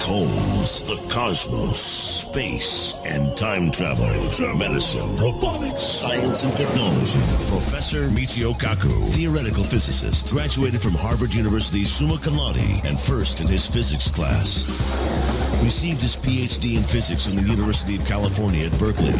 holes, the cosmos, space, and time travel, medicine, robotics, science, and technology. Professor Michio Kaku, theoretical physicist, graduated from Harvard University summa cum laude and first in his physics class. Received his PhD in physics from the University of California at Berkeley.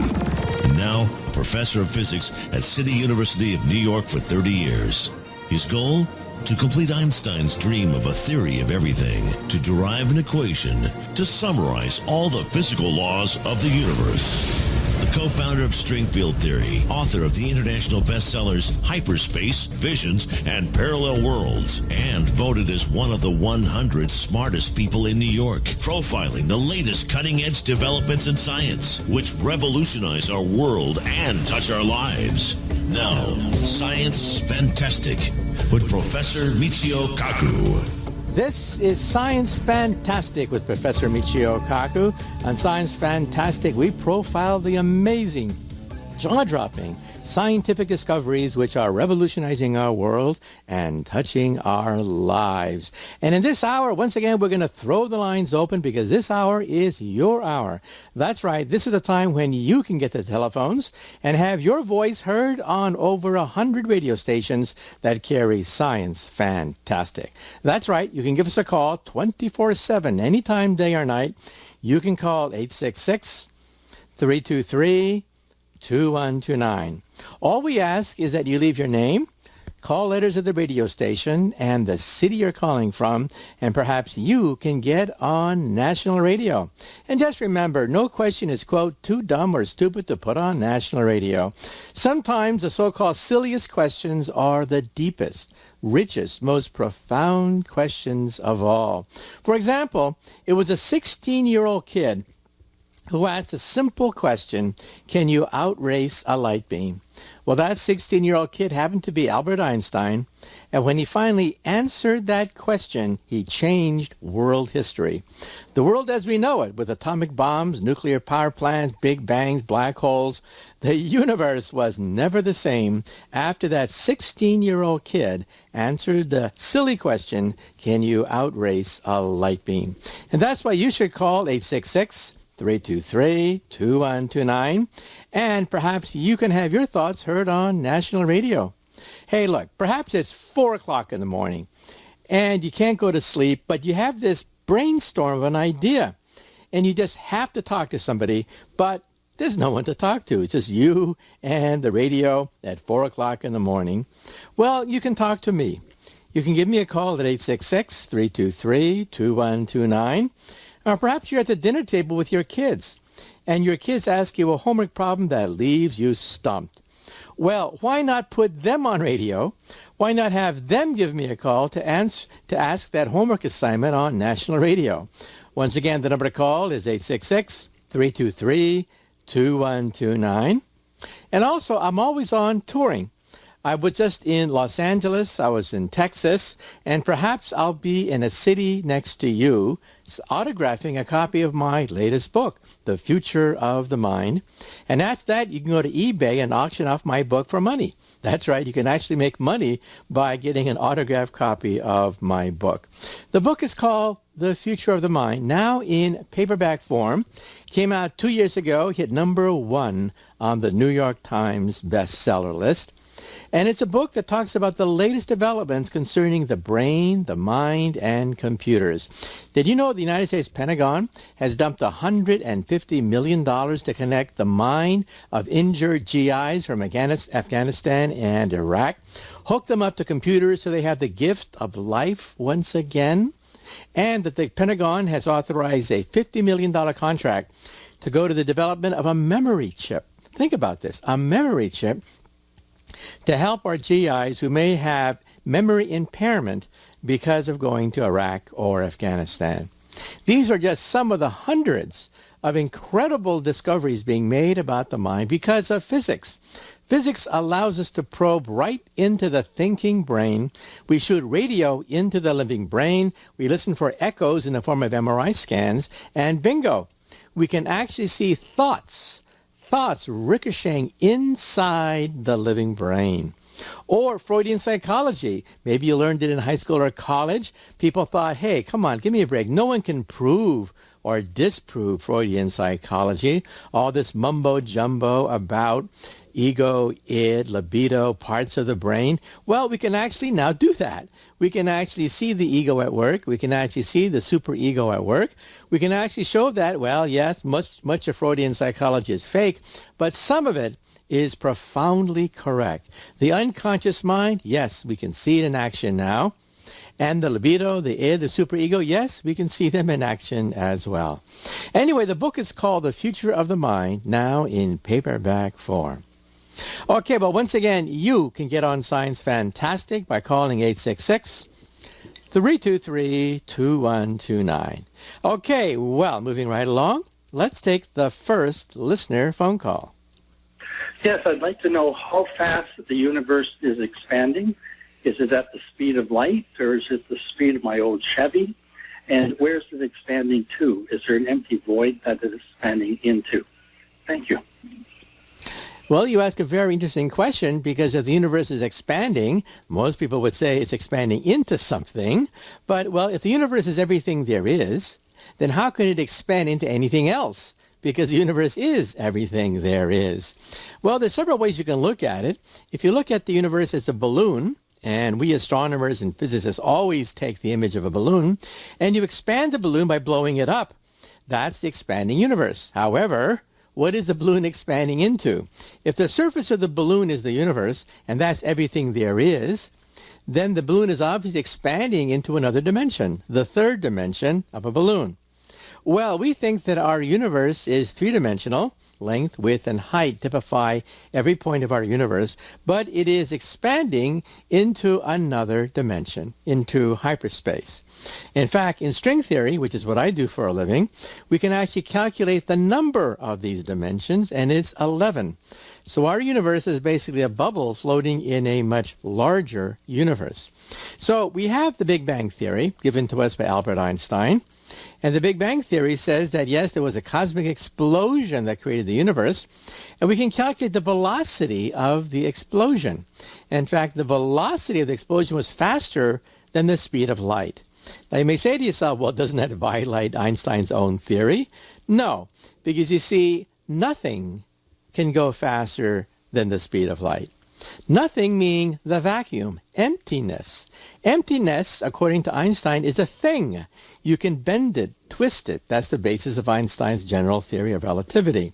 And now, professor of physics at City University of New York for 30 years. His goal? To complete Einstein's dream of a theory of everything, to derive an equation, to summarize all the physical laws of the universe. The co-founder of string field theory, author of the international bestsellers Hyperspace, Visions, and Parallel Worlds, and voted as one of the 100 smartest people in New York, profiling the latest cutting-edge developments in science, which revolutionize our world and touch our lives. Now, Science Fantastic with Professor Michio Kaku. This is Science Fantastic with Professor Michio Kaku. On Science Fantastic, we profile the amazing, jaw-dropping scientific discoveries which are revolutionizing our world and touching our lives. And in this hour, once again, we're going to throw the lines open because this hour is your hour. That's right. This is the time when you can get the telephones and have your voice heard on over 100 radio stations that carry Science Fantastic. That's right. You can give us a call 24/7, anytime, day or night. You can call 866-323-2129. All we ask is that you leave your name, call letters of the radio station, and the city you're calling from, and perhaps you can get on national radio. And just remember, no question is, quote, too dumb or stupid to put on national radio. Sometimes the so-called silliest questions are the deepest, richest, most profound questions of all. For example, it was a 16-year-old kid who asked a simple question, can you outrace a light beam? Well, that 16-year-old kid happened to be Albert Einstein, and when he finally answered that question, he changed world history. The world as we know it, with atomic bombs, nuclear power plants, big bangs, black holes, the universe was never the same after that 16-year-old kid answered the silly question, can you outrace a light beam? And that's why you should call 866-323-2129, and perhaps you can have your thoughts heard on national radio. Hey, look, perhaps it's 4 o'clock in the morning, and you can't go to sleep, but you have this brainstorm of an idea, and you just have to talk to somebody, but there's no one to talk to. It's just you and the radio at 4 o'clock in the morning. Well, you can talk to me. You can give me a call at 866-323-2129. Or perhaps you're at the dinner table with your kids, and your kids ask you a homework problem that leaves you stumped. Well, why not put them on radio? Why not have them give me a call to ask that homework assignment on national radio? Once again, the number to call is 866-323-2129. And also, I'm always on touring. I was just in Los Angeles, I was in Texas, and perhaps I'll be in a city next to you autographing a copy of my latest book, The Future of the Mind. And after that, you can go to eBay and auction off my book for money. That's right, you can actually make money by getting an autographed copy of my book. The book is called The Future of the Mind, now in paperback form. Came out 2 years ago, hit #1 on the New York Times bestseller list. And it's a book that talks about the latest developments concerning the brain, the mind, and computers. Did you know the United States Pentagon has dumped $150 million to connect the mind of injured GIs from Afghanistan and Iraq, hook them up to computers so they have the gift of life once again? And that the Pentagon has authorized a $50 million contract to go to the development of a memory chip. Think about this, a memory chip to help our GIs who may have memory impairment because of going to Iraq or Afghanistan. These are just some of the hundreds of incredible discoveries being made about the mind because of physics. Physics allows us to probe right into the thinking brain. We shoot radio into the living brain. We listen for echoes in the form of MRI scans. And bingo, we can actually see thoughts ricocheting inside the living brain. Or Freudian psychology. Maybe you learned it in high school or college. People thought, hey, come on, give me a break. No one can prove or disprove Freudian psychology. All this mumbo jumbo about ego, id, libido, parts of the brain. Well, we can actually now do that. We can actually see the ego at work. We can actually see the superego at work. We can actually show that, well, yes, much of Freudian psychology is fake, but some of it is profoundly correct. The unconscious mind, yes, we can see it in action now. And the libido, the id, the superego, yes, we can see them in action as well. Anyway, the book is called The Future of the Mind, now in paperback form. Okay, well, once again, you can get on Science Fantastic by calling 866-323-2129. Okay, well, moving right along, let's take the first listener phone call. Yes, I'd like to know how fast the universe is expanding. Is it at the speed of light, or is it the speed of my old Chevy? And where is it expanding to? Is there an empty void that it is expanding into? Thank you. Well, you ask a very interesting question, because if the universe is expanding, most people would say it's expanding into something. But, well, if the universe is everything there is, then how can it expand into anything else? Because the universe is everything there is. Well, there's several ways you can look at it. If you look at the universe as a balloon, and we astronomers and physicists always take the image of a balloon, and you expand the balloon by blowing it up, that's the expanding universe. However, what is the balloon expanding into? If the surface of the balloon is the universe, and that's everything there is, then the balloon is obviously expanding into another dimension, the third dimension of a balloon. Well, we think that our universe is three-dimensional. Length, width, and height typify every point of our universe, but it is expanding into another dimension, into hyperspace. In fact, in string theory, which is what I do for a living, we can actually calculate the number of these dimensions, and it's 11. So our universe is basically a bubble floating in a much larger universe. So we have the Big Bang Theory, given to us by Albert Einstein. And the Big Bang Theory says that, yes, there was a cosmic explosion that created the universe, and we can calculate the velocity of the explosion. In fact, the velocity of the explosion was faster than the speed of light. Now, you may say to yourself, well, doesn't that violate Einstein's own theory? No, because you see, nothing can go faster than the speed of light. Nothing meaning the vacuum, emptiness. Emptiness, according to Einstein, is a thing. You can bend it, twist it. That's the basis of Einstein's general theory of relativity.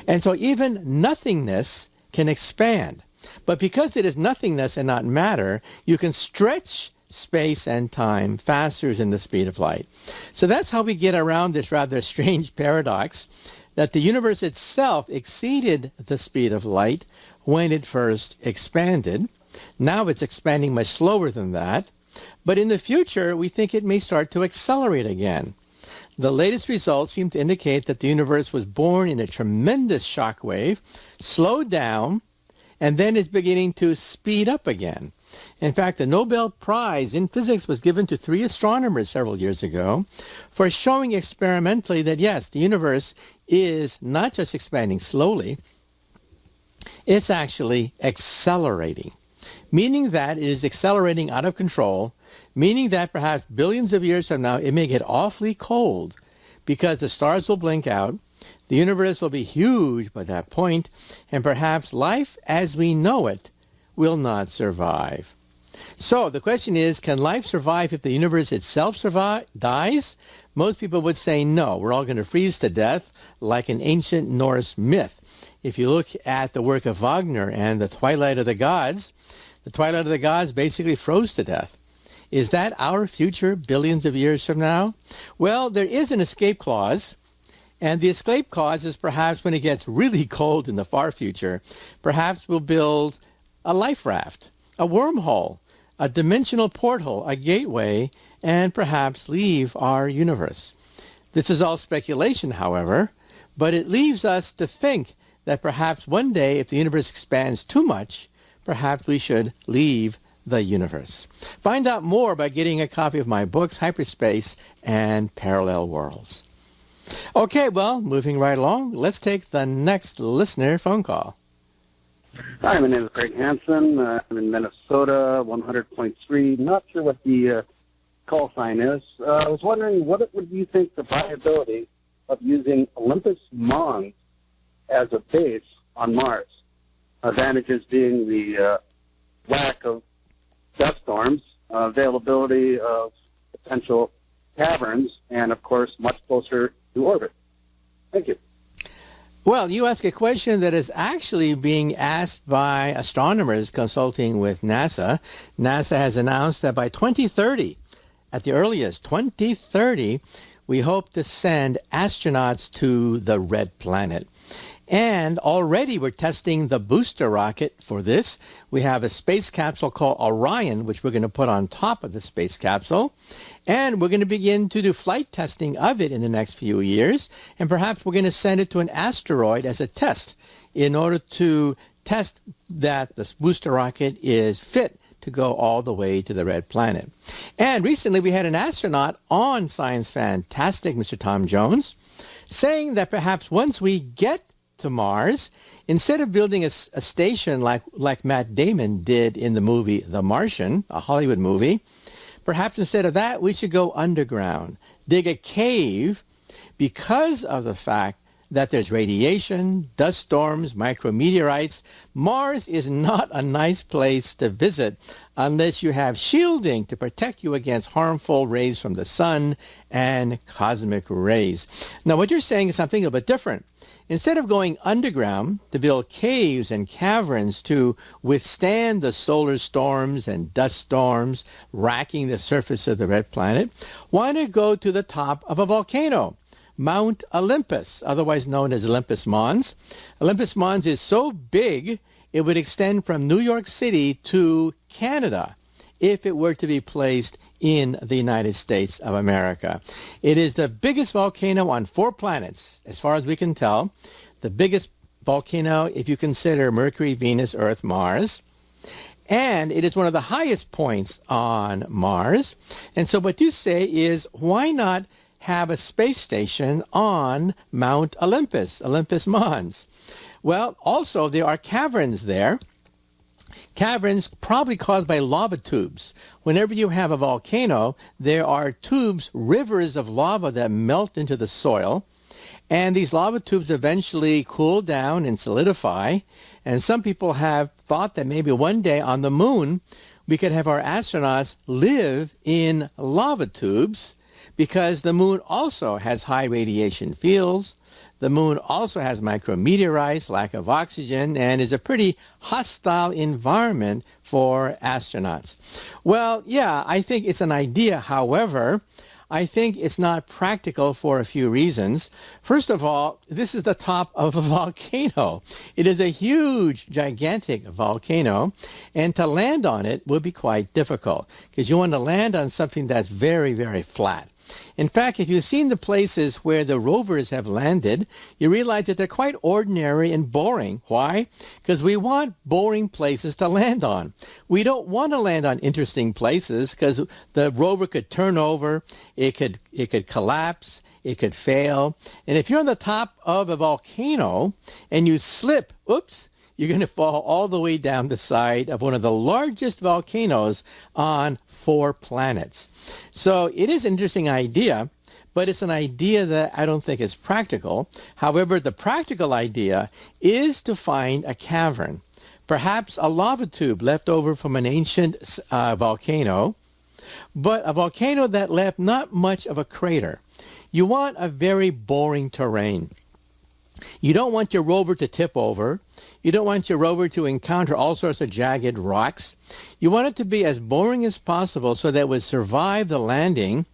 And so even nothingness can expand. But because it is nothingness and not matter, you can stretch space and time faster than the speed of light. So that's how we get around this rather strange paradox that the universe itself exceeded the speed of light when it first expanded. Now it's expanding much slower than that. But in the future, we think it may start to accelerate again. The latest results seem to indicate that the universe was born in a tremendous shock wave, slowed down, and then is beginning to speed up again. In fact, the Nobel Prize in Physics was given to 3 astronomers several years ago for showing experimentally that, yes, the universe is not just expanding slowly, it's actually accelerating, meaning that it is accelerating out of control, meaning that perhaps billions of years from now, it may get awfully cold because the stars will blink out, the universe will be huge by that point, and perhaps life as we know it will not survive. So the question is, can life survive if the universe itself dies? Most people would say no. We're all going to freeze to death like an ancient Norse myth. If you look at the work of Wagner and the Twilight of the Gods basically froze to death. Is that our future billions of years from now? Well, there is an escape clause. And the escape clause is perhaps when it gets really cold in the far future, perhaps we'll build a life raft, a wormhole, a dimensional portal, a gateway, and perhaps leave our universe. This is all speculation, however, but it leaves us to think that perhaps one day, if the universe expands too much, perhaps we should leave the universe. Find out more by getting a copy of my books, Hyperspace and Parallel Worlds. Okay, well, moving right along, let's take the next listener phone call. Hi, my name is Greg Hansen. I'm in Minnesota, 100.3. Not sure what the call sign is. I was wondering, what would you think the viability of using Olympus Mons as a base on Mars? Advantages being the lack of dust storms, availability of potential caverns, and, of course, much closer to orbit. Thank you. Well, you ask a question that is actually being asked by astronomers consulting with NASA. NASA has announced that by 2030, at the earliest, 2030, we hope to send astronauts to the red planet. And already we're testing the booster rocket for this. We have a space capsule called Orion, which we're going to put on top of the space capsule. And we're going to begin to do flight testing of it in the next few years. And perhaps we're going to send it to an asteroid as a test in order to test that this booster rocket is fit to go all the way to the red planet. And recently we had an astronaut on Science Fantastic, Mr. Tom Jones, saying that perhaps once we get to Mars, instead of building a station like Matt Damon did in the movie The Martian, a Hollywood movie, perhaps instead of that, we should go underground, dig a cave, because of the fact that there's radiation, dust storms, micrometeorites. Mars is not a nice place to visit unless you have shielding to protect you against harmful rays from the sun and cosmic rays. Now, what you're saying is something a bit different. Instead of going underground to build caves and caverns to withstand the solar storms and dust storms racking the surface of the red planet, why not go to the top of a volcano? Mount Olympus, otherwise known as Olympus Mons. Olympus Mons is so big, it would extend from New York City to Canada if it were to be placed in the United States of America. It is the biggest volcano on 4 planets, as far as we can tell. The biggest volcano if you consider Mercury, Venus, Earth, Mars. And it is one of the highest points on Mars. And so what you say is, why not have a space station on Mount Olympus, Olympus Mons? Well, also there are caverns there. Caverns probably caused by lava tubes. Whenever you have a volcano, there are tubes, rivers of lava that melt into the soil. And these lava tubes eventually cool down and solidify. And some people have thought that maybe one day on the moon, we could have our astronauts live in lava tubes, because the moon also has high radiation fields. The moon also has micrometeorites, lack of oxygen, and is a pretty hostile environment for astronauts. Well, yeah, I think it's an idea. However, I think it's not practical for a few reasons. First of all, this is the top of a volcano. It is a huge, gigantic volcano, and to land on it would be quite difficult because you want to land on something that's very, very flat. In fact, if you've seen the places where the rovers have landed, you realize that they're quite ordinary and boring. Why? Because we want boring places to land on. We don't want to land on interesting places because the rover could turn over, it could collapse, it could fail. And if you're on the top of a volcano and you slip, oops, you're going to fall all the way down the side of one of the largest volcanoes on 4 planets. So it is an interesting idea, but it's an idea that I don't think is practical. However, the practical idea is to find a cavern, perhaps a lava tube left over from an ancient volcano, but a volcano that left not much of a crater. You want a very boring terrain. You don't want your rover to tip over. You don't want your rover to encounter all sorts of jagged rocks. You want it to be as boring as possible so that it would survive the landing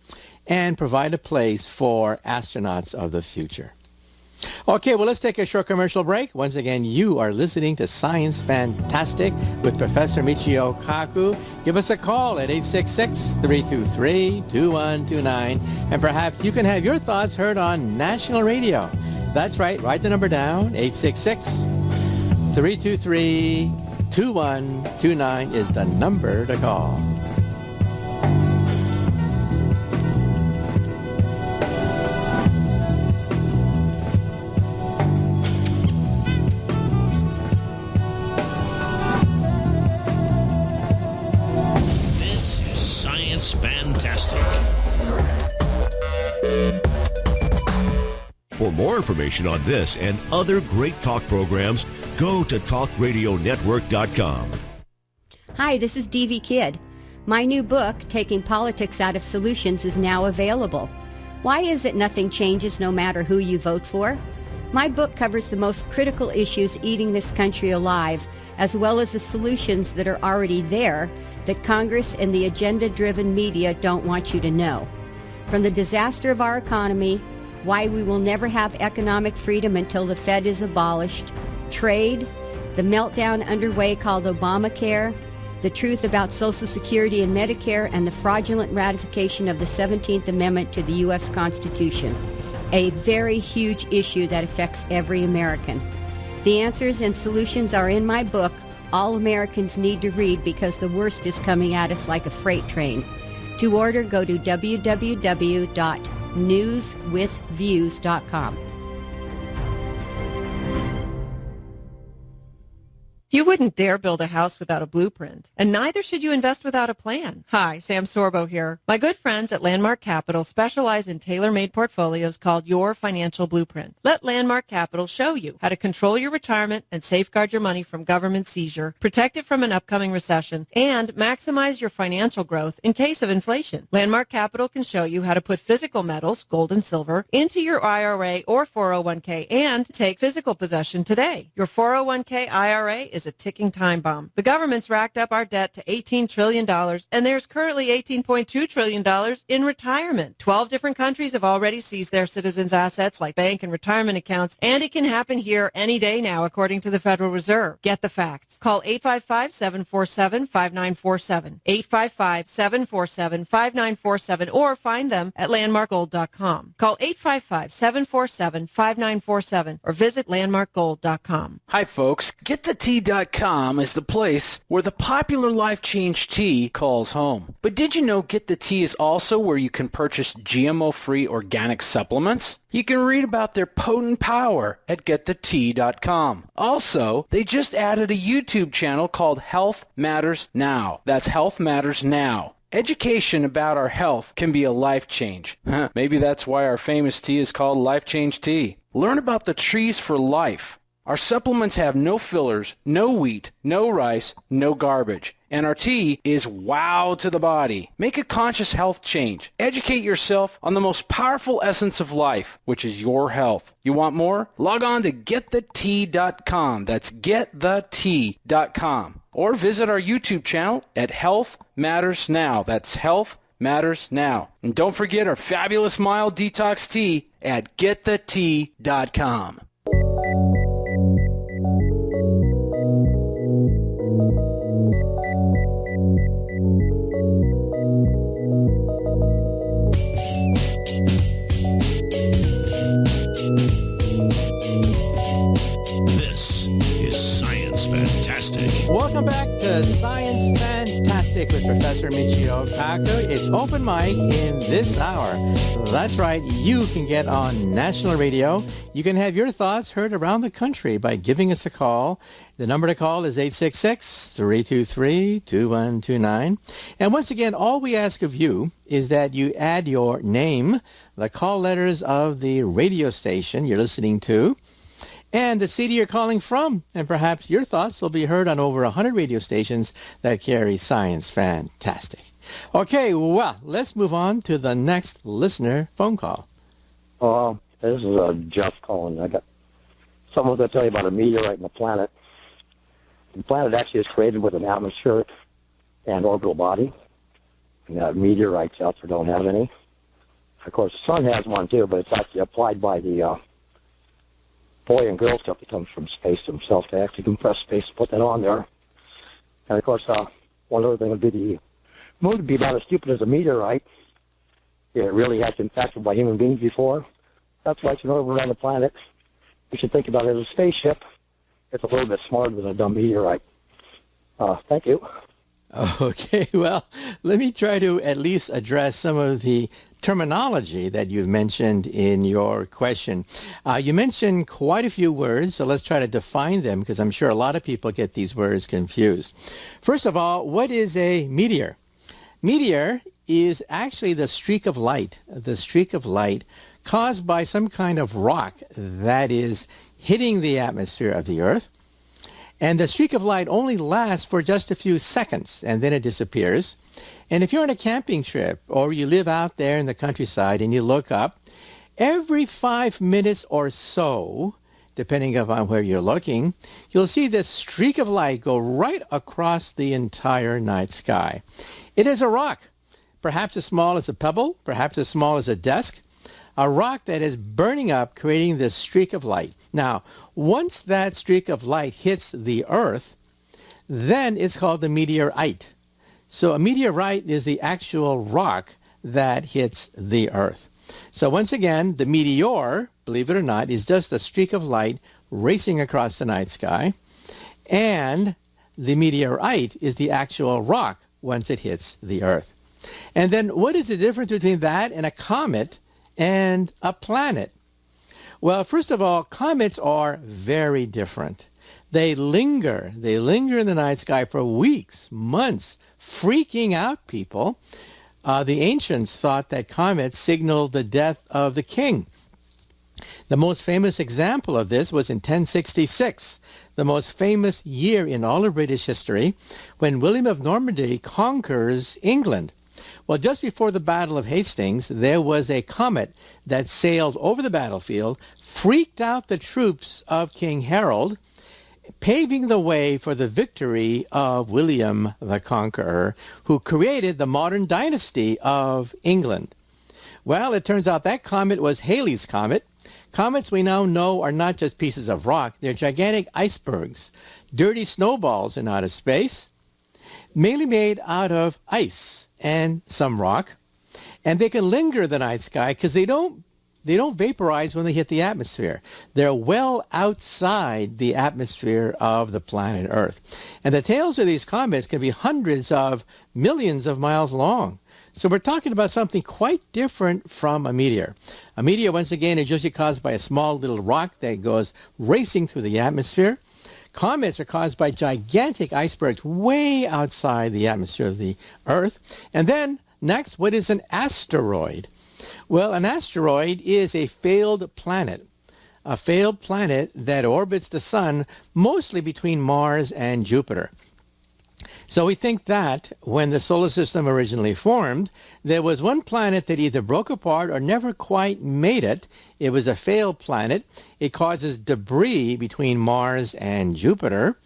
and provide a place for astronauts of the future. Okay, well, let's take a short commercial break. Once again, you are listening to Science Fantastic with Professor Michio Kaku. Give us a call at 866-323-2129, and perhaps you can have your thoughts heard on national radio. That's right. Write the number down. 866-323-2129 is the number to call. information on this and other great talk programs, go to talkradionetwork.com. Hi, this is DV Kidd. My new book, Taking Politics Out of Solutions, is now available. Why is it nothing changes no matter who you vote for? My book covers the most critical issues eating this country alive, as well as the solutions that are already there that Congress and the agenda-driven media don't want you to know. From the disaster of our economy, why we will never have economic freedom until the Fed is abolished, trade, the meltdown underway called Obamacare, the truth about Social Security and Medicare, and the fraudulent ratification of the 17th Amendment to the U.S. Constitution, a very huge issue that affects every American. The answers and solutions are in my book, All Americans Need to Read, because the worst is coming at us like a freight train. To order, go to www.newswithviews.com. You wouldn't dare build a house without a blueprint, and neither should you invest without a plan. Hi, Sam Sorbo here. My good friends at Landmark Capital specialize in tailor-made portfolios called Your Financial Blueprint. Let Landmark Capital show you how to control your retirement and safeguard your money from government seizure, protect it from an upcoming recession, and maximize your financial growth in case of inflation. Landmark Capital can show you how to put physical metals, gold and silver, into your IRA or 401k and take physical possession today. Your 401k IRA is a ticking time bomb. The government's racked up our debt to $18 trillion, and there's currently $18.2 trillion in retirement. 12 different countries have already seized their citizens' assets like bank and retirement accounts, and it can happen here any day now, according to the Federal Reserve. Get the facts. Call 855-747-5947, 855-747-5947, or find them at landmarkgold.com. Call 855-747-5947 or visit landmarkgold.com. Hi, folks. GetTheTea.com is the place where the popular Life Change tea calls home. But did you know Get the Tea is also where you can purchase GMO-free organic supplements? You can read about their potent power at GetTheTea.com. Also, they just added a YouTube channel called Health Matters Now. That's Health Matters Now. Education about our health can be a life change. Maybe that's why our famous tea is called Life Change Tea. Learn about the trees for life. Our supplements have no fillers, no wheat, no rice, no garbage. And our tea is wow to the body. Make a conscious health change. Educate yourself on the most powerful essence of life, which is your health. You want more? Log on to getthetea.com. That's getthetea.com. Or visit our YouTube channel at Health Matters Now. That's Health Matters Now. And don't forget our fabulous mild detox tea at getthetea.com. This is Science Fantastic. Welcome back to Science Fantastic with Professor Michio Kaku. It's open mic in this hour. That's right, you can get on national radio. You can have your thoughts heard around the country by giving us a call. The number to call is 866-323-2129. And once again, all we ask of you is that you add your name, the call letters of the radio station you're listening to, and the city you're calling from, and perhaps your thoughts will be heard on over 100 radio stations that carry Science Fantastic. Okay, well, let's move on to the next listener phone call. This is Jeff calling. I got someone to tell you about a meteorite in the planet. The planet actually is created with an atmosphere and orbital body. And meteorites out there don't have any. Of course, the sun has one too, but it's actually applied by the boy and girl stuff that comes from space themselves to actually compress space to put that on there. And of course, one other thing would be the moon would be about as stupid as a meteorite. It really has been factored by human beings before. That's why it's an orbit around the planet. You should think about it as a spaceship. It's a little bit smarter than a dumb meteorite. Thank you. Okay, well, let me try to at least address some of the terminology that you've mentioned in your question. You mentioned quite a few words, so let's try to define them because I'm sure a lot of people get these words confused. First of all, what is a meteor? Meteor is actually the streak of light caused by some kind of rock that is hitting the atmosphere of the Earth. And the streak of light only lasts for just a few seconds, and then it disappears. And if you're on a camping trip or you live out there in the countryside and you look up, every 5 minutes or so, depending upon where you're looking, you'll see this streak of light go right across the entire night sky. It is a rock, perhaps as small as a pebble, perhaps as small as a desk, a rock that is burning up, creating this streak of light. Now, once that streak of light hits the Earth, then it's called a meteorite. So a meteorite is the actual rock that hits the Earth. So once again, the meteor, believe it or not, is just a streak of light racing across the night sky. And the meteorite is the actual rock once it hits the Earth. And then what is the difference between that and a comet and a planet? Well, first of all, comets are very different. They linger in the night sky for weeks, months, freaking out people. The ancients thought that comets signaled the death of the king. The most famous example of this was in 1066, the most famous year in all of British history, when William of Normandy conquers England. Well, just before the Battle of Hastings, there was a comet that sailed over the battlefield, freaked out the troops of King Harold, paving the way for the victory of William the Conqueror, who created the modern dynasty of England. Well, it turns out that comet was Halley's Comet. Comets we now know are not just pieces of rock. They're gigantic icebergs, dirty snowballs in outer space, mainly made out of ice and some rock. And they can linger in the night sky because they don't vaporize when they hit the atmosphere. They're well outside the atmosphere of the planet Earth. And the tails of these comets can be hundreds of millions of miles long. So we're talking about something quite different from a meteor. A meteor, once again, is usually caused by a small little rock that goes racing through the atmosphere. Comets are caused by gigantic icebergs way outside the atmosphere of the Earth. And then, next, what is an asteroid? Well, an asteroid is a failed planet that orbits the sun mostly between Mars and Jupiter. So we think that when the solar system originally formed, there was one planet that either broke apart or never quite made it. It was a failed planet. It causes debris between Mars and Jupiter.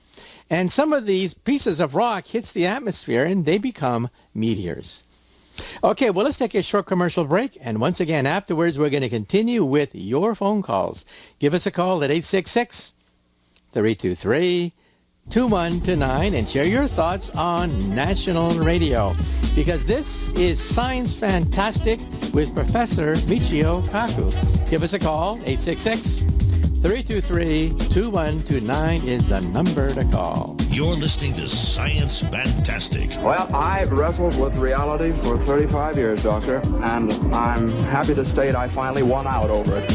And some of these pieces of rock hits the atmosphere and they become meteors. Okay, well, let's take a short commercial break. And once again, afterwards, we're going to continue with your phone calls. Give us a call at 866-323-2129 and share your thoughts on National Radio. Because this is Science Fantastic with Professor Michio Kaku. Give us a call, 866-323-2129 is the number to call. You're listening to Science Fantastic. Well, I've wrestled with reality for 35 years, Doctor, and I'm happy to state I finally won out over it.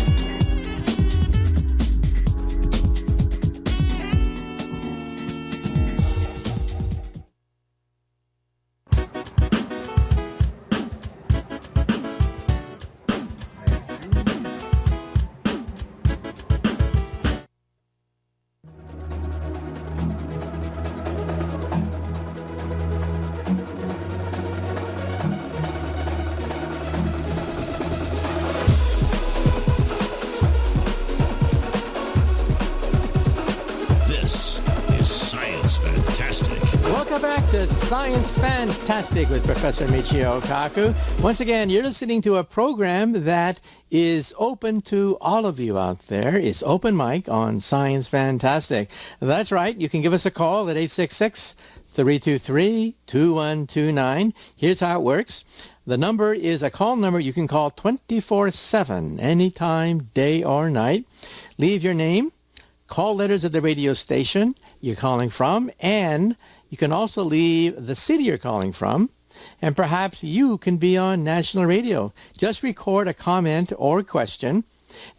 Science Fantastic with Professor Michio Kaku. Once again, you're listening to a program that is open to all of you out there. It's open mic on Science Fantastic. That's right. You can give us a call at 866-323-2129. Here's how it works. The number is a call number you can call 24/7, anytime, day or night. Leave your name, call letters of the radio station you're calling from, and you can also leave the city you're calling from, and perhaps you can be on national radio. Just record a comment or question,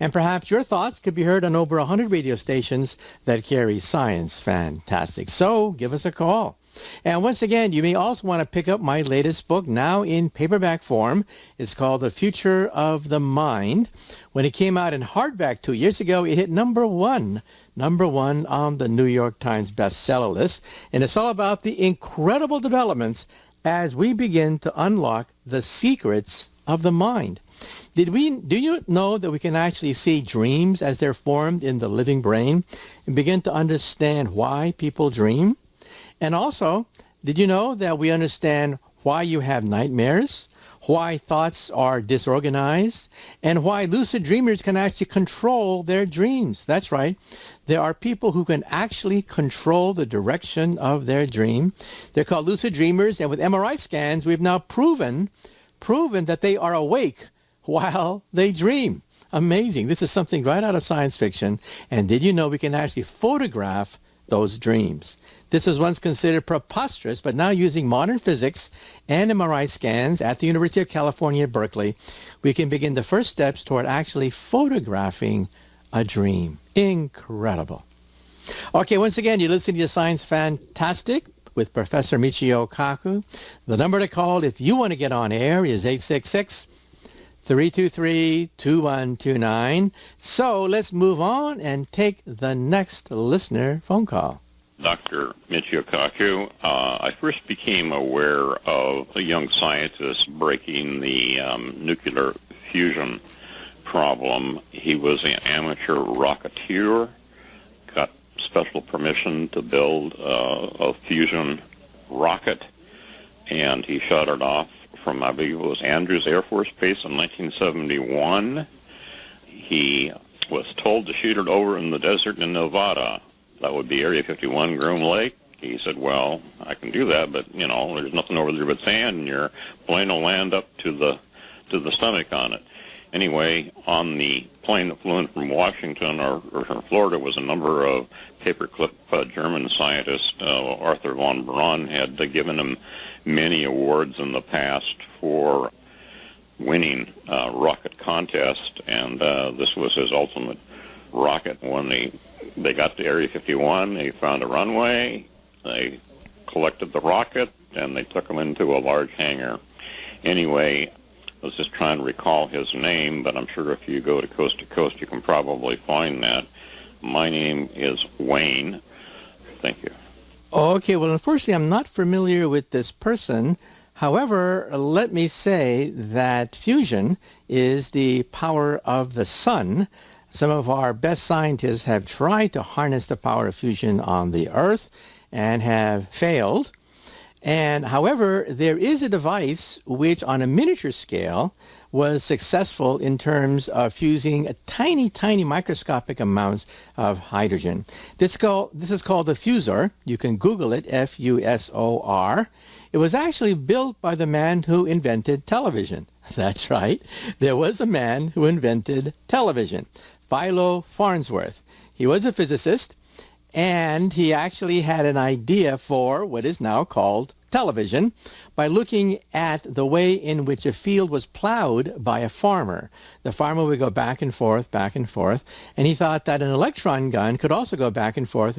and perhaps your thoughts could be heard on over 100 radio stations that carry Science Fantastic. So give us a call. And once again, you may also want to pick up my latest book, now in paperback form. It's called The Future of the Mind. When it came out in hardback 2 years ago, it hit number one on the New York Times bestseller list. And it's all about the incredible developments as we begin to unlock the secrets of the mind. Do you know that we can actually see dreams as they're formed in the living brain and begin to understand why people dream? And also, did you know that we understand why you have nightmares, why thoughts are disorganized, and why lucid dreamers can actually control their dreams? That's right. There are people who can actually control the direction of their dream. They're called lucid dreamers, and with MRI scans, we've now proven that they are awake while they dream. Amazing. This is something right out of science fiction. And did you know we can actually photograph those dreams? This was once considered preposterous, but now using modern physics and MRI scans at the University of California, Berkeley, we can begin the first steps toward actually photographing a dream. Incredible. Okay, once again, you're listening to Science Fantastic with Professor Michio Kaku. The number to call if you want to get on air is 866-323-2129. So let's move on and take the next listener phone call. Dr. Michio Kaku, I first became aware of a young scientist breaking the nuclear fusion problem. He was an amateur rocketeer, got special permission to build a fusion rocket, and he shot it off from, I believe it was Andrews Air Force Base in 1971. He was told to shoot it over in the desert in Nevada. That would be Area 51, Groom Lake. He said, well, I can do that, but, you know, there's nothing over there but sand, and your plane will land up to the stomach on it. Anyway, on the plane that flew in from Washington or from Florida was a number of paperclip German scientists. Arthur von Braun had given him many awards in the past for winning rocket contest, and this was his ultimate rocket. When they got to Area 51, they found a runway, they collected the rocket, and they took him into a large hangar. Anyway, I was just trying to recall his name, but I'm sure if you go to Coast, you can probably find that. My name is Wayne. Thank you. Okay, well, unfortunately, I'm not familiar with this person. However, let me say that fusion is the power of the sun. Some of our best scientists have tried to harness the power of fusion on the Earth and have failed. And however, there is a device which on a miniature scale was successful in terms of fusing a tiny, tiny microscopic amounts of hydrogen. This is called the fusor. You can Google it, F-U-S-O-R. It was actually built by the man who invented television. That's right. There was a man who invented television, Philo Farnsworth. He was a physicist, and he actually had an idea for what is now called television by looking at the way in which a field was plowed by a farmer. The farmer would go back and forth, and he thought that an electron gun could also go back and forth,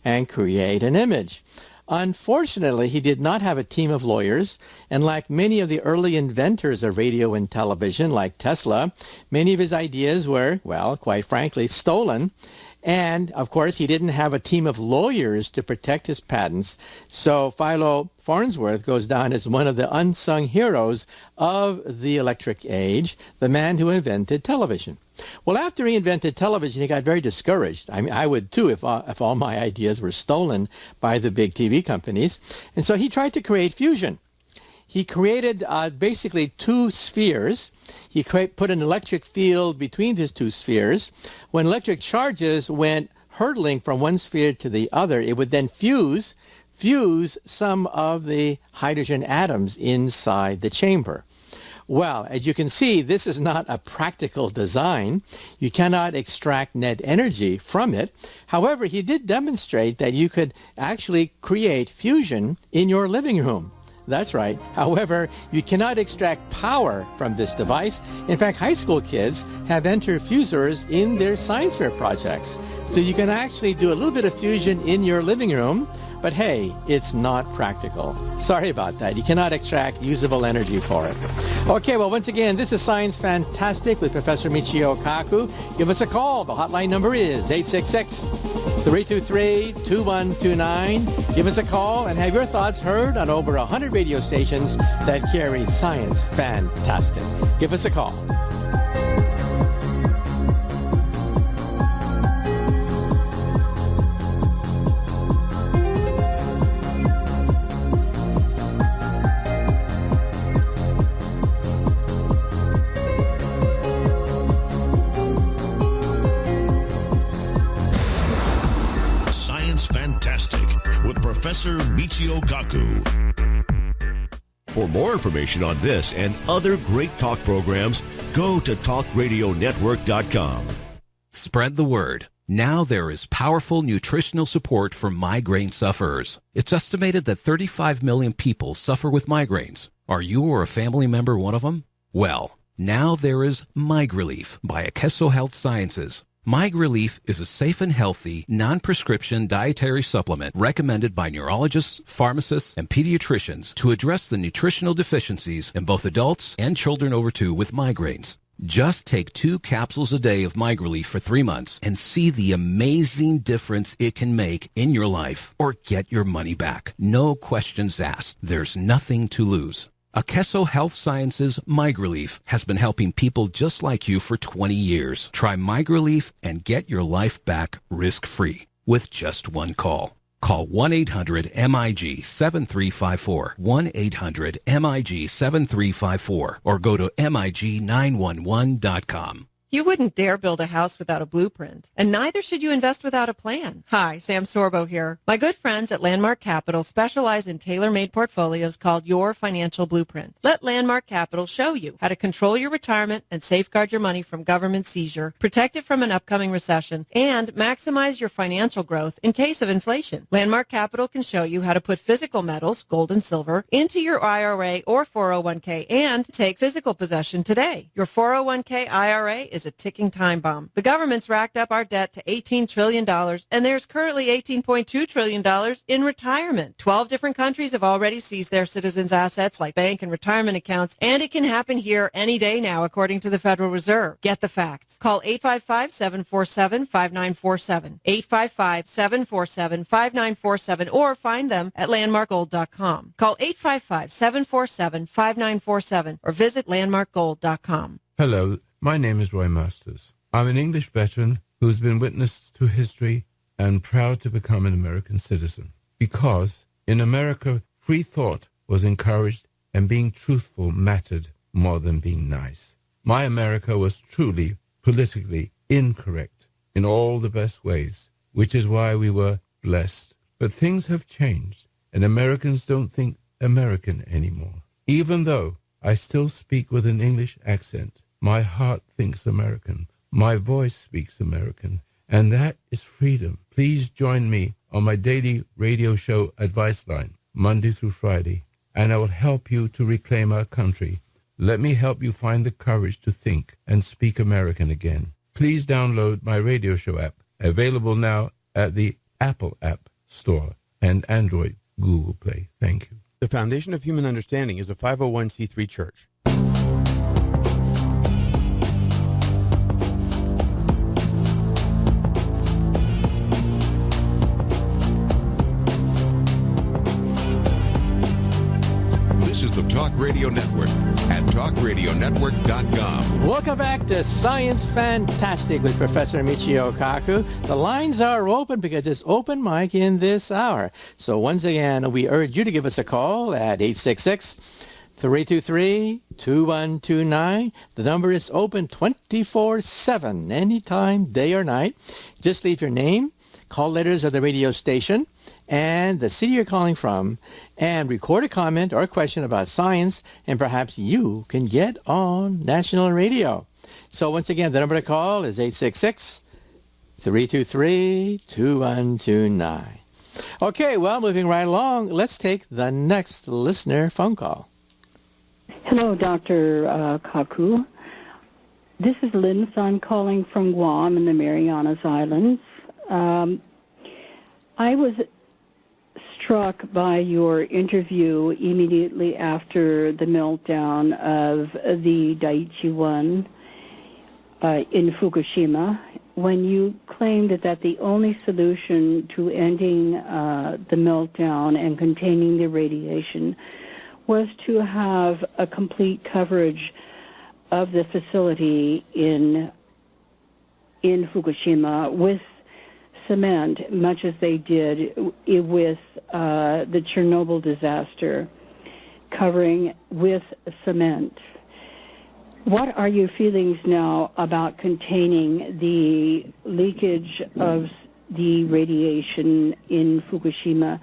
and create an image. Unfortunately, he did not have a team of lawyers, and like many of the early inventors of radio and television, like Tesla, many of his ideas were, well, quite frankly, stolen. And, of course, he didn't have a team of lawyers to protect his patents. So Philo Farnsworth goes down as one of the unsung heroes of the electric age, the man who invented television. Well, after he invented television, he got very discouraged. I mean, I would too if all my ideas were stolen by the big TV companies. And so he tried to create fusion. He created basically two spheres. He put an electric field between these two spheres. When electric charges went hurtling from one sphere to the other, it would then fuse some of the hydrogen atoms inside the chamber. Well, as you can see, this is not a practical design. You cannot extract net energy from it. However, he did demonstrate that you could actually create fusion in your living room. That's right. However, you cannot extract power from this device. In fact, high school kids have entered fusors in their science fair projects. So you can actually do a little bit of fusion in your living room but hey, it's not practical. Sorry about that. You cannot extract usable energy for it. Okay, well, once again, this is Science Fantastic with Professor Michio Kaku. Give us a call. The hotline number is 866-323-2129. Give us a call and have your thoughts heard on over 100 radio stations that carry Science Fantastic. Give us a call. Professor Michio Kaku. For more information on this and other great talk programs, go to talkradionetwork.com. Spread the word. Now there is powerful nutritional support for migraine sufferers. It's estimated that 35 million people suffer with migraines. Are you or a family member one of them? Well, now there is MigRelief by Akeso Health Sciences. MigRelief is a safe and healthy, non-prescription dietary supplement recommended by neurologists, pharmacists, and pediatricians to address the nutritional deficiencies in both adults and children over 2 with migraines. Just take 2 capsules a day of MigRelief for 3 months and see the amazing difference it can make in your life, or get your money back. No questions asked. There's nothing to lose. Akeso Health Sciences MigRelief has been helping people just like you for 20 years. Try MigRelief and get your life back risk-free with just one call. Call 1-800-MIG-7354, 1-800-MIG-7354, or go to MIG911.com. You wouldn't dare build a house without a blueprint, and neither should you invest without a plan. Hi, Sam Sorbo here. My good friends at Landmark Capital specialize in tailor-made portfolios called Your Financial Blueprint. Let Landmark Capital show you how to control your retirement and safeguard your money from government seizure, protect it from an upcoming recession, and maximize your financial growth in case of inflation. Landmark Capital can show you how to put physical metals, gold and silver, into your IRA or 401k and take physical possession today. Your 401k IRA is a ticking time bomb. The government's racked up our debt to $18 trillion, and there's currently $18.2 trillion in retirement. 12 different countries have already seized their citizens' assets like bank and retirement accounts, and it can happen here any day now, according to the Federal Reserve. Get the facts. Call 855-747-5947, 855-747-5947, or find them at landmarkgold.com. Call 855-747-5947 or visit landmarkgold.com. Hello. My name is Roy Masters. I'm an English veteran who's been witness to history and proud to become an American citizen. Because in America, free thought was encouraged and being truthful mattered more than being nice. My America was truly politically incorrect in all the best ways, which is why we were blessed. But things have changed, and Americans don't think American anymore. Even though I still speak with an English accent, my heart thinks American. My voice speaks American. And that is freedom. Please join me on my daily radio show Advice Line, Monday through Friday, and I will help you to reclaim our country. Let me help you find the courage to think and speak American again. Please download my radio show app, available now at the Apple App Store and Android Google Play. Thank you. The Foundation of Human Understanding is a 501c3 church. Talk Radio Network at talkradionetwork.com. Welcome back to Science Fantastic with Professor Michio Kaku. The lines are open because it's open mic in this hour. So once again, we urge you to give us a call at 866-323-2129. The number is open 24/7, anytime, day or night. Just leave your name, call letters of the radio station, and the city you're calling from, and record a comment or a question about science, and perhaps you can get on national radio. So once again, the number to call is 866-323-2129. Okay, well, moving right along, let's take the next listener phone call. Hello, Dr. Kaku. This is Lynn Sun calling from Guam in the Marianas Islands. I was struck by your interview immediately after the meltdown of the Daiichi 1 in Fukushima, when you claimed that the only solution to ending the meltdown and containing the radiation was to have a complete coverage of the facility in Fukushima with cement, much as they did with the Chernobyl disaster, covering with cement. What are your feelings now about containing the leakage of the radiation in Fukushima?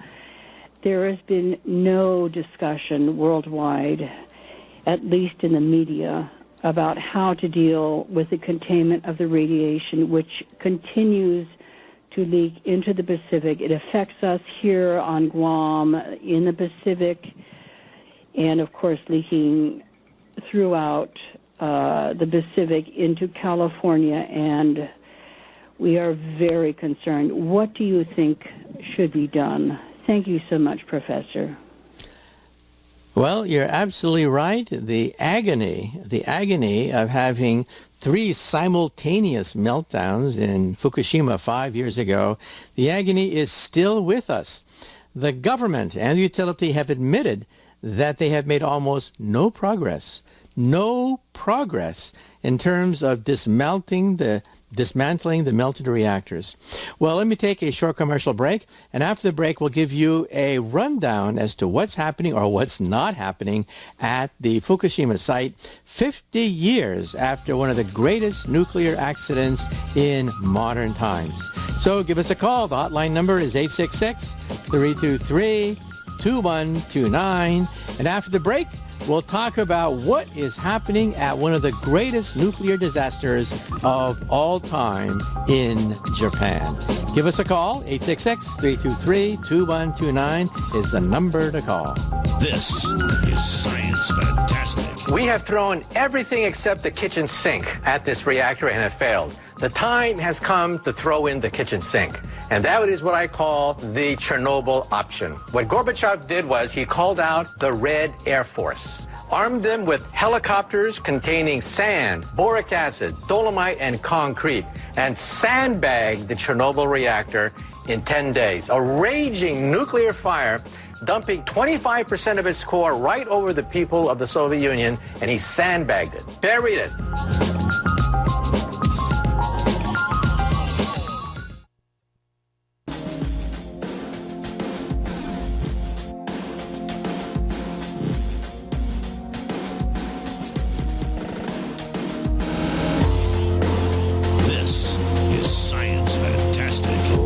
There has been no discussion worldwide, at least in the media, about how to deal with the containment of the radiation, which continues to leak into the Pacific. It affects us here on Guam, in the Pacific, and of course leaking throughout the Pacific into California, and we are very concerned. What do you think should be done? Thank you so much, Professor. Well, you're absolutely right. The agony of having 3 simultaneous meltdowns in Fukushima 5 years ago, the agony is still with us. The government and the utility have admitted that they have made almost no progress in terms of dismantling the melted reactors. Well, let me take a short commercial break, and after the break, we'll give you a rundown as to what's happening or what's not happening at the Fukushima site 50 years after one of the greatest nuclear accidents in modern times. So give us a call. The hotline number is 866-323-2129, and after the break, we'll talk about what is happening at one of the greatest nuclear disasters of all time in Japan. Give us a call. 866-323-2129 is the number to call. This is Science Fantastic. We have thrown everything except the kitchen sink at this reactor and it failed. The time has come to throw in the kitchen sink. And that is what I call the Chernobyl option. What Gorbachev did was he called out the Red Air Force, armed them with helicopters containing sand, boric acid, dolomite, and concrete, and sandbagged the Chernobyl reactor in 10 days. A raging nuclear fire dumping 25% of its core right over the people of the Soviet Union, and he sandbagged it, buried it.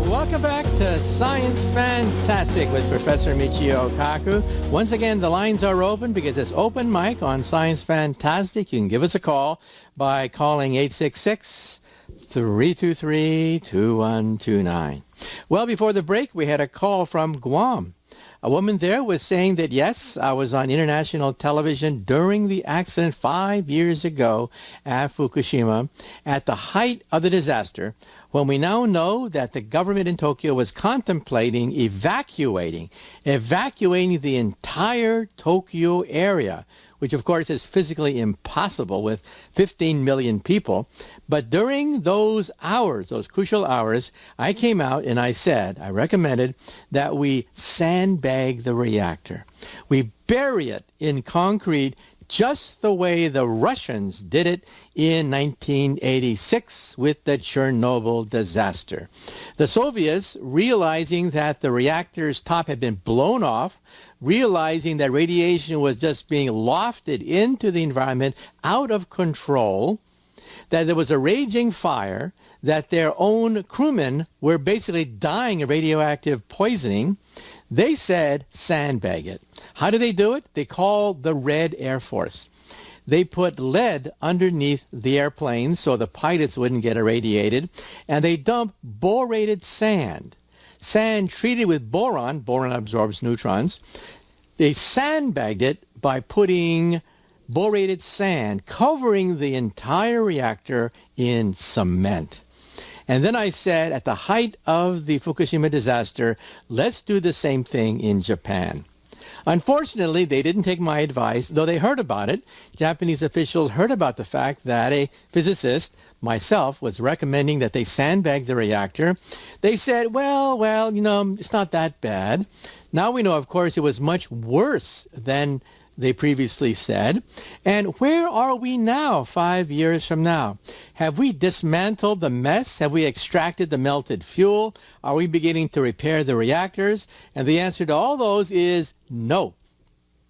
Welcome back to Science Fantastic with Professor Michio Kaku. Once again, the lines are open because it's open mic on Science Fantastic. You can give us a call by calling 866-323-2129. Well, before the break, we had a call from Guam. A woman there was saying that, yes, I was on international television during the accident 5 years ago at Fukushima at the height of the disaster, when we now know that the government in Tokyo was contemplating evacuating the entire Tokyo area, which of course is physically impossible with 15 million people. But during those hours, those crucial hours, I came out and I recommended that we sandbag the reactor. We bury it in concrete just the way the Russians did it in 1986 with the Chernobyl disaster. The Soviets, realizing that the reactor's top had been blown off, realizing that radiation was just being lofted into the environment out of control, that there was a raging fire, that their own crewmen were basically dying of radioactive poisoning, they said sandbag it. How do they do it? They called the Red Air Force. They put lead underneath the airplanes so the pilots wouldn't get irradiated, and they dumped borated sand treated with boron. Boron absorbs neutrons. They sandbagged it by putting borated sand covering the entire reactor in cement. And then I said, at the height of the Fukushima disaster, let's do the same thing in Japan. Unfortunately, they didn't take my advice, though they heard about it. Japanese officials heard about the fact that a physicist, myself, was recommending that they sandbag the reactor. They said, well, it's not that bad. Now we know, of course, it was much worse than they previously said. And where are we now, 5 years from now? Have we dismantled the mess? Have we extracted the melted fuel? Are we beginning to repair the reactors? And the answer to all those is no.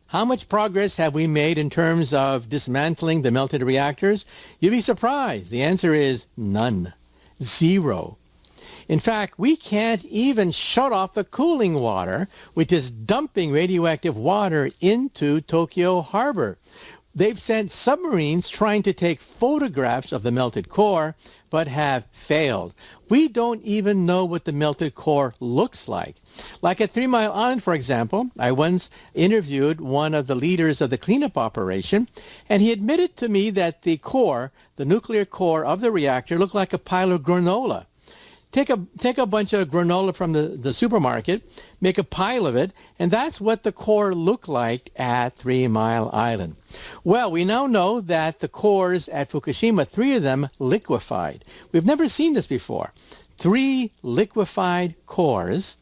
How much progress have we made in terms of dismantling the melted reactors? You'd be surprised. The answer is none. Zero. In fact, we can't even shut off the cooling water, which is dumping radioactive water into Tokyo Harbor. They've sent submarines trying to take photographs of the melted core, but have failed. We don't even know what the melted core looks like. Like at 3 Mile Island, for example, I once interviewed one of the leaders of the cleanup operation, and he admitted to me that the core, the nuclear core of the reactor, looked like a pile of granola. Take a bunch of granola from the supermarket, make a pile of it, and that's what the core looked like at 3 Mile Island. Well, we now know that the cores at Fukushima, 3 of them liquefied. We've never seen this before. 3 liquefied cores.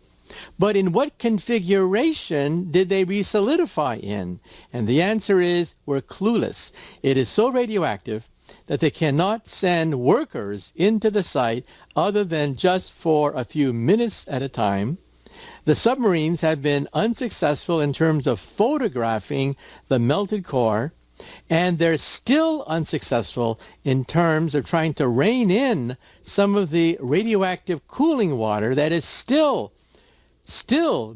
But in what configuration did they re-solidify in? And the answer is we're clueless. It is so radioactive that they cannot send workers into the site other than just for a few minutes at a time. The submarines have been unsuccessful in terms of photographing the melted core, and they're still unsuccessful in terms of trying to rein in some of the radioactive cooling water that is still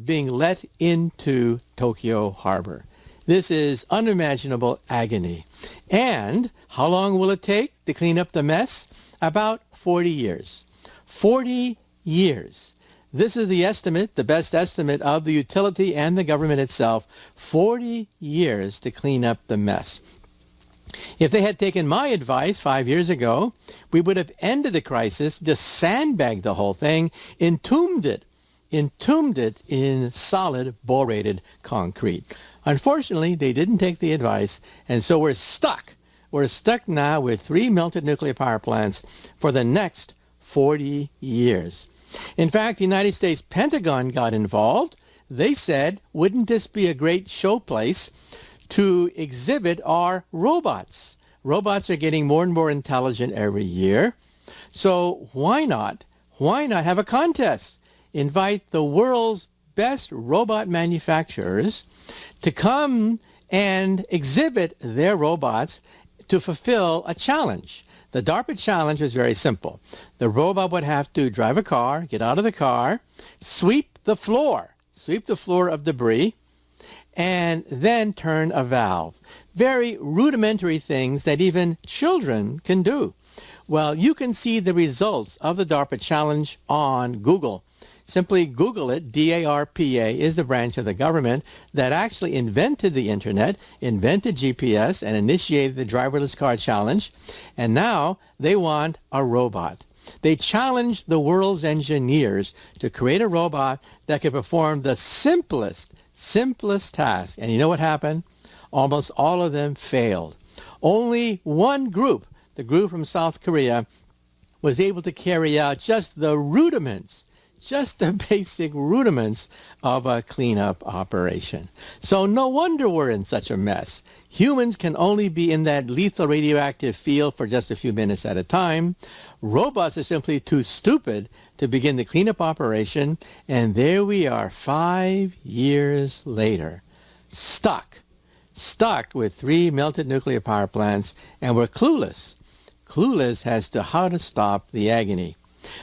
being let into Tokyo Harbor. This is unimaginable agony. And how long will it take to clean up the mess? About 40 years. 40 years. This is the estimate, the best estimate of the utility and the government itself. 40 years to clean up the mess. If they had taken my advice 5 years ago, we would have ended the crisis, just sandbagged the whole thing, entombed it in solid borated concrete. Unfortunately, they didn't take the advice, and so we're stuck. We're stuck now with 3 melted nuclear power plants for the next 40 years. In fact, the United States Pentagon got involved. They said, wouldn't this be a great showplace to exhibit our robots? Robots are getting more and more intelligent every year. So why not have a contest? Invite the world's best robot manufacturers to come and exhibit their robots to fulfill a challenge. The DARPA challenge was very simple. The robot would have to drive a car, get out of the car, sweep the floor of debris, and then turn a valve. Very rudimentary things that even children can do. Well, you can see the results of the DARPA challenge on Google. Simply Google it. DARPA is the branch of the government that actually invented the internet, invented GPS, and initiated the driverless car challenge. And now they want a robot. They challenged the world's engineers to create a robot that could perform the simplest task. And you know what happened? Almost all of them failed. Only one group, the group from South Korea, was able to carry out just the rudiments, just the basic rudiments of a cleanup operation. So no wonder we're in such a mess. Humans can only be in that lethal radioactive field for just a few minutes at a time. Robots are simply too stupid to begin the cleanup operation. And there we are 5 years later, stuck with 3 melted nuclear power plants, and we're clueless as to how to stop the agony.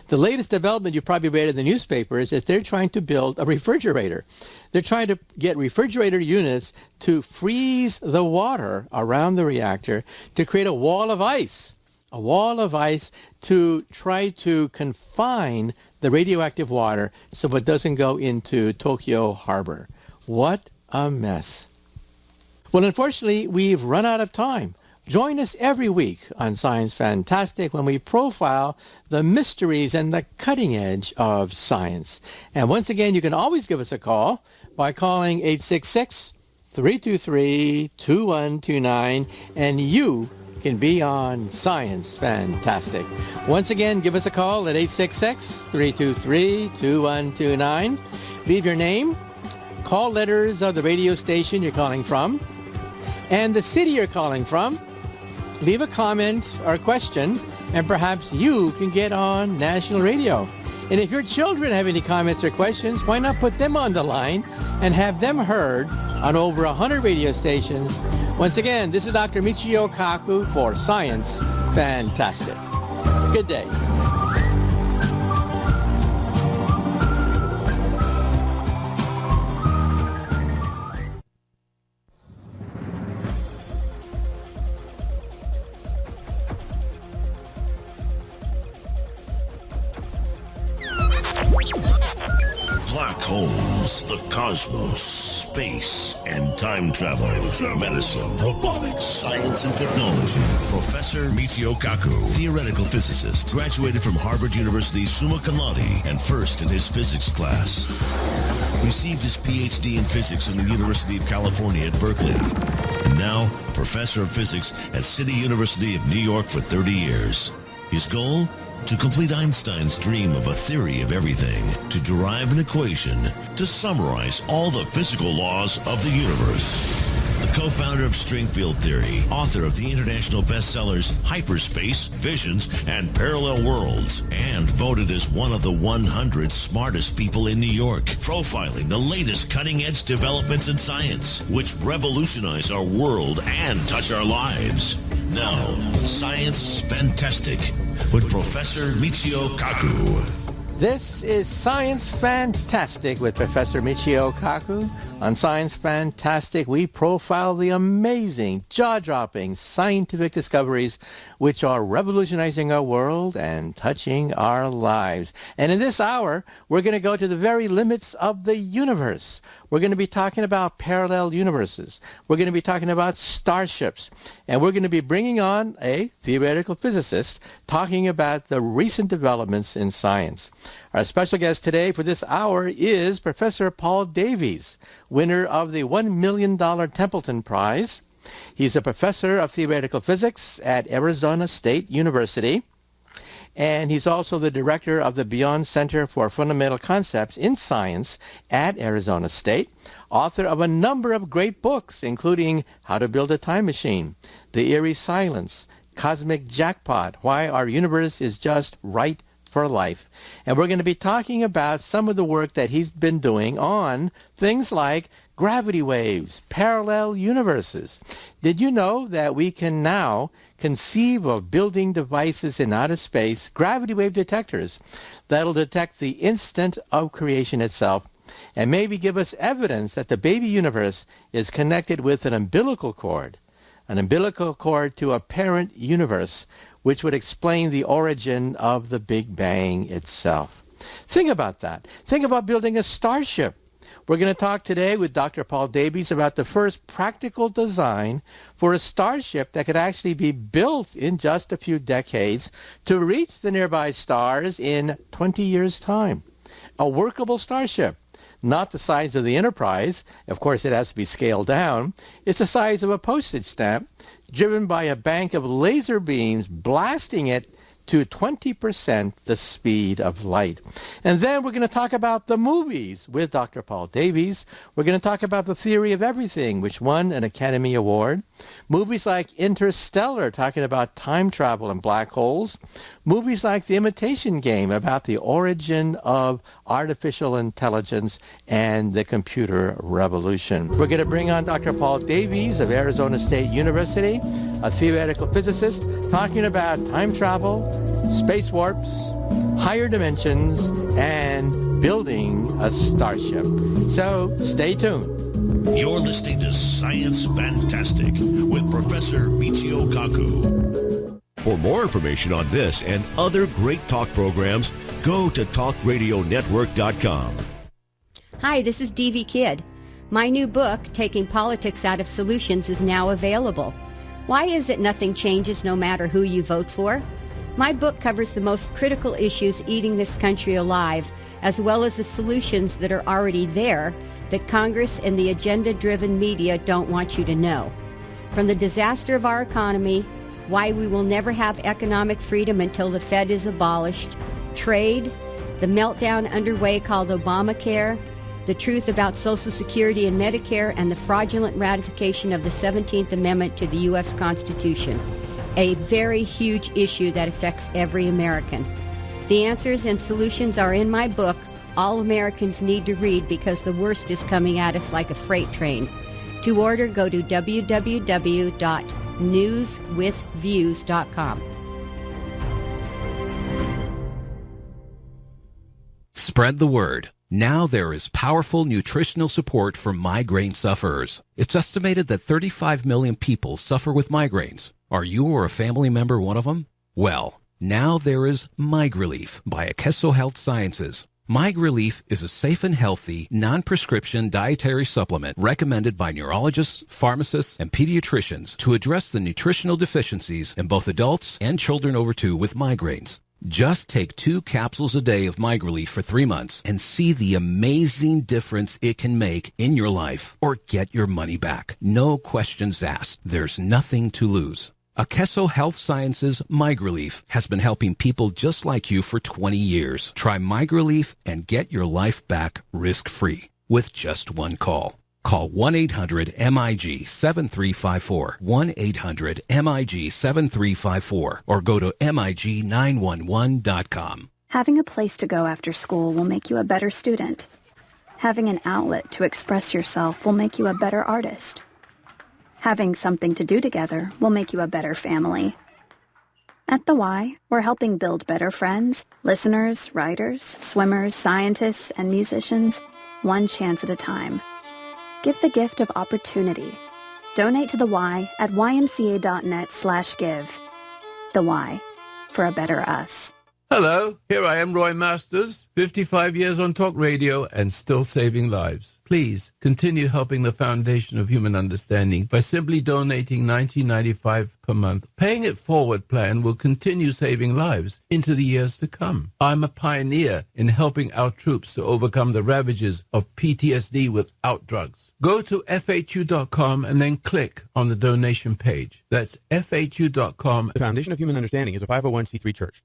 The latest development you probably read in the newspaper is that they're trying to build a refrigerator. They're trying to get refrigerator units to freeze the water around the reactor to create a wall of ice to try to confine the radioactive water so it doesn't go into Tokyo Harbor. What a mess. Well, unfortunately, we've run out of time. Join us every week on Science Fantastic when we profile the mysteries and the cutting edge of science. And once again, you can always give us a call by calling 866-323-2129, and you can be on Science Fantastic. Once again, give us a call at 866-323-2129. Leave your name, call letters of the radio station you're calling from, and the city you're calling from. Leave a comment or question, and perhaps you can get on national radio. And if your children have any comments or questions, why not put them on the line and have them heard on over 100 radio stations? Once again, this is Dr. Michio Kaku for Science Fantastic. Good day. Black holes, the cosmos, space, and time travel, medicine, robotics, science, and technology. Professor Michio Kaku, theoretical physicist, graduated from Harvard University summa cum laude and first in his physics class. Received his PhD in physics from the University of California at Berkeley. And now, professor of physics at City University of New York for 30 years. His goal? To complete Einstein's dream of a theory of everything, to derive an equation, to summarize all the physical laws of the universe. The co-founder of string field theory, author of the international bestsellers Hyperspace, Visions, and Parallel Worlds, and voted as one of the 100 smartest people in New York, profiling the latest cutting-edge developments in science, which revolutionize our world and touch our lives. Now, Science Fantastic with Professor Michio Kaku. This is Science Fantastic with Professor Michio Kaku. On Science Fantastic, we profile the amazing, jaw-dropping scientific discoveries which are revolutionizing our world and touching our lives. And in this hour, we're going to go to the very limits of the universe. We're going to be talking about parallel universes. We're going to be talking about starships. And we're going to be bringing on a theoretical physicist talking about the recent developments in science. Our special guest today for this hour is Professor Paul Davies, winner of the $1 million Templeton Prize. He's a professor of theoretical physics at Arizona State University, and he's also the director of the Beyond Center for Fundamental Concepts in Science at Arizona State, author of a number of great books, including How to Build a Time Machine, The Eerie Silence, Cosmic Jackpot, Why Our Universe is Just Right for Life. And we're going to be talking about some of the work that he's been doing on things like gravity waves, parallel universes. Did you know that we can now conceive of building devices in outer space, gravity wave detectors, that'll detect the instant of creation itself and maybe give us evidence that the baby universe is connected with an umbilical cord to a parent universe, which would explain the origin of the Big Bang itself. Think about that. Think about building a starship. We're going to talk today with Dr. Paul Davies about the first practical design for a starship that could actually be built in just a few decades to reach the nearby stars in 20 years' time. A workable starship. Not the size of the Enterprise. Of course, it has to be scaled down. It's the size of a postage stamp, driven by a bank of laser beams blasting it to 20% the speed of light. And then we're going to talk about the movies with Dr. Paul Davies. We're going to talk about the theory of everything, which won an Academy Award. Movies like Interstellar, talking about time travel and black holes. Movies like The Imitation Game, about the origin of artificial intelligence and the computer revolution. We're going to bring on Dr. Paul Davies of Arizona State University, a theoretical physicist, talking about time travel, space warps, higher dimensions, and building a starship. So stay tuned. You're listening to Science Fantastic with Professor Michio Kaku. For more information on this and other great talk programs, go to talkradionetwork.com. Hi, this is DV Kidd. My new book, Taking Politics Out of Solutions, is now available. Why is it nothing changes no matter who you vote for? My book covers the most critical issues eating this country alive, as well as the solutions that are already there that Congress and the agenda-driven media don't want you to know. From the disaster of our economy, why we will never have economic freedom until the Fed is abolished, trade, the meltdown underway called Obamacare, the truth about Social Security and Medicare, and the fraudulent ratification of the 17th Amendment to the U.S. Constitution, a very huge issue that affects every American. The answers and solutions are in my book, All Americans Need to Read, because the worst is coming at us like a freight train. To order, go to www.newswithviews.com. Spread the word. Now there is powerful nutritional support for migraine sufferers. It's estimated that 35 million people suffer with migraines. Are you or a family member one of them? Well, now there is MigRelief by Akeso Health Sciences. MigRelief is a safe and healthy, non-prescription dietary supplement recommended by neurologists, pharmacists, and pediatricians to address the nutritional deficiencies in both adults and children over 2 with migraines. Just take 2 capsules a day of MigRelief for 3 months and see the amazing difference it can make in your life, or get your money back. No questions asked. There's nothing to lose. Akeso Health Sciences MigRelief has been helping people just like you for 20 years. Try MigRelief and get your life back risk-free with just one call. Call 1-800-MIG-7354, 1-800-MIG-7354, or go to MIG911.com. Having a place to go after school will make you a better student. Having an outlet to express yourself will make you a better artist. Having something to do together will make you a better family. At The Y, we're helping build better friends, listeners, writers, swimmers, scientists, and musicians, one chance at a time. Give the gift of opportunity. Donate to The Y at ymca.net/give. The Y, for a better us. Hello, here I am, Roy Masters, 55 years on talk radio and still saving lives. Please continue helping the Foundation of Human Understanding by simply donating $19.95 per month. Paying it forward plan will continue saving lives into the years to come. I'm a pioneer in helping our troops to overcome the ravages of PTSD without drugs. Go to FHU.com and then click on the donation page. That's FHU.com. The Foundation of Human Understanding is a 501c3 church.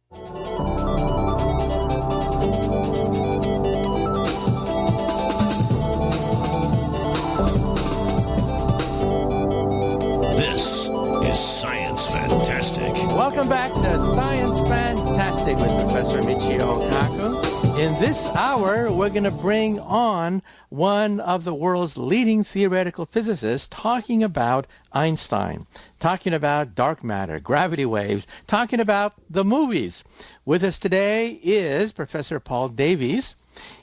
This is Science Fantastic. Welcome back to Science Fantastic with Professor Michio Kaku. In this hour, we're going to bring on one of the world's leading theoretical physicists talking about Einstein, talking about dark matter, gravity waves, talking about the movies. With us today is Professor Paul Davies.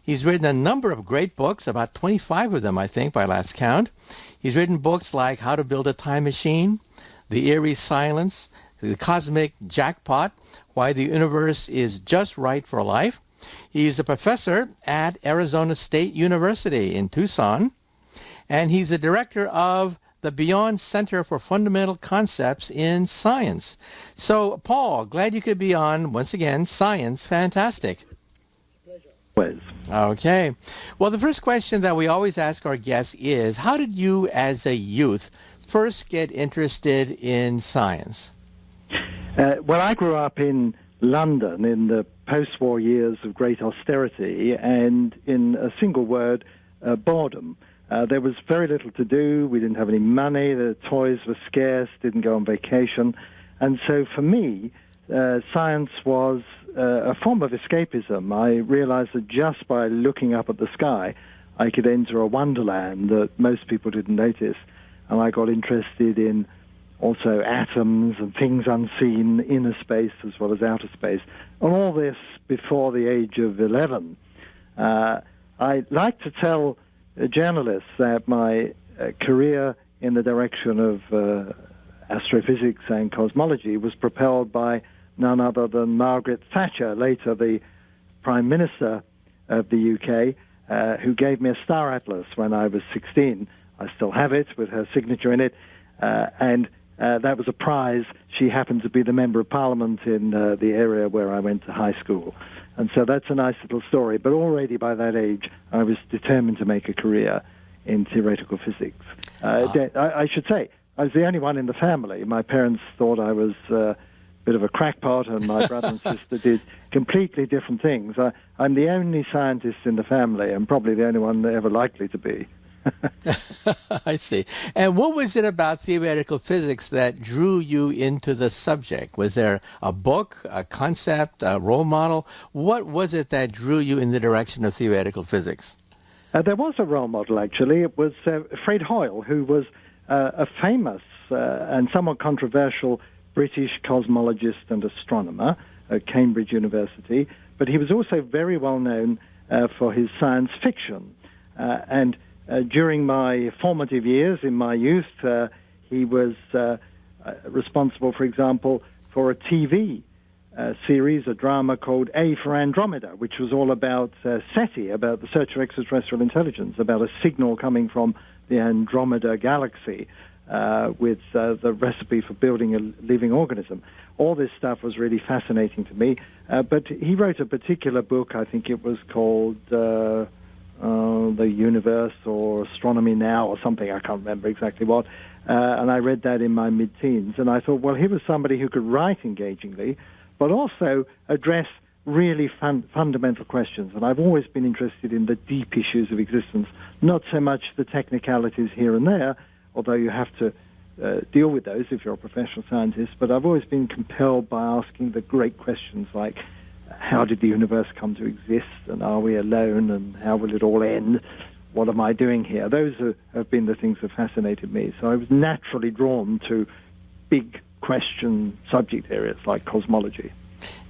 He's written a number of great books, about 25 of them, I think, by last count. He's written books like How to Build a Time Machine, The Eerie Silence, The Cosmic Jackpot, Why the Universe is Just Right for Life. He's a professor at Arizona State University in Tucson, and he's the director of the Beyond Center for Fundamental Concepts in Science. So, Paul, glad you could be on, once again, Science Fantastic. Pleasure. Okay. Well, the first question that we always ask our guests is, how did you, as a youth, first get interested in science? Well, I grew up in London in the post-war years of great austerity, and in a single word, boredom. There was very little to do. We didn't have any money. The toys were scarce, didn't go on vacation. And so for me, science was a form of escapism. I realized that just by looking up at the sky, I could enter a wonderland that most people didn't notice. And I got interested in also atoms and things unseen, inner space as well as outer space. And all this before the age of 11. I like to tell journalists that my career in the direction of astrophysics and cosmology was propelled by none other than Margaret Thatcher, later the Prime Minister of the UK, who gave me a star atlas when I was 16. I still have it with her signature in it. And that was a prize. She happened to be the Member of Parliament in the area where I went to high school. And so that's a nice little story. But already by that age, I was determined to make a career in theoretical physics. I should say, I was the only one in the family. My parents thought I was a bit of a crackpot, and my brother and sister did completely different things. I'm the only scientist in the family, and probably the only one ever likely to be. I see. And what was it about theoretical physics that drew you into the subject? Was there a book, a concept, a role model? What was it that drew you in the direction of theoretical physics? There was a role model, actually. It was Fred Hoyle, who was a famous and somewhat controversial British cosmologist and astronomer at Cambridge University, but he was also very well known for his science fiction. During my formative years, in my youth, he was responsible, for example, for a TV series, a drama called A for Andromeda, which was all about SETI, about the search for extraterrestrial intelligence, about a signal coming from the Andromeda galaxy with the recipe for building a living organism. All this stuff was really fascinating to me. But he wrote a particular book, I think it was called The Universe or Astronomy Now or something, I can't remember exactly what. And I read that in my mid-teens. And I thought, well, he was somebody who could write engagingly, but also address really fundamental questions. And I've always been interested in the deep issues of existence, not so much the technicalities here and there, although you have to deal with those if you're a professional scientist. But I've always been compelled by asking the great questions like, how did the universe come to exist, and are we alone, and how will it all end? What am I doing here? Those have been the things that fascinated me. So I was naturally drawn to big question subject areas like cosmology.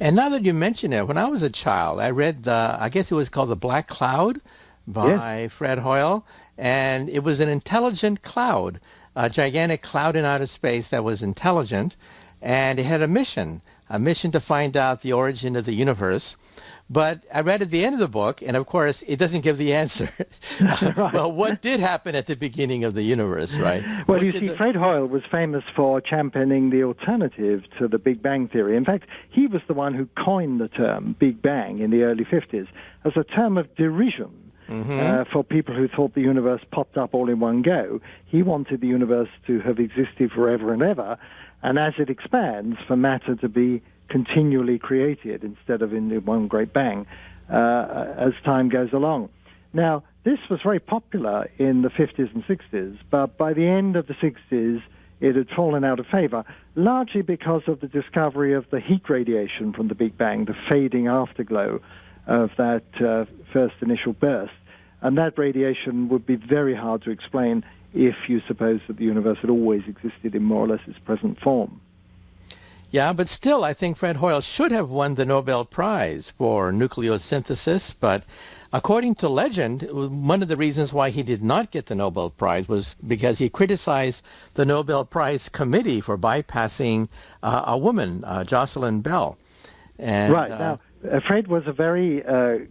And now that you mention it, when I was a child, I read I guess it was called The Black Cloud by Fred Hoyle, and it was an intelligent cloud, a gigantic cloud in outer space that was intelligent, and it had a mission to find out the origin of the universe. But I read at the end of the book, and of course, it doesn't give the answer. Right. Well, what did happen at the beginning of the universe, right? Well, you see, Fred Hoyle was famous for championing the alternative to the Big Bang theory. In fact, he was the one who coined the term Big Bang in the early 50s as a term of derision for people who thought the universe popped up all in one go. He wanted the universe to have existed forever and ever, and as it expands, for matter to be continually created instead of in one great bang as time goes along. Now, this was very popular in the 50s and 60s, but by the end of the 60s, it had fallen out of favor, largely because of the discovery of the heat radiation from the Big Bang, the fading afterglow of that first initial burst. And that radiation would be very hard to explain if you suppose that the universe had always existed in more or less its present form. Yeah, but still, I think Fred Hoyle should have won the Nobel Prize for nucleosynthesis, but according to legend, one of the reasons why he did not get the Nobel Prize was because he criticized the Nobel Prize committee for bypassing a woman, Jocelyn Bell. And, right. Now, Fred was a very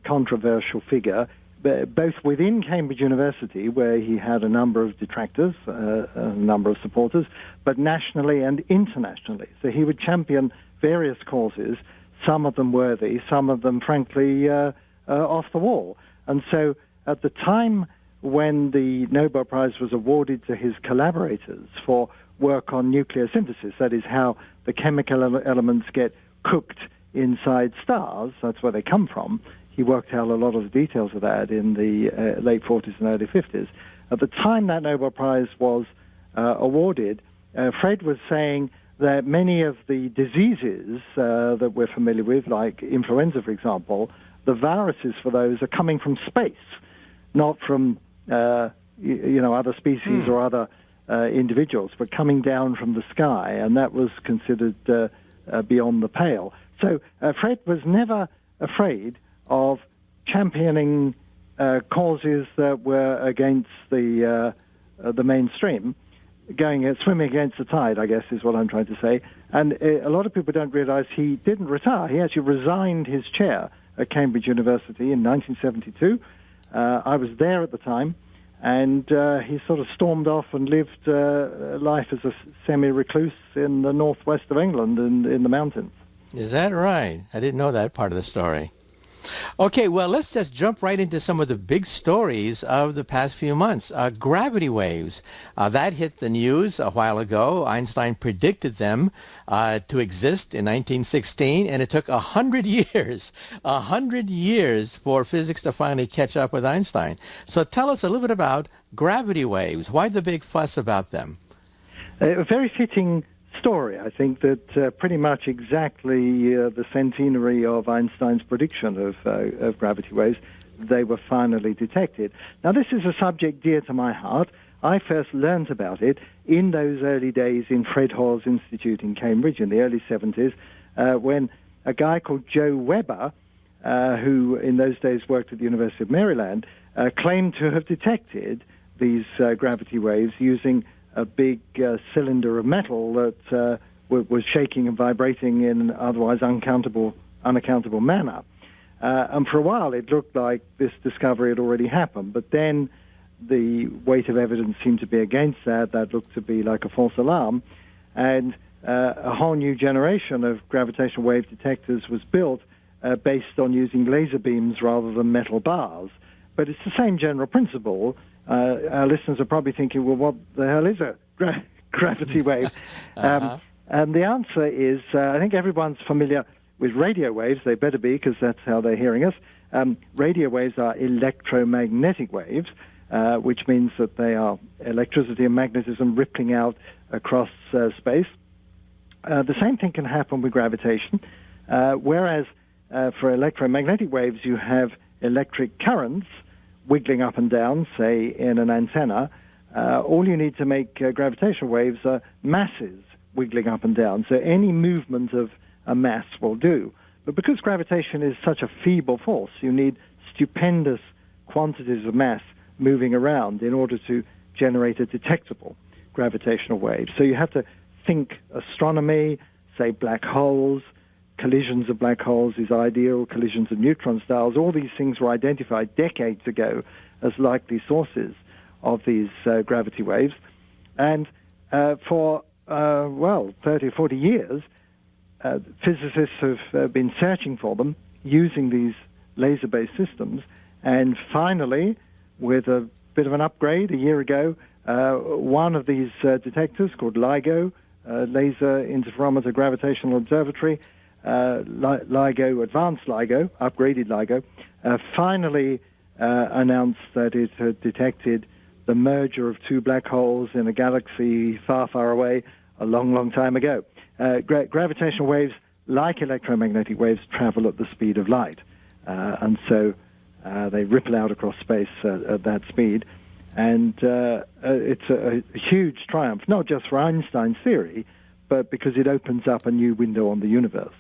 controversial figure, both within Cambridge University, where he had a number of detractors, a number of supporters, but nationally and internationally. So he would champion various causes, some of them worthy, some of them, frankly, off the wall. And so at the time when the Nobel Prize was awarded to his collaborators for work on nucleosynthesis, that is how the chemical elements get cooked inside stars, that's where they come from. He worked out a lot of the details of that in the late 40s and early 50s. At the time that Nobel Prize was awarded, Fred was saying that many of the diseases that we're familiar with, like influenza, for example, the viruses for those are coming from space, not from other species or other individuals, but coming down from the sky, and that was considered beyond the pale. So Fred was never afraid of championing causes that were against the mainstream, swimming against the tide, I guess is what I'm trying to say. And a lot of people don't realize he didn't retire. He actually resigned his chair at Cambridge University in 1972. I was there at the time, and he sort of stormed off and lived life as a semi-recluse in the northwest of England in the mountains. Is that right? I didn't know that part of the story. Okay, well, let's just jump right into some of the big stories of the past few months. Gravity waves. That hit the news a while ago. Einstein predicted them to exist in 1916, and it took 100 years for physics to finally catch up with Einstein. So tell us a little bit about gravity waves. Why the big fuss about them? A very fitting story, I think, that pretty much exactly the centenary of Einstein's prediction of gravity waves, they were finally detected. Now, this is a subject dear to my heart. I first learned about it in those early days in Fred Hoyle's Institute in Cambridge in the early 70s, when a guy called Joe Weber, who in those days worked at the University of Maryland, claimed to have detected these gravity waves using a big cylinder of metal that was shaking and vibrating in an otherwise unaccountable manner. And for a while it looked like this discovery had already happened, but then the weight of evidence seemed to be against that. That looked to be like a false alarm. And a whole new generation of gravitational wave detectors was built based on using laser beams rather than metal bars. But it's the same general principle. Our listeners are probably thinking, well, what the hell is a gravity wave? And the answer is, I think everyone's familiar with radio waves. They better be, because that's how they're hearing us. Radio waves are electromagnetic waves, which means that they are electricity and magnetism rippling out across space. The same thing can happen with gravitation, whereas for electromagnetic waves you have electric currents wiggling up and down, say, in an antenna. All you need to make gravitational waves are masses wiggling up and down. So any movement of a mass will do. But because gravitation is such a feeble force, you need stupendous quantities of mass moving around in order to generate a detectable gravitational wave. So you have to think astronomy, say black holes. Collisions of black holes is ideal, collisions of neutron stars. All these things were identified decades ago as likely sources of these gravity waves. And for, 30 or 40 years, physicists have been searching for them using these laser-based systems. And finally, with a bit of an upgrade a year ago, one of these detectors called LIGO, Laser Interferometer Gravitational Observatory, LIGO, Advanced LIGO, upgraded LIGO, finally announced that it had detected the merger of two black holes in a galaxy far, far away a long, long time ago. Gravitational waves, like electromagnetic waves, travel at the speed of light. And so they ripple out across space at that speed. And it's a huge triumph, not just for Einstein's theory, but because it opens up a new window on the universe.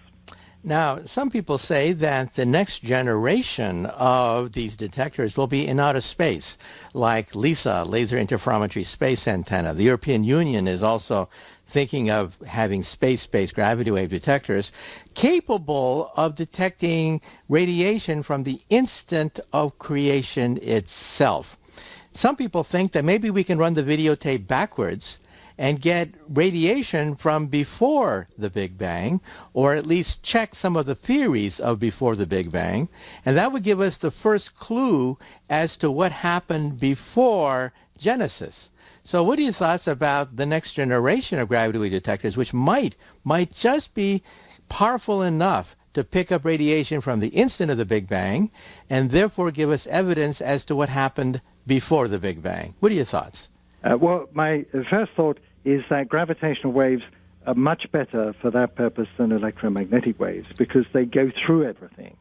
Now, some people say that the next generation of these detectors will be in outer space, like LISA, Laser Interferometry Space Antenna. The European Union is also thinking of having space-based gravity wave detectors capable of detecting radiation from the instant of creation itself. Some people think that maybe we can run the videotape backwards and get radiation from before the Big Bang, or at least check some of the theories of before the Big Bang, and that would give us the first clue as to what happened before Genesis. So what are your thoughts about the next generation of gravity wave detectors, which might just be powerful enough to pick up radiation from the instant of the Big Bang, and therefore give us evidence as to what happened before the Big Bang? What are your thoughts? Well, my first thought is that gravitational waves are much better for that purpose than electromagnetic waves because they go through everything.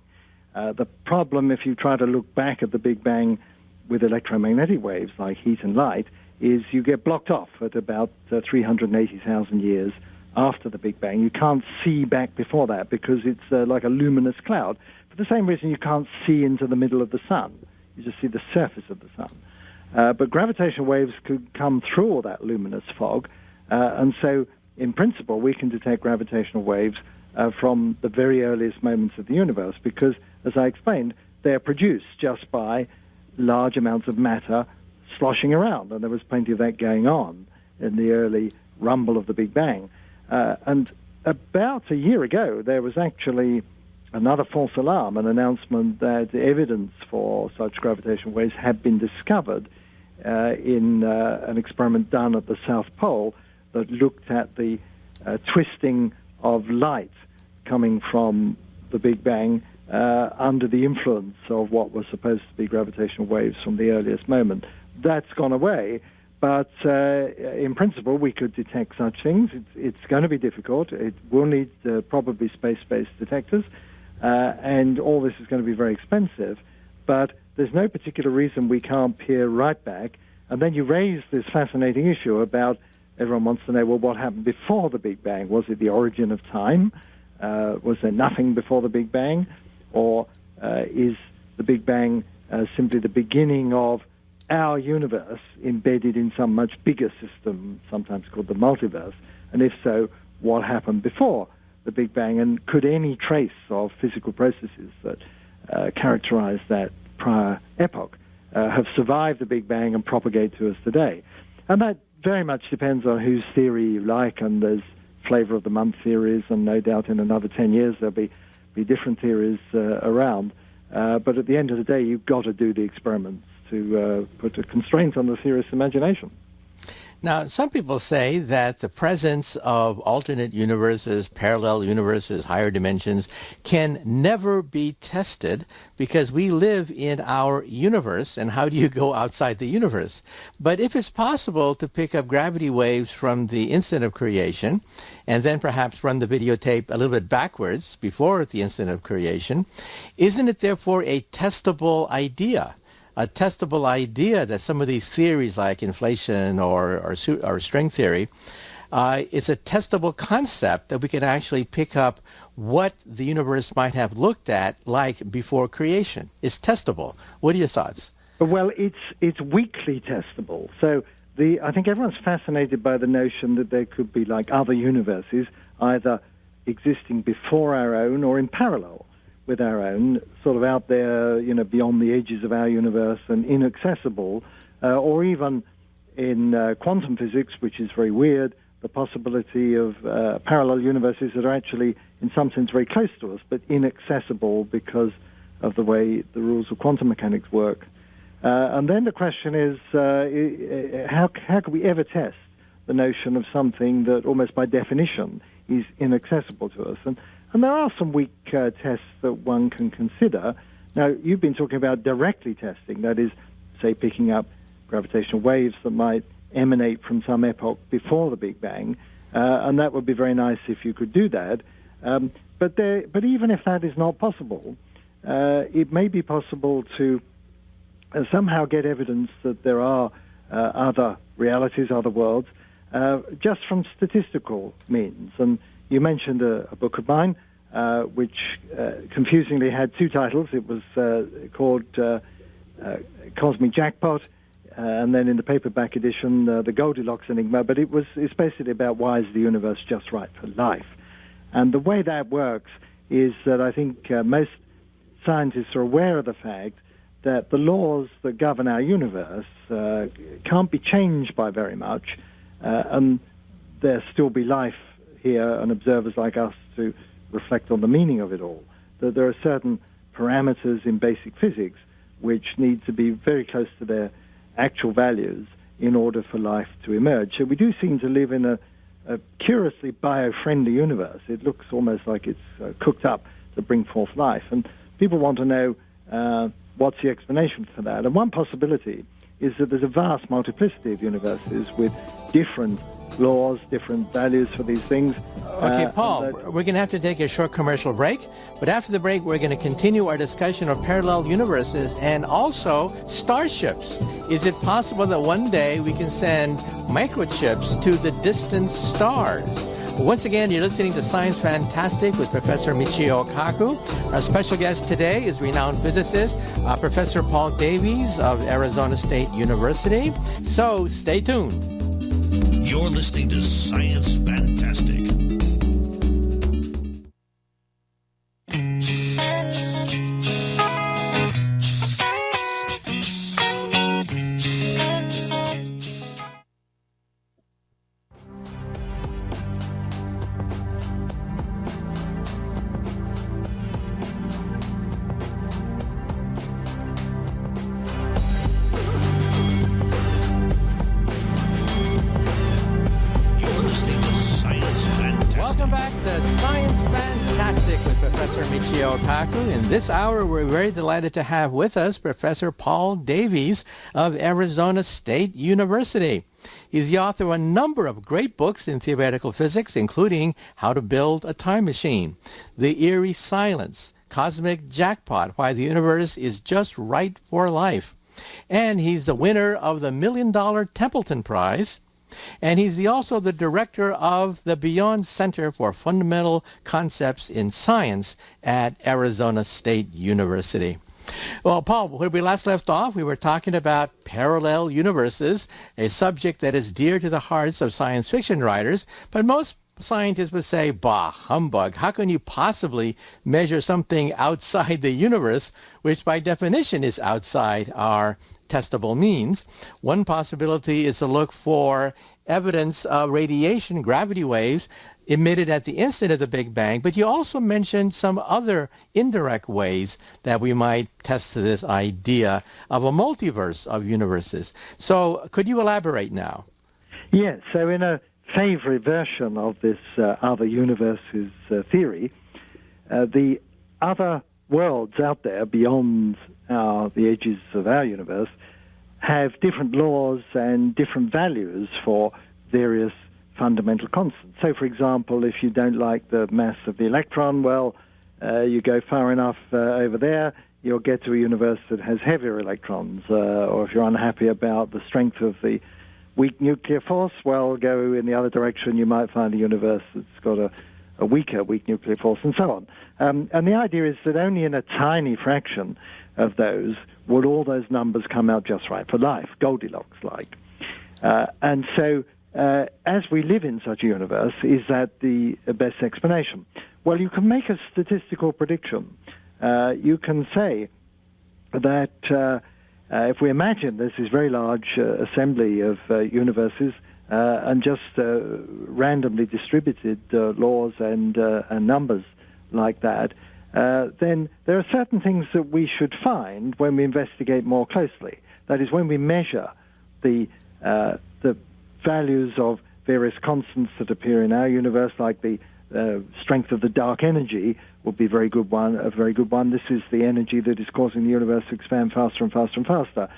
The problem, if you try to look back at the Big Bang with electromagnetic waves like heat and light, is you get blocked off at about 380,000 years after the Big Bang. You can't see back before that because it's like a luminous cloud. For the same reason you can't see into the middle of the sun. You just see the surface of the sun. But gravitational waves could come through all that luminous fog, and so, in principle, we can detect gravitational waves from the very earliest moments of the universe because, as I explained, they are produced just by large amounts of matter sloshing around, and there was plenty of that going on in the early rumble of the Big Bang. And about a year ago, there was actually another false alarm, an announcement that evidence for such gravitational waves had been discovered in an experiment done at the South Pole that looked at the twisting of light coming from the Big Bang under the influence of what was supposed to be gravitational waves from the earliest moment. That's gone away, but in principle we could detect such things. It's going to be difficult. It will need probably space-based detectors, and all this is going to be very expensive, but there's no particular reason we can't peer right back. And then you raise this fascinating issue about, everyone wants to know, well, what happened before the Big Bang? Was it the origin of time? Was there nothing before the Big Bang? Or is the Big Bang simply the beginning of our universe embedded in some much bigger system, sometimes called the multiverse? And if so, what happened before the Big Bang? And could any trace of physical processes that characterize that prior epoch have survived the Big Bang and propagate to us today? And that very much depends on whose theory you like, and there's flavor of the month theories, and no doubt in another 10 years there'll be different theories around. But at the end of the day, you've got to do the experiments to put a constraint on the theorist's imagination. Now, some people say that the presence of alternate universes, parallel universes, higher dimensions can never be tested because we live in our universe, and how do you go outside the universe? But if it's possible to pick up gravity waves from the instant of creation and then perhaps run the videotape a little bit backwards before the instant of creation, isn't it therefore a testable idea? A testable idea that some of these theories like inflation or string theory, it's a testable concept that we can actually pick up what the universe might have looked at like before creation. It's testable. What are your thoughts? Well, it's weakly testable. So I think everyone's fascinated by the notion that there could be like other universes, either existing before our own or in parallel with our own, sort of out there, beyond the edges of our universe and inaccessible, or even in quantum physics, which is very weird, the possibility of parallel universes that are actually, in some sense, very close to us, but inaccessible because of the way the rules of quantum mechanics work. And then the question is, how can we ever test the notion of something that almost by definition is inaccessible to us? And there are some weak tests that one can consider. Now, you've been talking about directly testing, that is, say, picking up gravitational waves that might emanate from some epoch before the Big Bang, and that would be very nice if you could do that. But even if that is not possible, it may be possible to somehow get evidence that there are other realities, other worlds, just from statistical means. And you mentioned a book of mine, which confusingly had two titles. It was called Cosmic Jackpot, and then in the paperback edition, The Goldilocks Enigma. But it's basically about why is the universe just right for life. And the way that works is that I think most scientists are aware of the fact that the laws that govern our universe can't be changed by very much, and there still be life here and observers like us to reflect on the meaning of it all. That there are certain parameters in basic physics which need to be very close to their actual values in order for life to emerge. So we do seem to live in a curiously bio-friendly universe. It looks almost like it's cooked up to bring forth life. And people want to know what's the explanation for that. And one possibility is that there's a vast multiplicity of universes with different laws, different values for these things. Okay, Paul, we're going to have to take a short commercial break, but after the break, we're going to continue our discussion of parallel universes and also starships. Is it possible that one day we can send microchips to the distant stars? Once again, you're listening to Science Fantastic with Professor Michio Kaku. Our special guest today is renowned physicist, Professor Paul Davies of Arizona State University. So stay tuned. You're listening to Science Fantastic. Michio Kaku. In this hour, we're very delighted to have with us Professor Paul Davies of Arizona State University. He's the author of a number of great books in theoretical physics, including How to Build a Time Machine, The Eerie Silence, Cosmic Jackpot, Why the Universe is Just Right for Life. And he's the winner of the $1 Million Templeton Prize. And he's also the director of the Beyond Center for Fundamental Concepts in Science at Arizona State University. Well, Paul, when we last left off, we were talking about parallel universes, a subject that is dear to the hearts of science fiction writers, but most scientists would say, bah, humbug. How can you possibly measure something outside the universe, which by definition is outside our testable means? One possibility is to look for evidence of radiation, gravity waves, emitted at the instant of the Big Bang, but you also mentioned some other indirect ways that we might test this idea of a multiverse of universes. So could you elaborate now? Yes, so in a favorite version of this other universes theory, the other worlds out there beyond the edges of our universe have different laws and different values for various fundamental constants. So, for example, if you don't like the mass of the electron, well, you go far enough over there, you'll get to a universe that has heavier electrons. Or if you're unhappy about the strength of the weak nuclear force, well, go in the other direction, you might find a universe that's got a weaker weak nuclear force, and so on. And the idea is that only in a tiny fraction of those would all those numbers come out just right for life, Goldilocks-like. And so as we live in such a universe, is that the best explanation? Well, you can make a statistical prediction. You can say that if we imagine there's this very large assembly of universes and just randomly distributed laws and numbers like that, then there are certain things that we should find when we investigate more closely. That is, when we measure the values of various constants that appear in our universe, like the strength of the dark energy would be a very good one. This is the energy that is causing the universe to expand faster and faster and faster.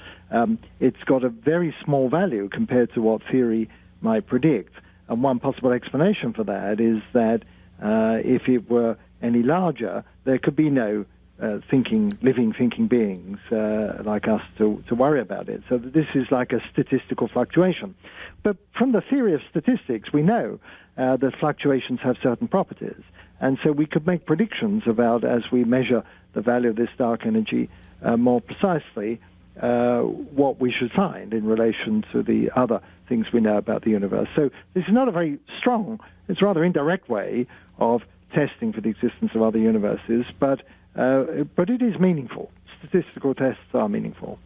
It's got a very small value compared to what theory might predict. And one possible explanation for that is that if it were any larger, there could be no living thinking beings like us to worry about it. So this is like a statistical fluctuation. But from the theory of statistics, we know that fluctuations have certain properties. And so we could make predictions about, as we measure the value of this dark energy more precisely, what we should find in relation to the other things we know about the universe. So this is not a very strong, it's a rather indirect way of testing for the existence of other universes, but it is meaningful. Statistical tests are meaningful.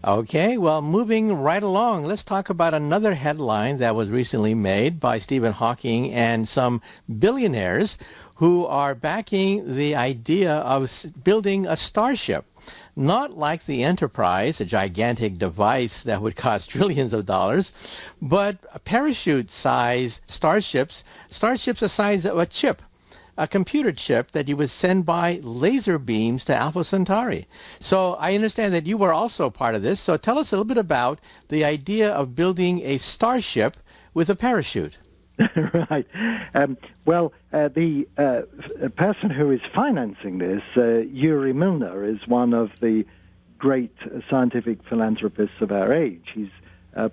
Okay, well, moving right along, let's talk about another headline that was recently made by Stephen Hawking and some billionaires who are backing the idea of building a starship. Not like the Enterprise, a gigantic device that would cost trillions of dollars, but parachute-sized starships the size of a chip, a computer chip that you would send by laser beams to Alpha Centauri. So I understand that you were also part of this. So tell us a little bit about the idea of building a starship with a parachute. Right. The person who is financing this, Yuri Milner, is one of the great scientific philanthropists of our age. He's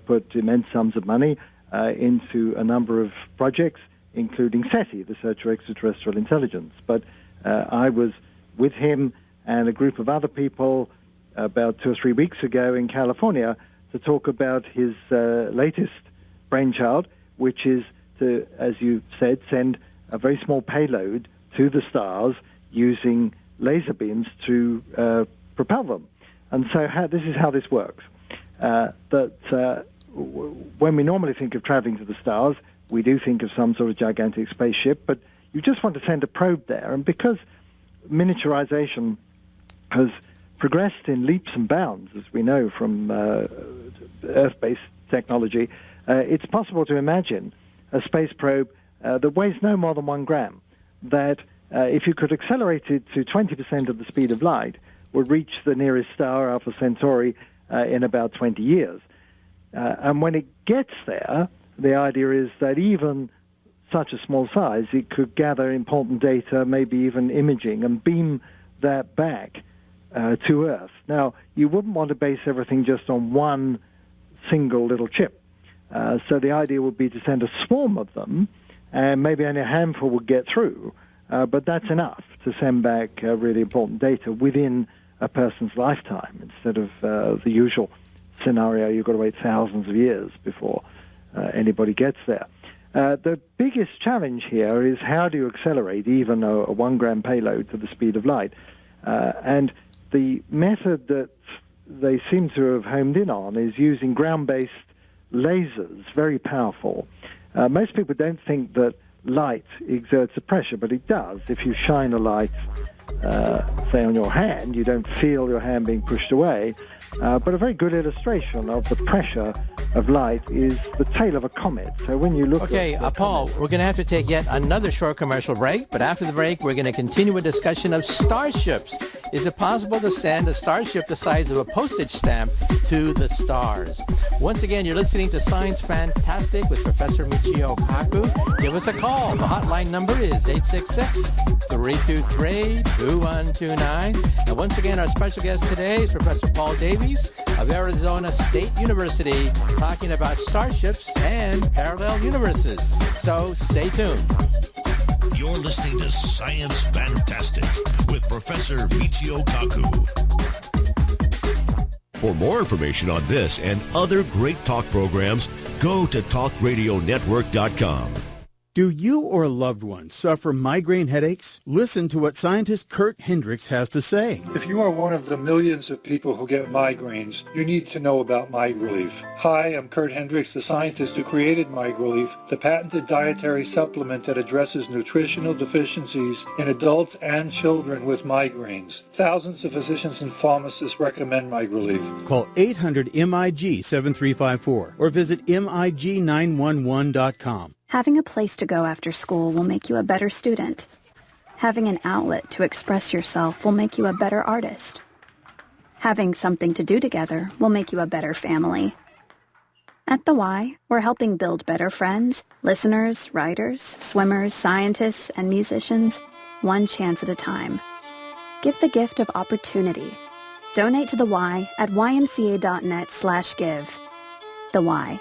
put immense sums of money into a number of projects, including SETI, the Search for Extraterrestrial Intelligence. But I was with him and a group of other people about 2 or 3 weeks ago in California to talk about his latest brainchild, which is to, as you said, send a very small payload to the stars using laser beams to propel them. And so this is how this works. When we normally think of traveling to the stars, we do think of some sort of gigantic spaceship, but you just want to send a probe there. And because miniaturization has progressed in leaps and bounds, as we know from Earth-based technology, it's possible to imagine a space probe that weighs no more than 1 gram, that if you could accelerate it to 20% of the speed of light, would reach the nearest star, Alpha Centauri, in about 20 years. And when it gets there, the idea is that even such a small size, it could gather important data, maybe even imaging, and beam that back to Earth. Now, you wouldn't want to base everything just on one single little chip. So the idea would be to send a swarm of them, and maybe only a handful would get through. But that's enough to send back really important data within a person's lifetime, instead of the usual scenario you've got to wait thousands of years before anybody gets there. The biggest challenge here is how do you accelerate even a 1 gram payload to the speed of light? And the method that they seem to have homed in on is using ground-based lasers, very powerful. Most people don't think that light exerts a pressure, but it does. If you shine a light, say, on your hand, you don't feel your hand being pushed away. But a very good illustration of the pressure of light is the tail of a comet. So when you look at Paul, we're going to have to take yet another short commercial break, but after the break, we're going to continue a discussion of starships. Is it possible to send a starship the size of a postage stamp to the stars? Once again, you're listening to Science Fantastic with Professor Michio Kaku. Give us a call. The hotline number is 866-323-2129. And once again, our special guest today is Professor Paul Davies of Arizona State University, talking about starships and parallel universes. So stay tuned. You're listening to Science Fantastic with Professor Michio Kaku. For more information on this and other great talk programs, go to talkradionetwork.com. Do you or a loved one suffer migraine headaches? Listen to what scientist Kurt Hendricks has to say. If you are one of the millions of people who get migraines, you need to know about MiGrelief. Hi, I'm Kurt Hendricks, the scientist who created MiGrelief, the patented dietary supplement that addresses nutritional deficiencies in adults and children with migraines. Thousands of physicians and pharmacists recommend MiGrelief. Call 800-MIG-7354 or visit MIG911.com. Having a place to go after school will make you a better student. Having an outlet to express yourself will make you a better artist. Having something to do together will make you a better family. At The Y, we're helping build better friends, listeners, writers, swimmers, scientists, and musicians, one chance at a time. Give the gift of opportunity. Donate to The Y at ymca.net/give. The Y,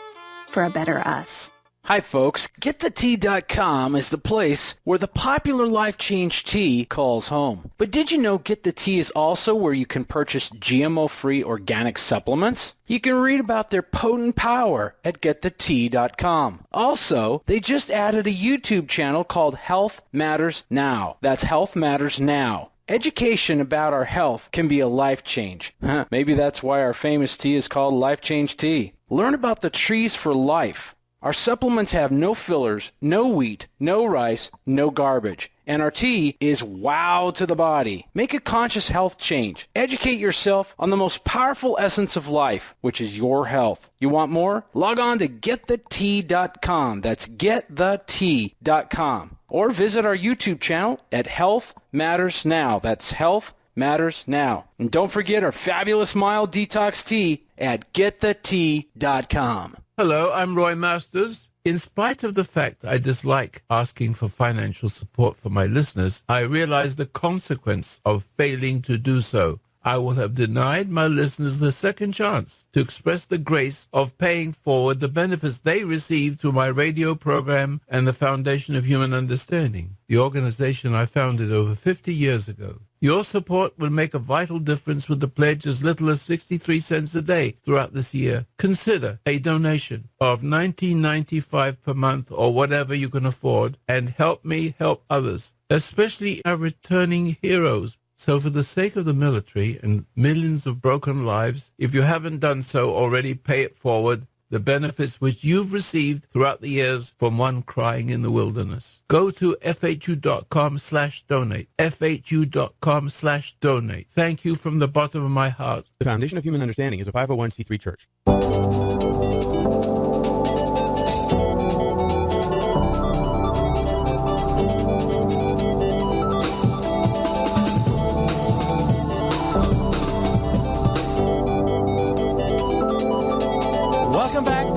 for a better us. Hi folks, GetTheTea.com is the place where the popular Life Change Tea calls home. But did you know Get the Tea is also where you can purchase GMO-free organic supplements? You can read about their potent power at GetTheTea.com. Also, they just added a YouTube channel called Health Matters Now. That's Health Matters Now. Education about our health can be a life change. Maybe that's why our famous tea is called Life Change Tea. Learn about the trees for life. Our supplements have no fillers, no wheat, no rice, no garbage. And our tea is wow to the body. Make a conscious health change. Educate yourself on the most powerful essence of life, which is your health. You want more? Log on to getthetea.com. That's getthetea.com. Or visit our YouTube channel at Health Matters Now. That's Health Matters Now. And don't forget our fabulous mild detox tea at getthetea.com. Hello, I'm Roy Masters. In spite of the fact I dislike asking for financial support for my listeners, I realize the consequence of failing to do so. I will have denied my listeners the second chance to express the grace of paying forward the benefits they receive through my radio program and the Foundation of Human Understanding, the organization I founded over 50 years ago. Your support will make a vital difference with the pledge as little as 63 cents a day throughout this year. Consider a donation of $19.95 per month or whatever you can afford and help me help others, especially our returning heroes. So for the sake of the military and millions of broken lives, if you haven't done so already, pay it forward, the benefits which you've received throughout the years from one crying in the wilderness. Go to FHU.com/donate, FHU.com/donate. Thank you from the bottom of my heart. The Foundation of Human Understanding is a 501c3 church.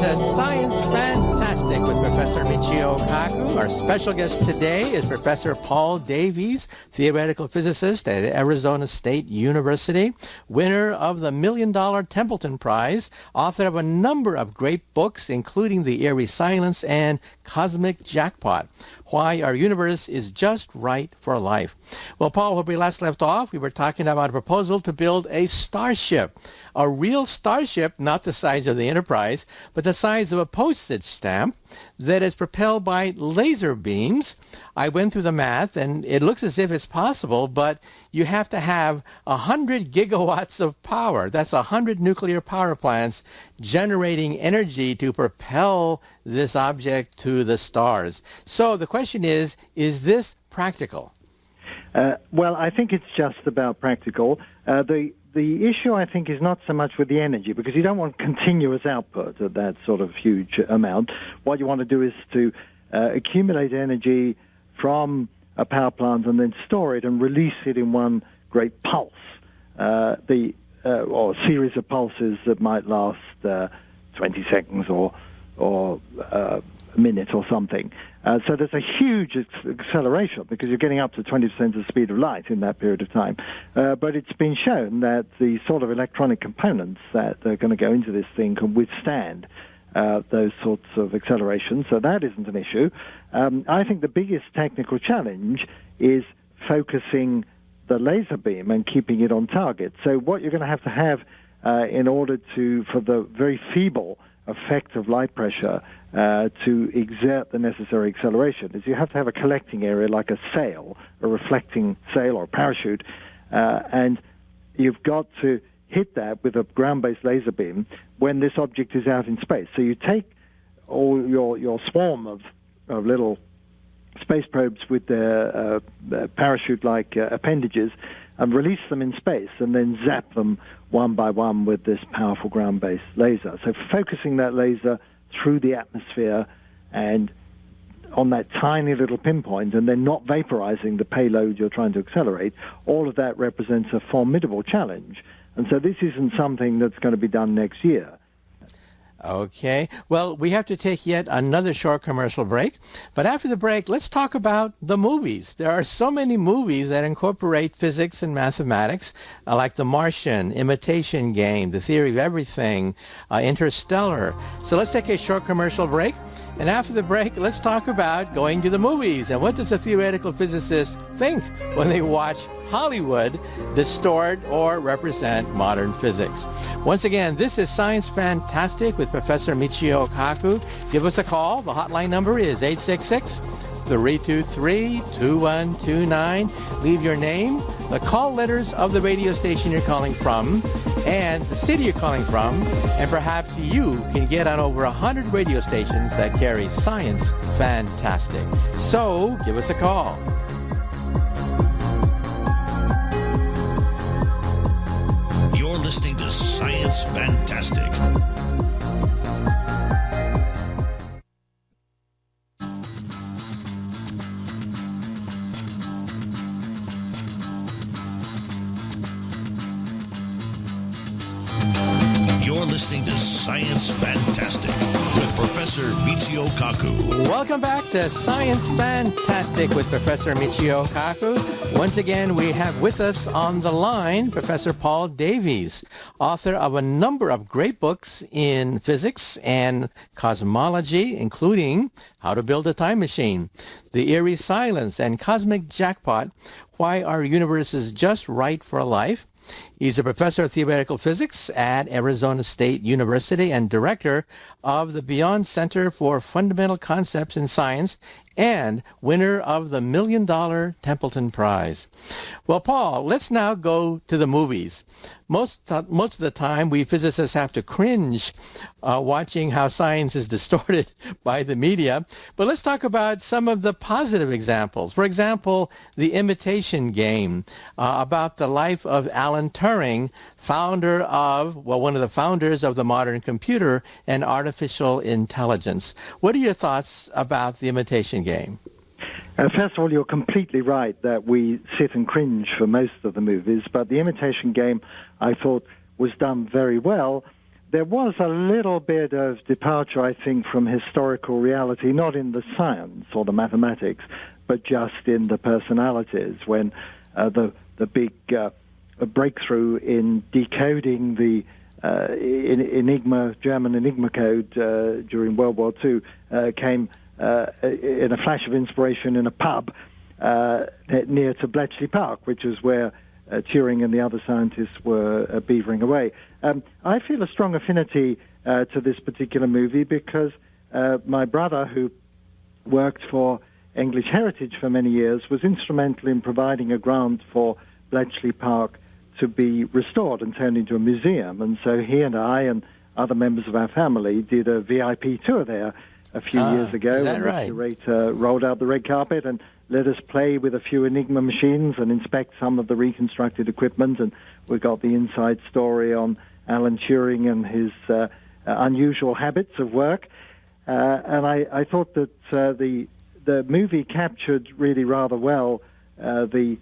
to Science Fantastic with Professor Michio Kaku. Our special guest today is Professor Paul Davies, theoretical physicist at Arizona State University, winner of the $1 Million Templeton Prize, author of a number of great books, including The Eerie Silence and Cosmic Jackpot, Why Our Universe is Just Right for Life. Well, Paul, when we last left off, we were talking about a proposal to build a starship, a real starship, not the size of the Enterprise, but the size of a postage stamp that is propelled by laser beams. I went through the math, and it looks as if it's possible, but you have to have 100 gigawatts of power. That's 100 nuclear power plants generating energy to propel this object to the stars. So the question is this practical? Well, I think it's just about practical. The issue, I think, is not so much with the energy, because you don't want continuous output of that sort of huge amount. What you want to do is to accumulate energy from a power plant and then store it and release it in one great pulse, or series of pulses that might last 20 seconds or a minute or something. So there's a huge acceleration because you're getting up to 20% of the speed of light in that period of time. But it's been shown that the sort of electronic components that are going to go into this thing can withstand those sorts of accelerations. So that isn't an issue. I think the biggest technical challenge is focusing the laser beam and keeping it on target. So what you're going to have in order for the very feeble effect of light pressure to exert the necessary acceleration is you have to have a collecting area like a sail, a reflecting sail or a parachute, and you've got to hit that with a ground-based laser beam when this object is out in space. So you take all your swarm of little space probes with their parachute-like appendages and release them in space and then zap them one by one with this powerful ground-based laser. So focusing that laser through the atmosphere and on that tiny little pinpoint and then not vaporizing the payload you're trying to accelerate, all of that represents a formidable challenge. And so this isn't something that's going to be done next year. Okay. Well, we have to take yet another short commercial break. But after the break, let's talk about the movies. There are so many movies that incorporate physics and mathematics, like The Martian, Imitation Game, The Theory of Everything, Interstellar. So let's take a short commercial break. And after the break, let's talk about going to the movies. And what does a theoretical physicist think when they watch Hollywood distort or represent modern physics? Once again, this is Science Fantastic with Professor Michio Kaku. Give us a call. The hotline number is 866-323-2129. Leave your name, the call letters of the radio station you're calling from, and the city you're calling from, and perhaps you can get on over 100 radio stations that carry Science Fantastic. So give us a call. You're listening to Science Fantastic. You're listening to Science Fantastic with Professor Michio Kaku. Welcome back to Science Fantastic with Professor Michio Kaku. Once again, we have with us on the line Professor Paul Davies, author of a number of great books in physics and cosmology, including How to Build a Time Machine, The Eerie Silence, and Cosmic Jackpot, Why Our Universe is Just Right for Life. He's a professor of theoretical physics at Arizona State University and director of the Beyond Center for Fundamental Concepts in Science and winner of the $1 Million Templeton Prize. Well, Paul, let's now go to the movies. Most of the time, we physicists have to cringe watching how science is distorted by the media. But let's talk about some of the positive examples. For example, The Imitation Game, about the life of Alan Turing, one of the founders of the modern computer and artificial intelligence. What are your thoughts about The Imitation Game? First of all, you're completely right that we sit and cringe for most of the movies, but The Imitation Game, I thought, was done very well. there was a little bit of departure, I think, from historical reality, not in the science or the mathematics, but just in the personalities. When the big breakthrough in decoding the German Enigma code during World War II came in a flash of inspiration in a pub near to Bletchley Park, which is where Turing and the other scientists were beavering away. I feel a strong affinity to this particular movie because my brother, who worked for English Heritage for many years, was instrumental in providing a grant for Bletchley Park to be restored and turned into a museum. And so he and I and other members of our family did a VIP tour there a few years ago. Is that and right? The curator rolled out the red carpet and let us play with a few Enigma machines and inspect some of the reconstructed equipment. And we got the inside story on Alan Turing and his unusual habits of work. And I thought that the movie captured really rather well the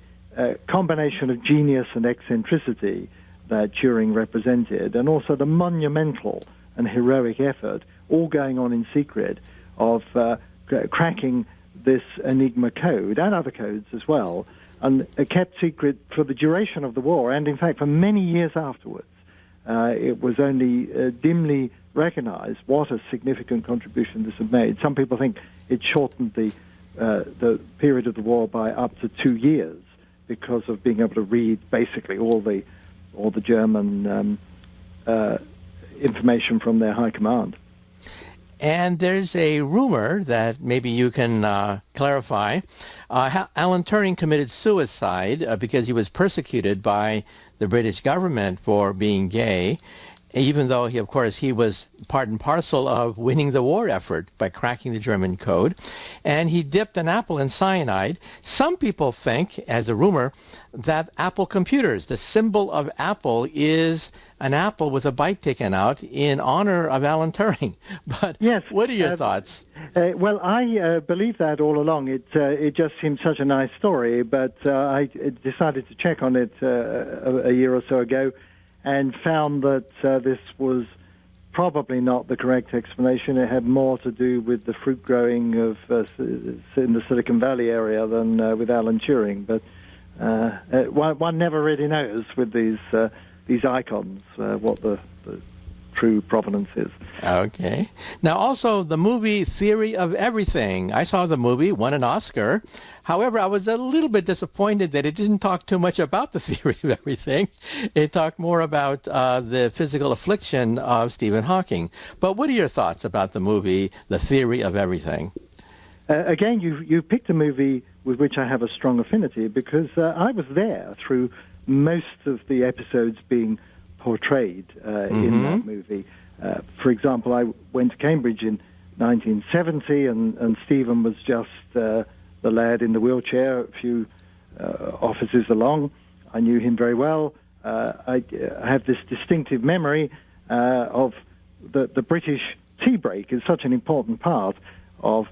combination of genius and eccentricity that Turing represented, and also the monumental and heroic effort, all going on in secret, of cracking this Enigma code and other codes as well, and kept secret for the duration of the war, and in fact for many years afterwards. It was only dimly recognized what a significant contribution this had made. Some people think it shortened the period of the war by up to 2 years because of being able to read basically all the German information from their high command. And there's a rumor that maybe you can clarify. Alan Turing committed suicide because he was persecuted by the British government for being gay, even though he was part and parcel of winning the war effort by cracking the German code. And he dipped an apple in cyanide. Some people think, as a rumor, that Apple computers, the symbol of Apple, is an apple with a bite taken out in honor of Alan Turing. But yes, what are your thoughts? Well, I believe that all along. It just seemed such a nice story, but I decided to check on it a year or so ago, and found that this was probably not the correct explanation. It had more to do with the fruit growing in the Silicon Valley area than with Alan Turing. But one never really knows with these icons what the true provenance is. Okay. Now, also, the movie Theory of Everything. I saw the movie, won an Oscar. However, I was a little bit disappointed that it didn't talk too much about the theory of everything. It talked more about the physical affliction of Stephen Hawking. But what are your thoughts about the movie The Theory of Everything? Again, you picked a movie with which I have a strong affinity because I was there through most of the episodes being portrayed in that movie. For example, I went to Cambridge in 1970, and Stephen was just the lad in the wheelchair a few offices along. I knew him very well. I have this distinctive memory of the British tea break is such an important part of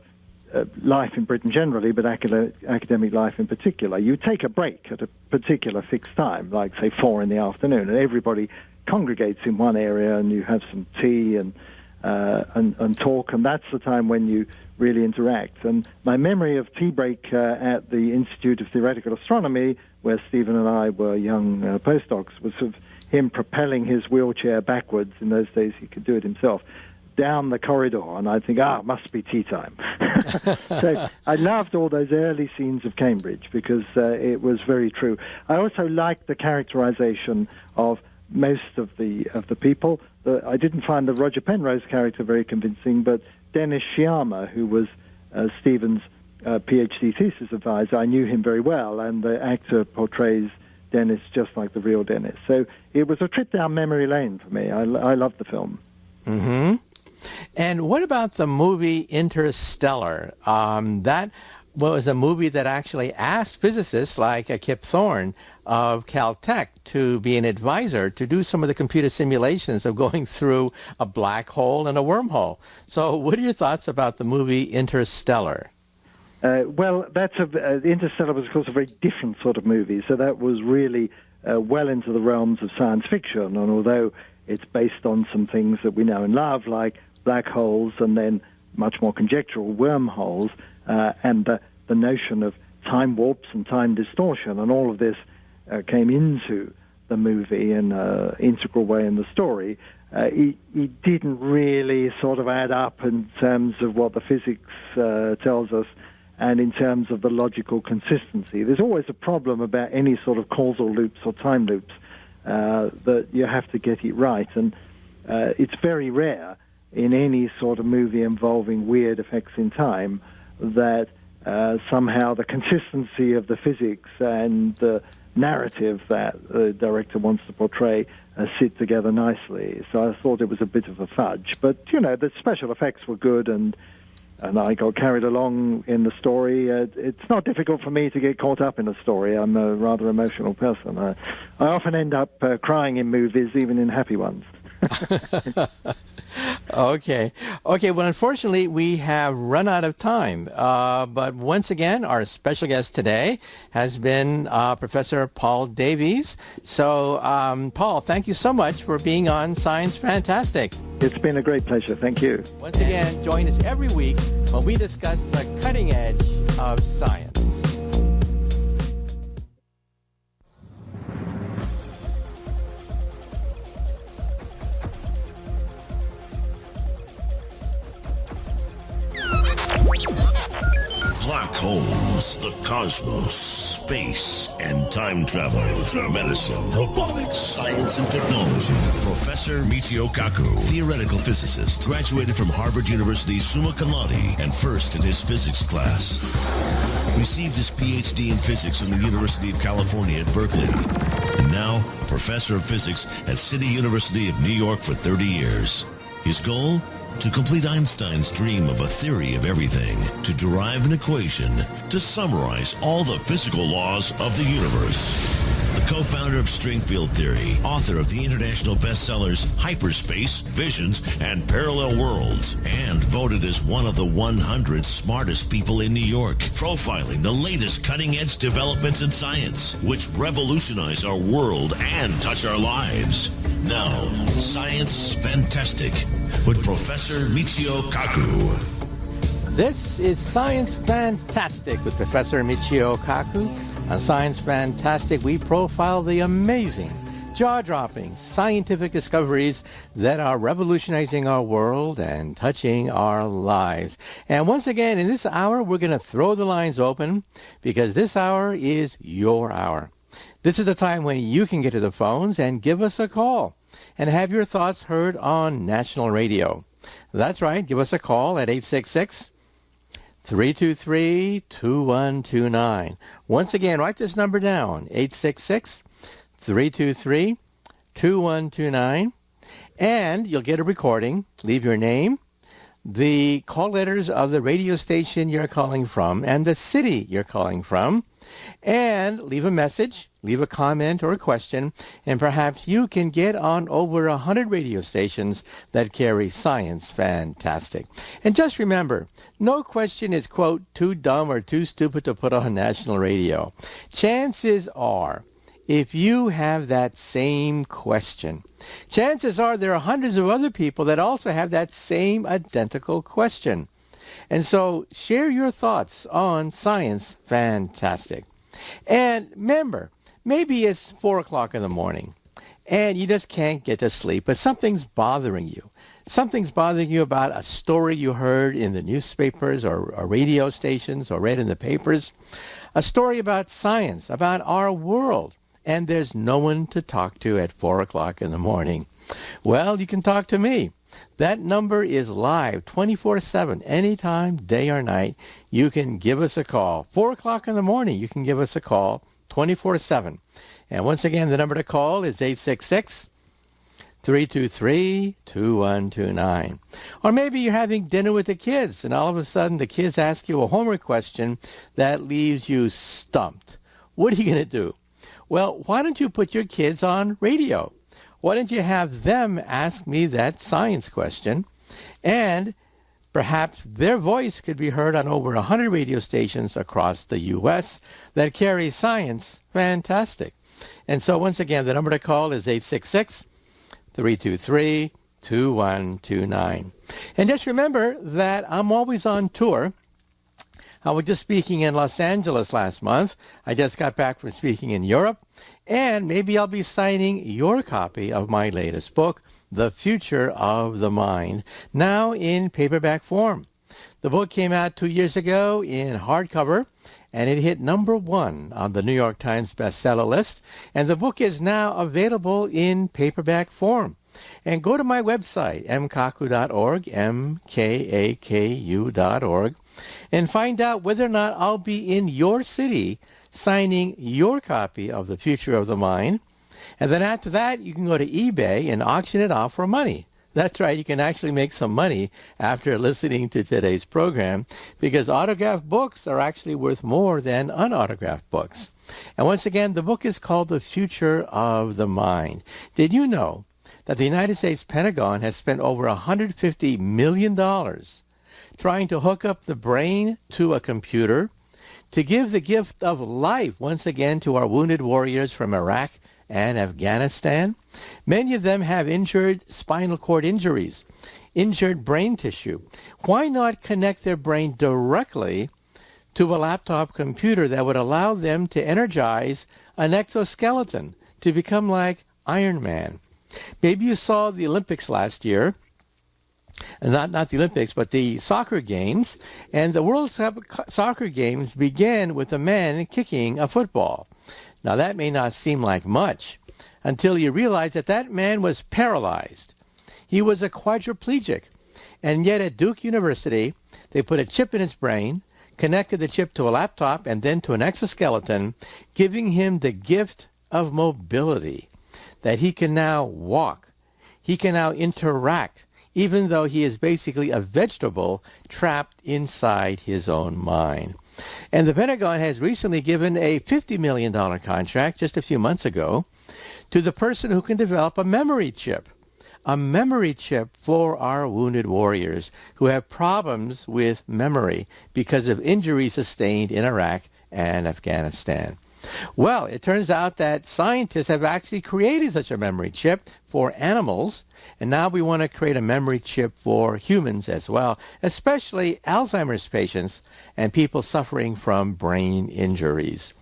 life in Britain generally, but academic life in particular. You take a break at a particular fixed time, like, say, 4 in the afternoon, and everybody congregates in one area, and you have some tea and talk, and that's the time when you really interact. And my memory of tea break at the Institute of Theoretical Astronomy, where Stephen and I were young postdocs, was of him propelling his wheelchair backwards. In those days, he could do it himself, down the corridor, and I'd think, it must be tea time. So I loved all those early scenes of Cambridge because it was very true. I also liked the characterization of most of the people. I didn't find the Roger Penrose character very convincing, but Dennis Sciama, who was Stephen's PhD thesis advisor, I knew him very well, and the actor portrays Dennis just like the real Dennis. So it was a trip down memory lane for me. I loved the film. Mm-hmm. And what about the movie Interstellar? That was a movie that actually asked physicists like Kip Thorne of Caltech to be an advisor to do some of the computer simulations of going through a black hole and a wormhole. So what are your thoughts about the movie Interstellar? Well, Interstellar was, of course, a very different sort of movie. So that was really well into the realms of science fiction. And although It's based on some things that we know and love, like black holes and then much more conjectural wormholes, and the notion of time warps and time distortion, and all of this came into the movie in an integral way in the story. It didn't really sort of add up in terms of what the physics tells us and in terms of the logical consistency. There's always a problem about any sort of causal loops or time loops, that you have to get it right. And it's very rare in any sort of movie involving weird effects in time that somehow the consistency of the physics and the narrative that the director wants to portray sit together nicely. So I thought it was a bit of a fudge. But, you know, the special effects were good, and I got carried along in the story. It's not difficult for me to get caught up in a story. I'm a rather emotional person. I often end up crying in movies, even in happy ones. Okay. Well, unfortunately, we have run out of time. But once again, our special guest today has been Professor Paul Davies. So, Paul, thank you so much for being on Science Fantastic. It's been a great pleasure. Thank you. Once again, join us every week when we discuss the cutting edge of science. Black holes, the cosmos, space, and time travel, medicine, robotics, science, and technology. Professor Michio Kaku, theoretical physicist, graduated from Harvard University summa cum laude and first in his physics class. Received his PhD in physics from the University of California at Berkeley. And now, professor of physics at City University of New York for 30 years. His goal? To complete Einstein's dream of a theory of everything, to derive an equation, to summarize all the physical laws of the universe. The co-founder of string field theory, author of the international bestsellers Hyperspace, Visions, and Parallel Worlds, and voted as one of the 100 smartest people in New York, profiling the latest cutting-edge developments in science, which revolutionize our world and touch our lives. Now, Science Fantastic with Professor Michio Kaku. This is Science Fantastic with Professor Michio Kaku. On Science Fantastic, we profile the amazing, jaw-dropping scientific discoveries that are revolutionizing our world and touching our lives. And once again, in this hour, we're going to throw the lines open because this hour is your hour. This is the time when you can get to the phones and give us a call and have your thoughts heard on national radio. That's right. Give us a call at 866-323-2129. Once again, write this number down, 866-323-2129. And you'll get a recording. Leave your name, the call letters of the radio station you're calling from, and the city you're calling from. And leave a message, leave a comment or a question, and perhaps you can get on over 100 radio stations that carry Science Fantastic. And just remember, no question is, quote, too dumb or too stupid to put on national radio. Chances are, if you have that same question, chances are there are hundreds of other people that also have that same identical question. And so share your thoughts on Science Fantastic. And remember, maybe it's 4 o'clock in the morning and you just can't get to sleep, but something's bothering you. Something's bothering you about a story you heard in the newspapers or radio stations or read in the papers, a story about science, about our world, and there's no one to talk to at 4 o'clock in the morning. Well, you can talk to me. That number is live 24/7, anytime, day or night. You can give us a call. 4 o'clock in the morning, you can give us a call 24/7. And once again, the number to call is 866-323-2129. Or maybe you're having dinner with the kids, and all of a sudden the kids ask you a homework question that leaves you stumped. What are you going to do? Well, why don't you put your kids on radio? Why don't you have them ask me that science question? And perhaps their voice could be heard on over 100 radio stations across the U.S. that carry Science Fantastic. And so once again, the number to call is 866-323-2129. 323-2129. And just remember that I'm always on tour. I was just speaking in Los Angeles last month. I just got back from speaking in Europe. And maybe I'll be signing your copy of my latest book, The Future of the Mind, now in paperback form. The book came out 2 years ago in hardcover, and it hit #1 on the New York Times bestseller list. And the book is now available in paperback form. And go to my website, mkaku.org, mkaku.org, and find out whether or not I'll be in your city signing your copy of The Future of the Mind. And then after that, you can go to eBay and auction it off for money. That's right, you can actually make some money after listening to today's program, because autographed books are actually worth more than unautographed books. And once again, the book is called The Future of the Mind. Did you know that the United States Pentagon has spent over $150 million trying to hook up the brain to a computer to give the gift of life once again to our wounded warriors from Iraq and Afghanistan? Many of them have injured spinal cord injuries, injured brain tissue. Why not connect their brain directly to a laptop computer that would allow them to energize an exoskeleton to become like Iron Man? Maybe you saw the Olympics last year, not the Olympics, but the soccer games. And the World Soccer Games began with a man kicking a football. Now, that may not seem like much until you realize that that man was paralyzed. He was a quadriplegic. And yet at Duke University, they put a chip in his brain, connected the chip to a laptop and then to an exoskeleton, giving him the gift of mobility, that he can now walk. He can now interact, even though he is basically a vegetable trapped inside his own mind. And the Pentagon has recently given a $50 million contract just a few months ago to the person who can develop a memory chip for our wounded warriors who have problems with memory because of injuries sustained in Iraq and Afghanistan. Well, it turns out that scientists have actually created such a memory chip for animals, and now we want to create a memory chip for humans as well, especially Alzheimer's patients and people suffering from brain injuries.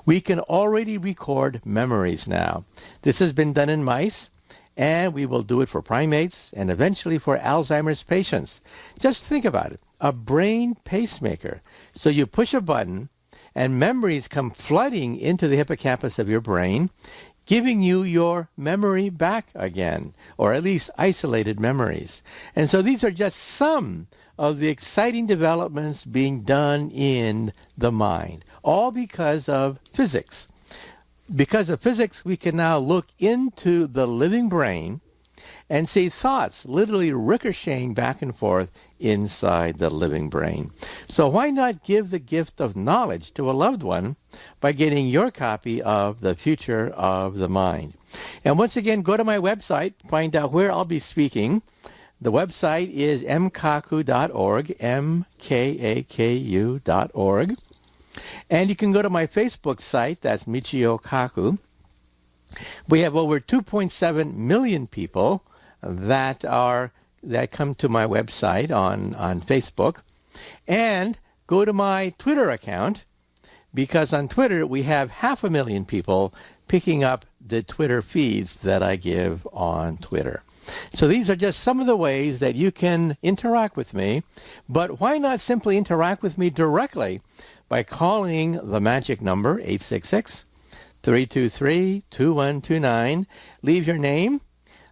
We can already record memories now. This has been done in mice, and we will do it for primates and eventually for Alzheimer's patients. Just think about it, a brain pacemaker. So you push a button, and memories come flooding into the hippocampus of your brain, giving you your memory back again, or at least isolated memories. And so these are just some of the exciting developments being done in the mind, all because of physics. Because of physics, we can now look into the living brain and see thoughts literally ricocheting back and forth inside the living brain. So why not give the gift of knowledge to a loved one by getting your copy of The Future of the Mind? And once again, go to my website, find out where I'll be speaking. The website is mkaku.org, mkaku.org. And you can go to my Facebook site, that's Michio Kaku. We have over 2.7 million people that come to my website on Facebook. And go to my Twitter account, because on Twitter we have 500,000 people picking up the Twitter feeds that I give on Twitter. So these are just some of the ways that you can interact with me. But why not simply interact with me directly by calling the magic number 866-323-2129. Leave your name,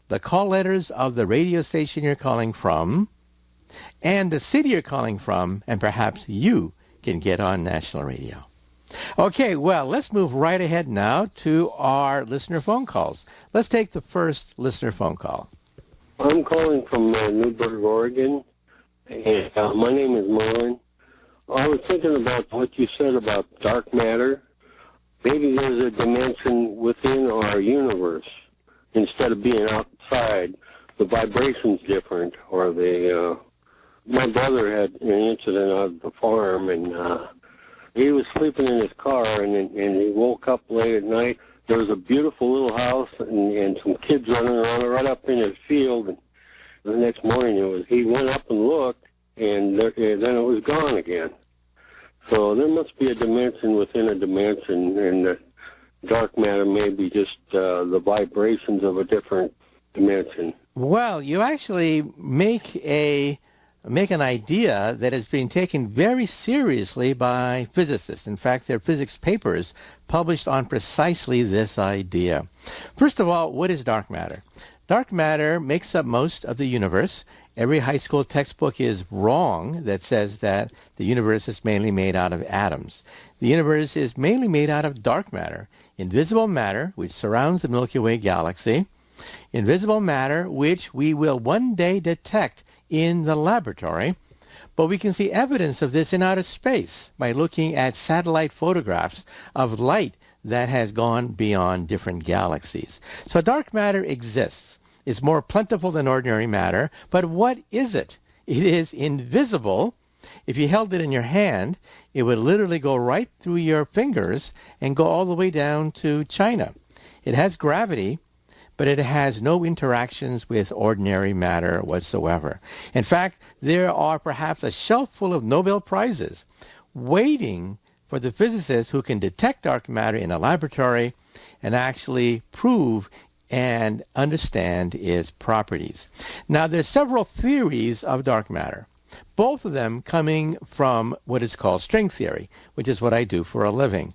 the call letters of the radio station you're calling from, and the city you're calling from, and perhaps you can get on national radio. Okay, well, let's move right ahead now to our listener phone calls. Let's take the first listener phone call. I'm calling from Newburgh, Oregon, and my name is Merlin. I was thinking about what you said about dark matter. Maybe there's a dimension within our universe. Instead of being outside, the vibration's different, or my brother had an incident out at the farm, and he was sleeping in his car, and he woke up late at night there was a beautiful little house and some kids running around right up in his field. And the next morning, he went up and looked, and then it was gone again. So there must be a dimension within a dimension, and the dark matter may be just the vibrations of a different dimension. Well, you actually make an idea that is being taken very seriously by physicists. In fact, there are physics papers published on precisely this idea. First of all, what is dark matter? Dark matter makes up most of the universe. Every high school textbook is wrong that says that the universe is mainly made out of atoms. The universe is mainly made out of dark matter, invisible matter, which surrounds the Milky Way galaxy, invisible matter, which we will one day detect in the laboratory, but we can see evidence of this in outer space by looking at satellite photographs of light that has gone beyond different galaxies. So dark matter exists. It's more plentiful than ordinary matter, but what is it? It is invisible. If you held it in your hand, it would literally go right through your fingers and go all the way down to China. It has gravity, but it has no interactions with ordinary matter whatsoever. In fact, there are perhaps a shelf full of Nobel Prizes waiting for the physicists who can detect dark matter in a laboratory and actually prove and understand its properties. Now, there's several theories of dark matter, both of them coming from what is called string theory, which is what I do for a living.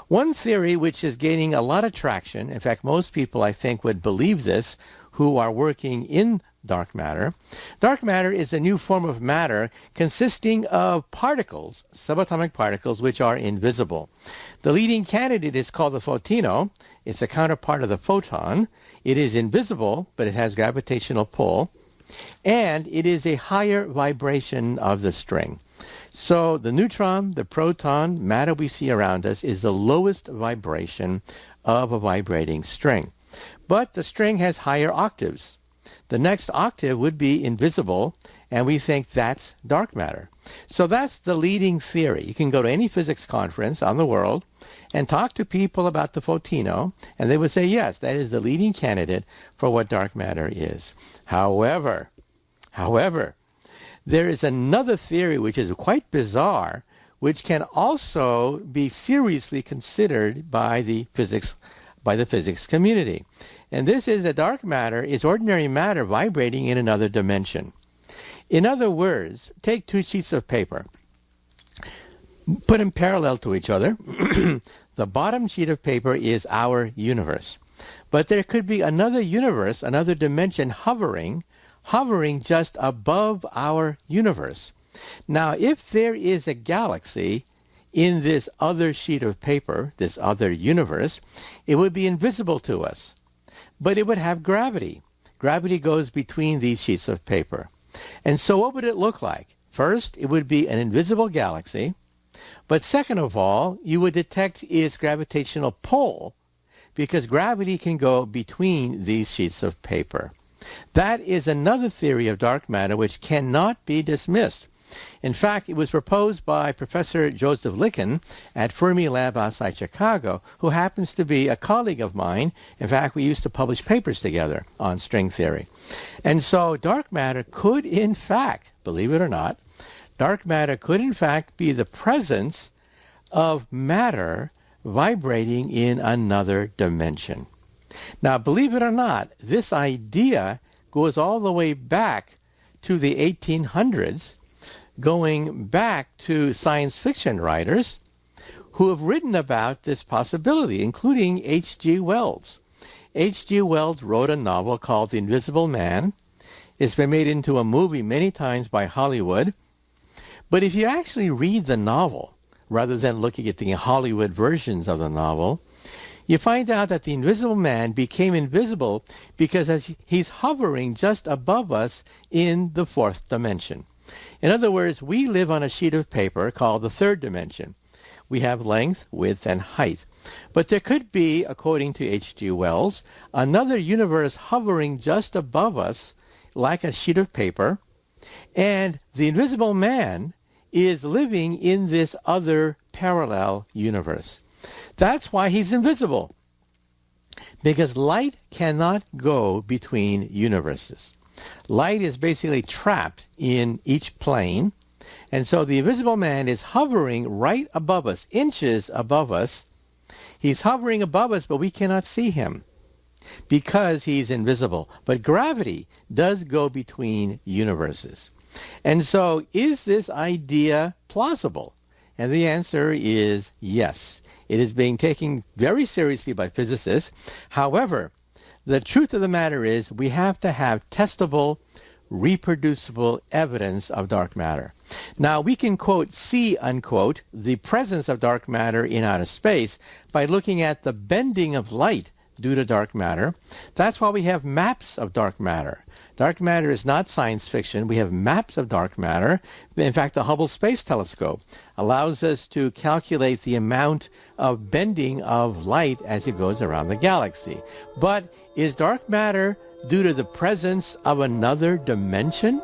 One theory which is gaining a lot of traction, in fact, most people, I think, would believe this who are working in dark matter. Dark matter is a new form of matter consisting of particles, subatomic particles, which are invisible. The leading candidate is called the photino. It's a counterpart of the photon. It is invisible, but it has gravitational pull. And it is a higher vibration of the string. So the neutron, the proton, matter we see around us is the lowest vibration of a vibrating string. But the string has higher octaves. The next octave would be invisible, and we think that's dark matter. So that's the leading theory. You can go to any physics conference on the world and talk to people about the photino, and they would say, yes, that is the leading candidate for what dark matter is. However, there is another theory which is quite bizarre, which can also be seriously considered by the physics community. And this is that dark matter is ordinary matter vibrating in another dimension. In other words, take two sheets of paper, put them parallel to each other. The bottom sheet of paper is our universe. But there could be another universe, another dimension hovering just above our universe. Now, if there is a galaxy in this other sheet of paper, this other universe, it would be invisible to us. But it would have gravity. Gravity goes between these sheets of paper. And so what would it look like? First, it would be an invisible galaxy. But second of all, you would detect its gravitational pull because gravity can go between these sheets of paper. That is another theory of dark matter which cannot be dismissed. In fact, it was proposed by Professor Joseph Licken at Fermi Lab outside Chicago, who happens to be a colleague of mine. In fact, we used to publish papers together on string theory. And so dark matter could, in fact, believe it or not, dark matter could, in fact, be the presence of matter vibrating in another dimension. Now, believe it or not, this idea goes all the way back to the 1800s, going back to science fiction writers who have written about this possibility, including H.G. Wells. H.G. Wells wrote a novel called The Invisible Man. It's been made into a movie many times by Hollywood. But if you actually read the novel, rather than looking at the Hollywood versions of the novel, you find out that the Invisible Man became invisible because as he's hovering just above us in the fourth dimension. In other words, we live on a sheet of paper called the third dimension. We have length, width, and height. But there could be, according to H.G. Wells, another universe hovering just above us like a sheet of paper, and the Invisible Man is living in this other parallel universe. That's why he's invisible. Because light cannot go between universes. Light is basically trapped in each plane. And so the invisible man is hovering right above us, inches above us. He's hovering above us, but we cannot see him because he's invisible. But gravity does go between universes. And so is this idea plausible? And the answer is yes. It is being taken very seriously by physicists. However, the truth of the matter is we have to have testable, reproducible evidence of dark matter. Now, we can, quote, see, unquote, the presence of dark matter in outer space by looking at the bending of light due to dark matter. That's why we have maps of dark matter. Dark matter is not science fiction. We have maps of dark matter. In fact, the Hubble Space Telescope allows us to calculate the amount of bending of light as it goes around the galaxy. But is dark matter due to the presence of another dimension?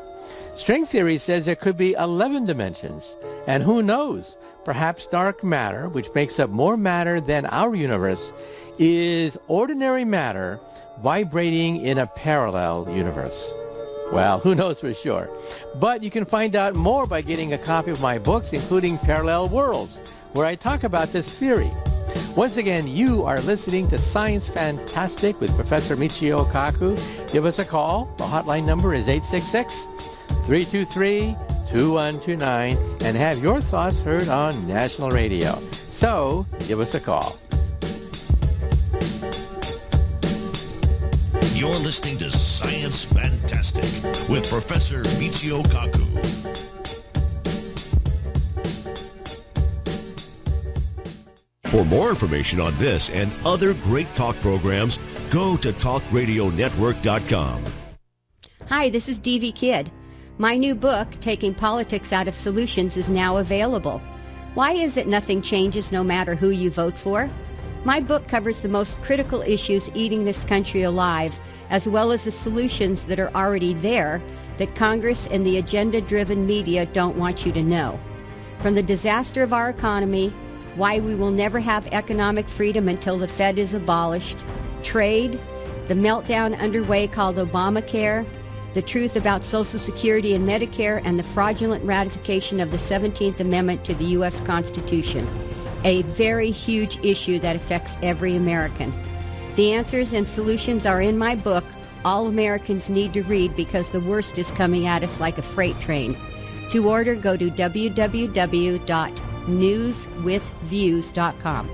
String theory says there could be 11 dimensions. And who knows? Perhaps dark matter, which makes up more matter than our universe, is ordinary matter vibrating in a parallel universe. Well, who knows for sure. But you can find out more by getting a copy of my books, including Parallel Worlds, where I talk about this theory. Once again, you are listening to Science Fantastic with Professor Michio Kaku. Give us a call. The hotline number is 866-323-2129, and have your thoughts heard on national radio. So, give us a call. You're listening to Science Fantastic with Professor Michio Kaku. For more information on this and other great talk programs, go to talkradionetwork.com. Hi, this is DV Kidd. My new book, Taking Politics Out of Solutions, is now available. Why is it nothing changes no matter who you vote for? My book covers the most critical issues eating this country alive, as well as the solutions that are already there that Congress and the agenda-driven media don't want you to know. From the disaster of our economy, why we will never have economic freedom until the Fed is abolished, trade, the meltdown underway called Obamacare, the truth about Social Security and Medicare, and the fraudulent ratification of the 17th Amendment to the U.S. Constitution. A very huge issue that affects every American. The answers and solutions are in my book, All Americans Need to Read, because the worst is coming at us like a freight train. To order, go to www.newswithviews.com.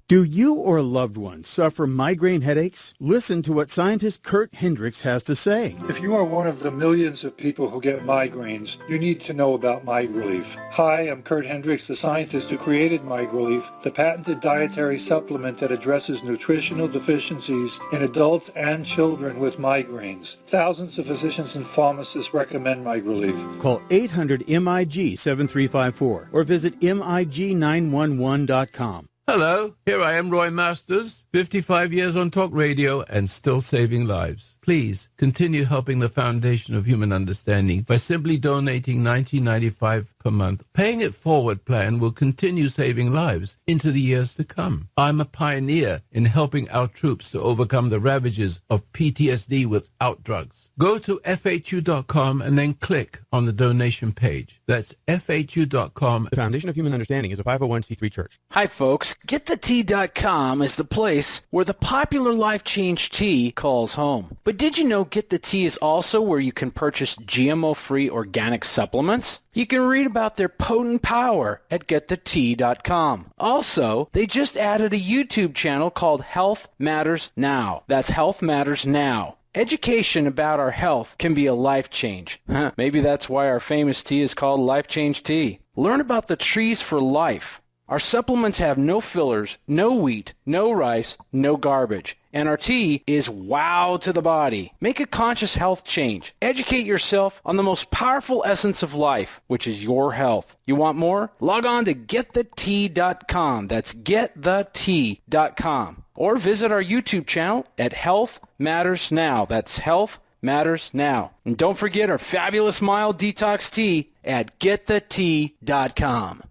Do you or a loved one suffer migraine headaches? Listen to what scientist Kurt Hendricks has to say. If you are one of the millions of people who get migraines, you need to know about MiGrelief. Hi, I'm Kurt Hendricks, the scientist who created MiGrelief, the patented dietary supplement that addresses nutritional deficiencies in adults and children with migraines. Thousands of physicians and pharmacists recommend MiGrelief. Call 800-MIG-7354 or visit MIG911.com. Hello, here I am, Roy Masters, 55 years on talk radio and still saving lives. Please continue helping the Foundation of Human Understanding by simply donating $19.95 per month. Paying it forward plan will continue saving lives into the years to come. I'm a pioneer in helping our troops to overcome the ravages of PTSD without drugs. Go to FHU.com and then click on the donation page. That's FHU.com. The Foundation of Human Understanding is a 501c3 church. Hi, folks. GetTheTea.com is the place where the popular Life Change Tea calls home. But did you know Get the Tea is also where you can purchase GMO-free organic supplements? You can read about their potent power at GetTheTea.com. Also, they just added a YouTube channel called Health Matters Now. That's Health Matters Now. Education about our health can be a life change. Maybe that's why our famous tea is called Life Change Tea. Learn about the trees for life. Our supplements have no fillers, no wheat, no rice, no garbage. And our tea is wow to the body. Make a conscious health change. Educate yourself on the most powerful essence of life, which is your health. You want more? Log on to getthetea.com. That's getthetea.com. Or visit our YouTube channel at Health Matters Now. That's Health Matters Now. And don't forget our fabulous mild detox tea at getthetea.com.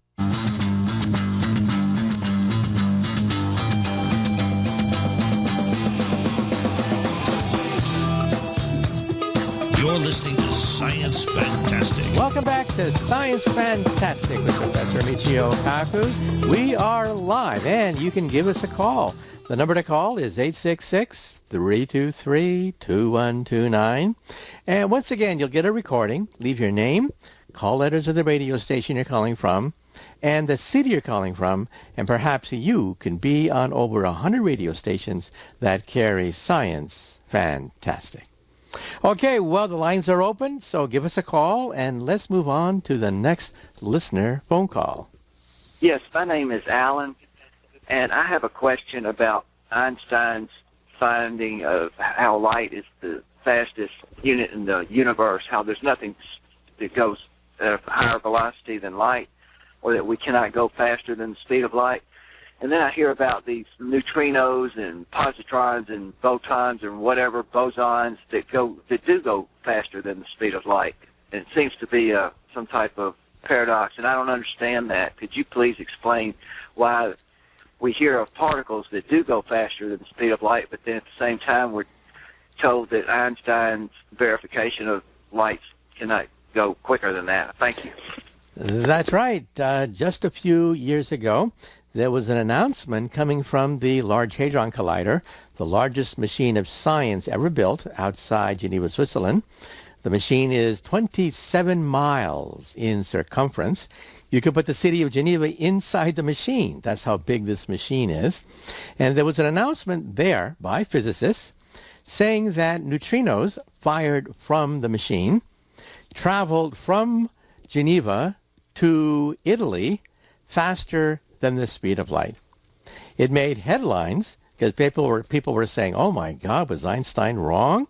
You're listening to Science Fantastic. Welcome back to Science Fantastic with Professor Michio Kaku. We are live, and you can give us a call. The number to call is 866-323-2129. And once again, you'll get a recording. Leave your name, call letters of the radio station you're calling from, and the city you're calling from, and perhaps you can be on over 100 radio stations that carry Science Fantastic. Okay, well, the lines are open, so give us a call, and let's move on to the next listener phone call. Yes, my name is Alan, and I have a question about Einstein's finding of how light is the fastest unit in the universe, how there's nothing that goes at a higher velocity than light, or that we cannot go faster than the speed of light. And then I hear about these neutrinos and positrons and photons and whatever, bosons that do go faster than the speed of light. And it seems to be some type of paradox, and I don't understand that. Could you please explain why we hear of particles that do go faster than the speed of light, but then at the same time we're told that Einstein's verification of light cannot go quicker than that? Thank you. That's right. Just a few years ago, there was an announcement coming from the Large Hadron Collider, the largest machine of science ever built outside Geneva, Switzerland. The machine is 27 miles in circumference. You could put the city of Geneva inside the machine. That's how big this machine is. And there was an announcement there by physicists saying that neutrinos fired from the machine traveled from Geneva to Italy faster than the speed of light. It made headlines because people were saying, oh my God, was Einstein wrong?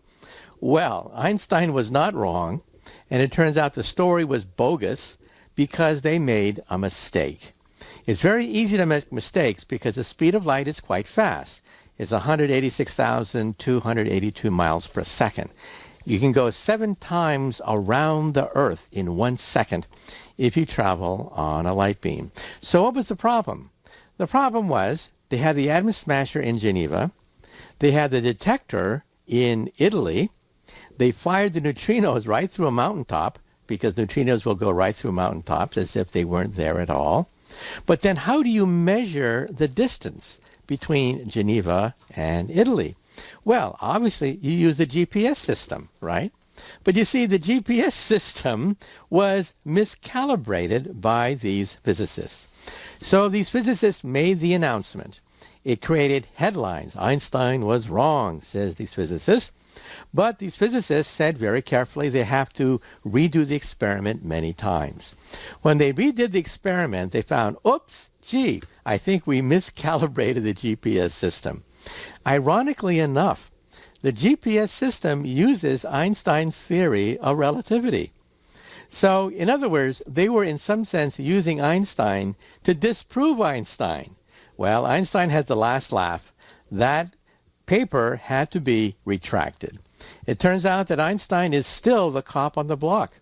Well, Einstein was not wrong, and it turns out the story was bogus because they made a mistake. It's very easy to make mistakes because the speed of light is quite fast. It's 186,282 miles per second. You can go 7 times around the Earth in 1 second if you travel on a light beam. So what was the problem? The problem was they had the atom smasher in Geneva. They had the detector in Italy. They fired the neutrinos right through a mountaintop because neutrinos will go right through mountaintops as if they weren't there at all. But then how do you measure the distance between Geneva and Italy? Well, obviously you use the GPS system, right? But you see, the GPS system was miscalibrated by these physicists. So these physicists made the announcement. It created headlines. Einstein was wrong, says these physicists. But these physicists said very carefully they have to redo the experiment many times. When they redid the experiment, they found, oops, gee, I think we miscalibrated the GPS system. Ironically enough, the GPS system uses Einstein's theory of relativity. So, in other words, they were in some sense using Einstein to disprove Einstein. Well, Einstein has the last laugh. That paper had to be retracted. It turns out that Einstein is still the cop on the block.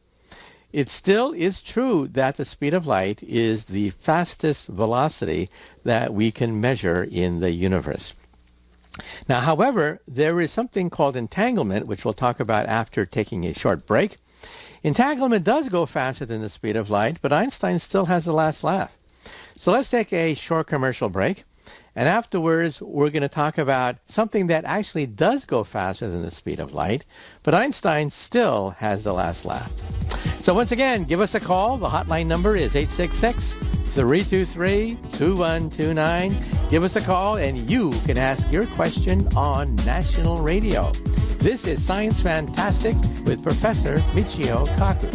It still is true that the speed of light is the fastest velocity that we can measure in the universe. Now, however, there is something called entanglement, which we'll talk about after taking a short break. Entanglement does go faster than the speed of light, but Einstein still has the last laugh. So let's take a short commercial break, and afterwards we're going to talk about something that actually does go faster than the speed of light, but Einstein still has the last laugh. So once again, give us a call. The hotline number is 866-323-2129. Give us a call and you can ask your question on national radio. This is Science Fantastic with Professor Michio Kaku.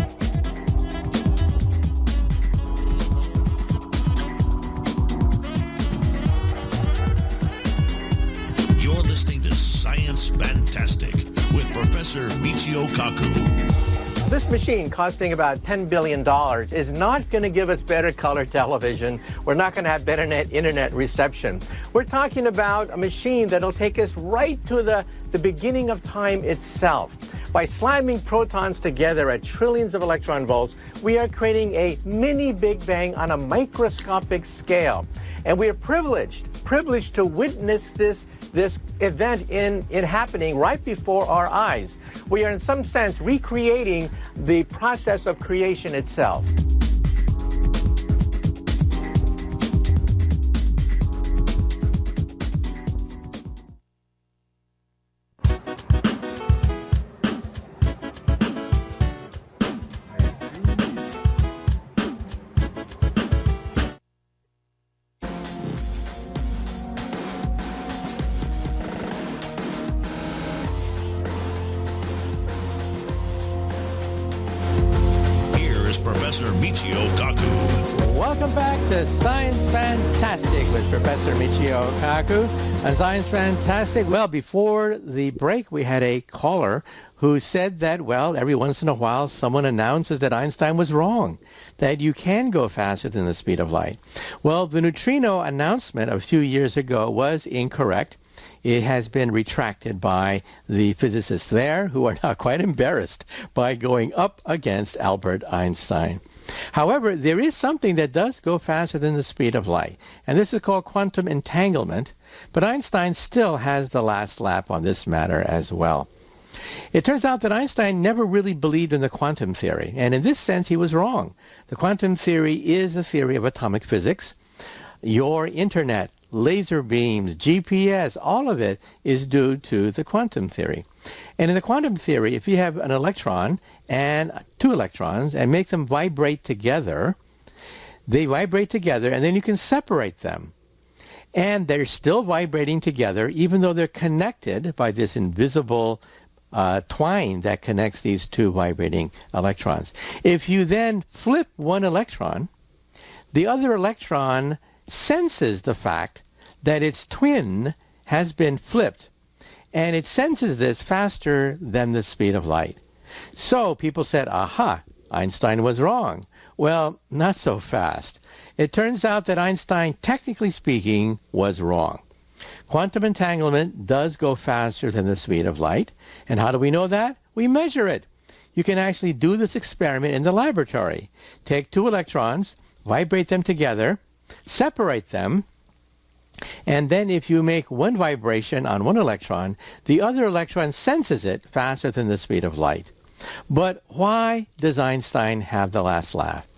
You're listening to Science Fantastic with Professor Michio Kaku. This machine costing about $10 billion is not going to give us better color television. We're not going to have better internet reception. We're talking about a machine that'll take us right to the beginning of time itself. By slamming protons together at trillions of electron volts, we are creating a mini Big Bang on a microscopic scale. And we are privileged to witness this event in happening right before our eyes. We are in some sense recreating the process of creation itself. Here's Professor Michio Kaku. Welcome back to Science Fantastic with Professor Michio Kaku. And Science Fantastic, well, before the break, we had a caller who said that, well, every once in a while, someone announces that Einstein was wrong, that you can go faster than the speed of light. Well, the neutrino announcement a few years ago was incorrect. It has been retracted by the physicists there, who are now quite embarrassed by going up against Albert Einstein. However, there is something that does go faster than the speed of light, and this is called quantum entanglement, but Einstein still has the last laugh on this matter as well. It turns out that Einstein never really believed in the quantum theory, and in this sense he was wrong. The quantum theory is a theory of atomic physics. Your internet, laser beams, GPS, all of it is due to the quantum theory. And in the quantum theory, if you have an electron and two electrons and make them vibrate together, they vibrate together and then you can separate them. And they're still vibrating together even though they're connected by this invisible twine that connects these two vibrating electrons. If you then flip one electron, the other electron senses the fact that its twin has been flipped, and it senses this faster than the speed of light. So people said, aha, Einstein was wrong. Well, not so fast. It turns out that Einstein, technically speaking, was wrong. Quantum entanglement does go faster than the speed of light. And how do we know that? We measure it. You can actually do this experiment in the laboratory. Take two electrons, vibrate them together, separate them, and then if you make one vibration on one electron, the other electron senses it faster than the speed of light. But why does Einstein have the last laugh?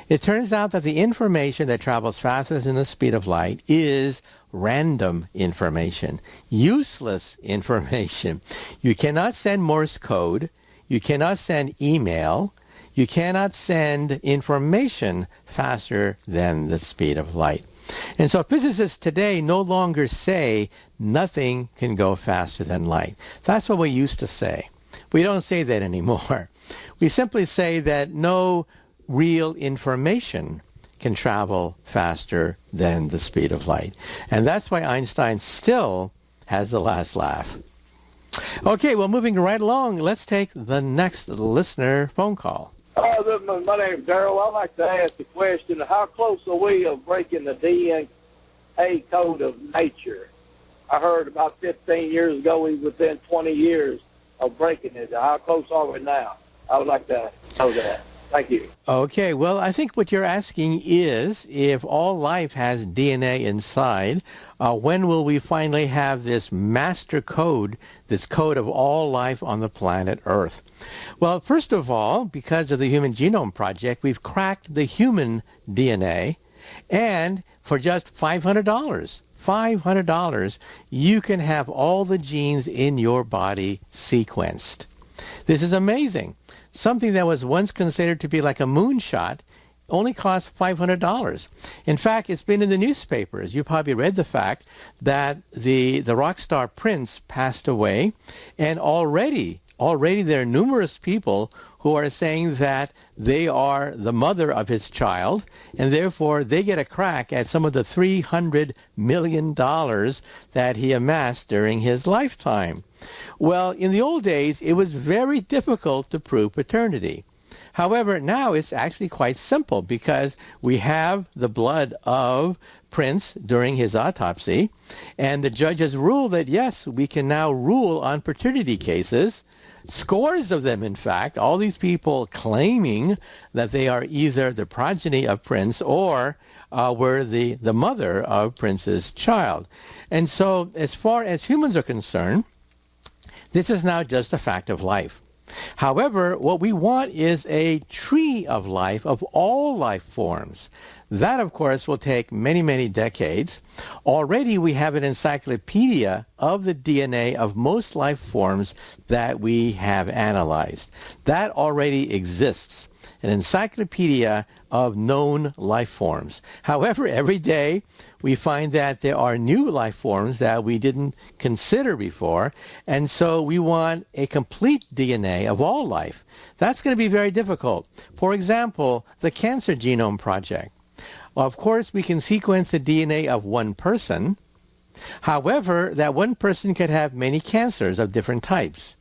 It turns out that the information that travels faster than the speed of light is random information, useless information. You cannot send Morse code. You cannot send email. You cannot send information faster than the speed of light. And so physicists today no longer say nothing can go faster than light. That's what we used to say. We don't say that anymore. We simply say that no real information can travel faster than the speed of light. And that's why Einstein still has the last laugh. Okay, well, moving right along, let's take the next listener phone call. My name's Darrell. I'd like to ask the question, how close are we of breaking the DNA code of nature? I heard about 15 years ago we were within 20 years of breaking it. How close are we now? I would like to know that. Thank you. Okay, well, I think what you're asking is if all life has DNA inside, when will we finally have this master code, this code of all life on the planet Earth? Well, first of all, because of the Human Genome Project, we've cracked the human DNA, and for just $500, you can have all the genes in your body sequenced. This is amazing. Something that was once considered to be like a moonshot only costs $500. In fact, it's been in the newspapers. You probably read the fact that the rock star Prince passed away, and already there are numerous people who are saying that they are the mother of his child, and therefore they get a crack at some of the $300 million that he amassed during his lifetime. Well, in the old days, it was very difficult to prove paternity. However, now it's actually quite simple because we have the blood of Prince during his autopsy, and the judge has ruled that, yes, we can now rule on paternity cases, scores of them, in fact, all these people claiming that they are either the progeny of Prince or were the mother of Prince's child. And so as far as humans are concerned, this is now just a fact of life. However, what we want is a tree of life of all life forms. That, of course, will take many, many decades. Already we have an encyclopedia of the DNA of most life forms that we have analyzed. That already exists. An encyclopedia of known life forms. However, every day we find that there are new life forms that we didn't consider before, and so we want a complete DNA of all life. That's going to be very difficult. For example, the Cancer Genome Project. Of course, we can sequence the DNA of one person. However, that one person could have many cancers of different types.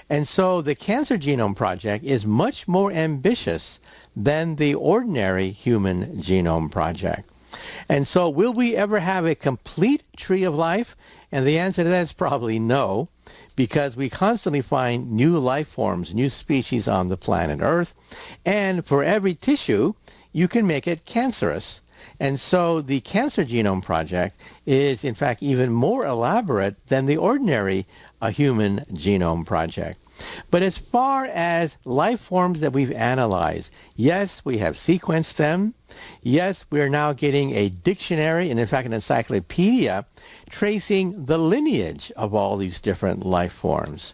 And so the Cancer Genome Project is much more ambitious than the ordinary Human Genome Project. And so will we ever have a complete tree of life? And the answer to that is probably no, because we constantly find new life forms, new species on the planet Earth. And for every tissue, you can make it cancerous. And so the Cancer Genome Project is, in fact, even more elaborate than the ordinary Human Genome Project. But as far as life forms that we've analyzed, yes, we have sequenced them. Yes, we're now getting a dictionary and, in fact, an encyclopedia tracing the lineage of all these different life forms.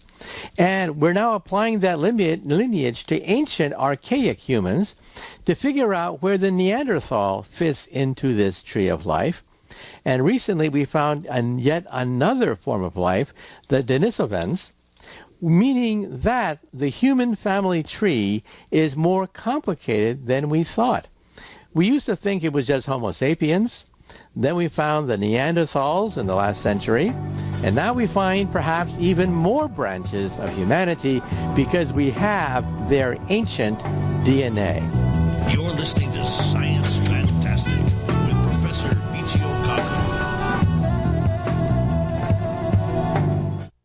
And we're now applying that lineage to ancient archaic humans to figure out where the Neanderthal fits into this tree of life. And recently we found yet another form of life, the Denisovans, meaning that the human family tree is more complicated than we thought. We used to think it was just Homo sapiens. Then we found the Neanderthals in the last century. And now we find perhaps even more branches of humanity because we have their ancient DNA. You're listening to Science Fantastic with Professor Michio Kaku.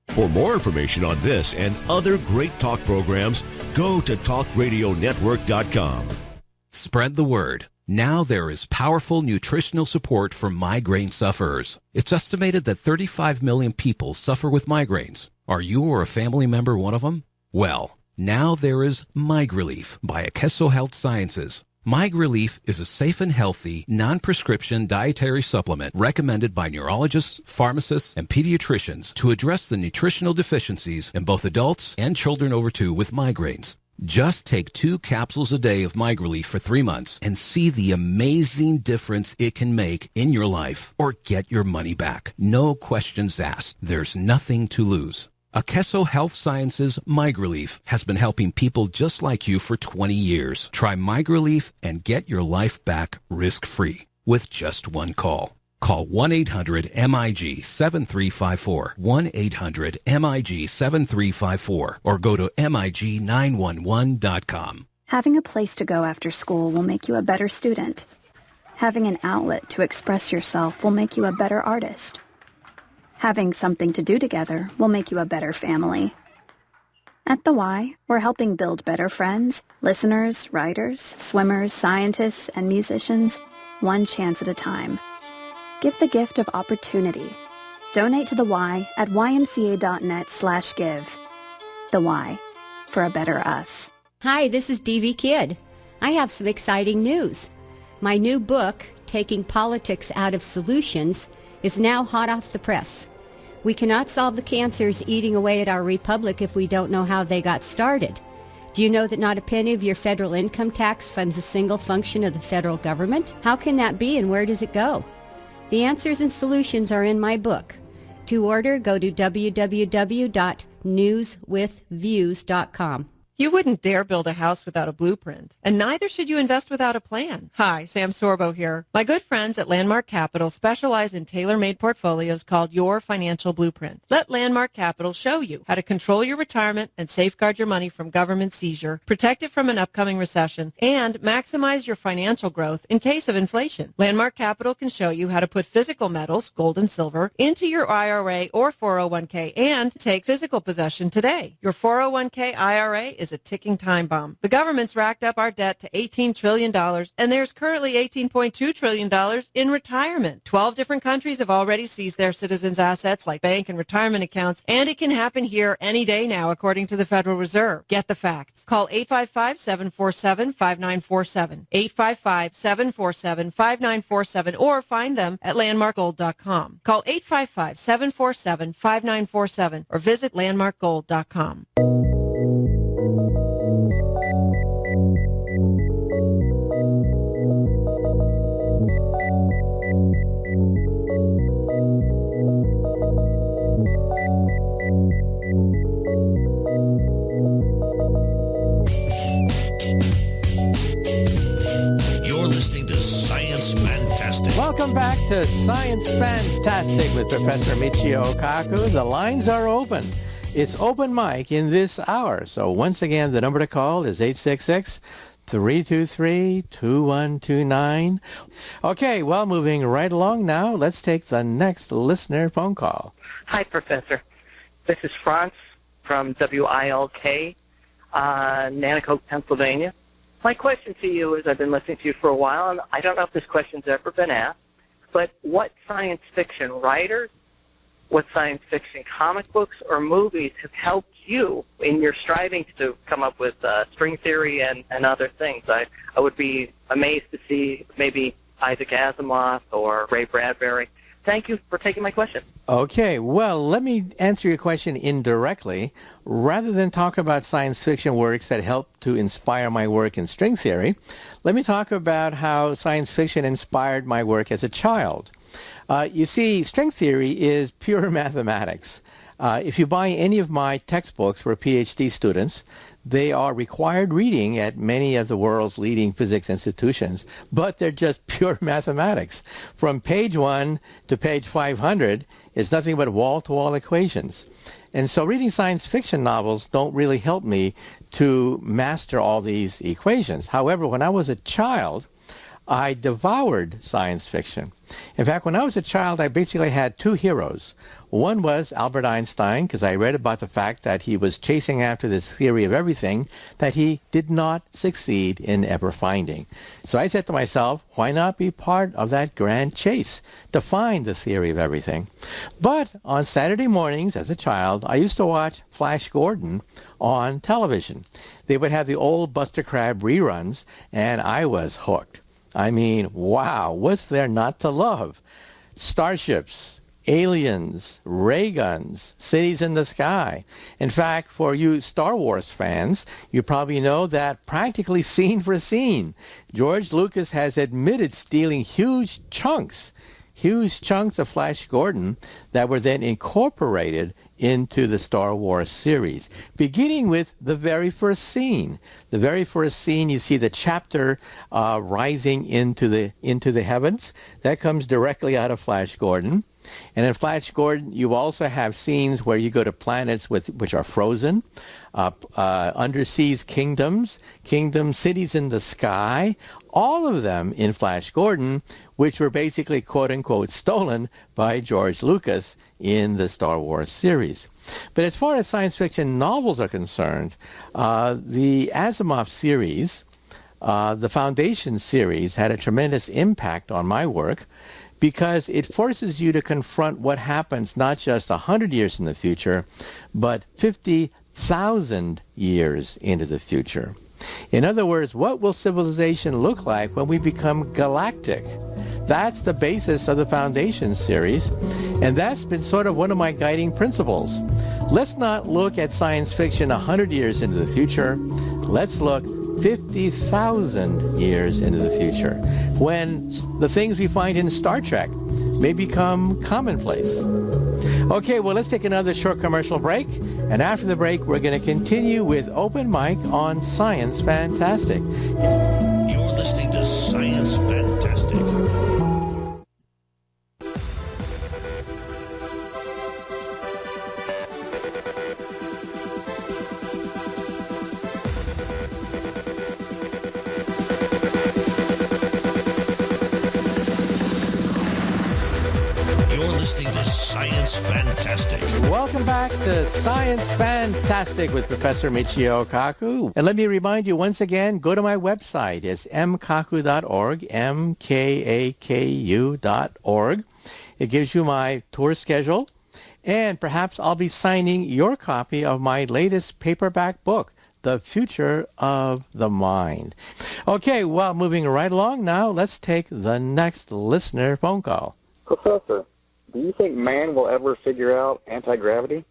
For more information on this and other great talk programs, go to talkradionetwork.com. Spread the word. Now there is powerful nutritional support for migraine sufferers. It's estimated that 35 million people suffer with migraines. Are you or a family member one of them? Well, now there is MigRelief by Akeso Health Sciences. MigRelief is a safe and healthy, non-prescription dietary supplement recommended by neurologists, pharmacists, and pediatricians to address the nutritional deficiencies in both adults and children over 2 with migraines. Just take 2 capsules a day of MigRelief for 3 months and see the amazing difference it can make in your life, or get your money back. No questions asked. There's nothing to lose. Akeso Health Sciences MigRelief has been helping people just like you for 20 years. Try MigRelief and get your life back risk-free with just one call. Call 1-800-MIG-7354, 1-800-MIG-7354, or go to MIG911.com. Having a place to go after school will make you a better student. Having an outlet to express yourself will make you a better artist. Having something to do together will make you a better family. At The Y, we're helping build better friends, listeners, writers, swimmers, scientists, and musicians, one chance at a time. Give the gift of opportunity. Donate to The Y at ymca.net/give. The Y, for a better us. Hi, this is DV Kidd. I have some exciting news. My new book, Taking Politics Out of Solutions, is now hot off the press. We cannot solve the cancers eating away at our republic if we don't know how they got started. Do you know that not a penny of your federal income tax funds a single function of the federal government? How can that be, and where does it go? The answers and solutions are in my book. To order, go to www.newswithviews.com. You wouldn't dare build a house without a blueprint, and neither should you invest without a plan. Hi, Sam Sorbo here. My good friends at Landmark Capital specialize in tailor-made portfolios called Your Financial Blueprint. Let Landmark Capital show you how to control your retirement and safeguard your money from government seizure, protect it from an upcoming recession, and maximize your financial growth in case of inflation. Landmark Capital can show you how to put physical metals, gold and silver, into your IRA or 401k and take physical possession today. Your 401k IRA is a ticking time bomb. The government's racked up our debt to $18 trillion, and there's currently $18.2 trillion in retirement. 12 different countries have already seized their citizens' assets like bank and retirement accounts, and it can happen here any day now, according to the Federal Reserve. Get the facts. Call 855-747-5947, 855-747-5947, or find them at landmarkgold.com. Call 855-747-5947 or visit landmarkgold.com. You're listening to Science Fantastic. Welcome back to Science Fantastic with Professor Michio Kaku. The lines are open. It's open mic in this hour. So once again, the number to call is 866-323-2129. Okay, well, moving right along now, let's take the next listener phone call. Hi, Professor. This is Franz from WILK, Nanticoke, Pennsylvania. My question to you is, I've been listening to you for a while, and I don't know if this question's ever been asked, but what science fiction writers, what science fiction comic books or movies have helped you in your striving to come up with string theory and other things? I would be amazed to see maybe Isaac Asimov or Ray Bradbury. Thank you for taking my question. Okay, well, let me answer your question indirectly. Rather than talk about science fiction works that helped to inspire my work in string theory, let me talk about how science fiction inspired my work as a child. You see, string theory is pure mathematics. If you buy any of my textbooks for PhD students, they are required reading at many of the world's leading physics institutions, but they're just pure mathematics. From page 1 to page 500 is nothing but wall-to-wall equations. And so reading science fiction novels don't really help me to master all these equations. However, when I was a child, I devoured science fiction. In fact, when I was a child, I basically had two heroes. One was Albert Einstein, because I read about the fact that he was chasing after this theory of everything that he did not succeed in ever finding. So I said to myself, why not be part of that grand chase to find the theory of everything? But on Saturday mornings as a child, I used to watch Flash Gordon on television. They would have the old Buster Crabbe reruns, and I was hooked. I mean, wow, what's there not to love? Starships, aliens, ray guns, cities in the sky. In fact, for you Star Wars fans, you probably know that practically scene for scene, George Lucas has admitted stealing huge chunks of Flash Gordon that were then incorporated into the Star Wars series, beginning with the very first scene. The very first scene, you see the chapter rising into the heavens. That comes directly out of Flash Gordon. And in Flash Gordon, you also have scenes where you go to planets which are frozen, underseas kingdoms, cities in the sky, all of them in Flash Gordon, which were basically, quote-unquote, stolen by George Lucas in the Star Wars series. But as far as science fiction novels are concerned, the Asimov series, the Foundation series, had a tremendous impact on my work because it forces you to confront what happens not just 100 years in the future, but 50,000 years into the future. In other words, what will civilization look like when we become galactic? That's the basis of the Foundation series, and that's been sort of one of my guiding principles. Let's not look at science fiction 100 years into the future. Let's look 50,000 years into the future, when the things we find in Star Trek may become commonplace. Okay, well, let's take another short commercial break, and after the break, we're going to continue with Open Mic on Science Fantastic. You're listening to Science Fantastic. You're listening to Science Fantastic. Welcome back to Science Fantastic with Professor Michio Kaku. And let me remind you once again, go to my website. It's mkaku.org, mkaku.org. It gives you my tour schedule. And perhaps I'll be signing your copy of my latest paperback book, The Future of the Mind. Okay, well, moving right along now, let's take the next listener phone call. Professor, do you think man will ever figure out anti-gravity?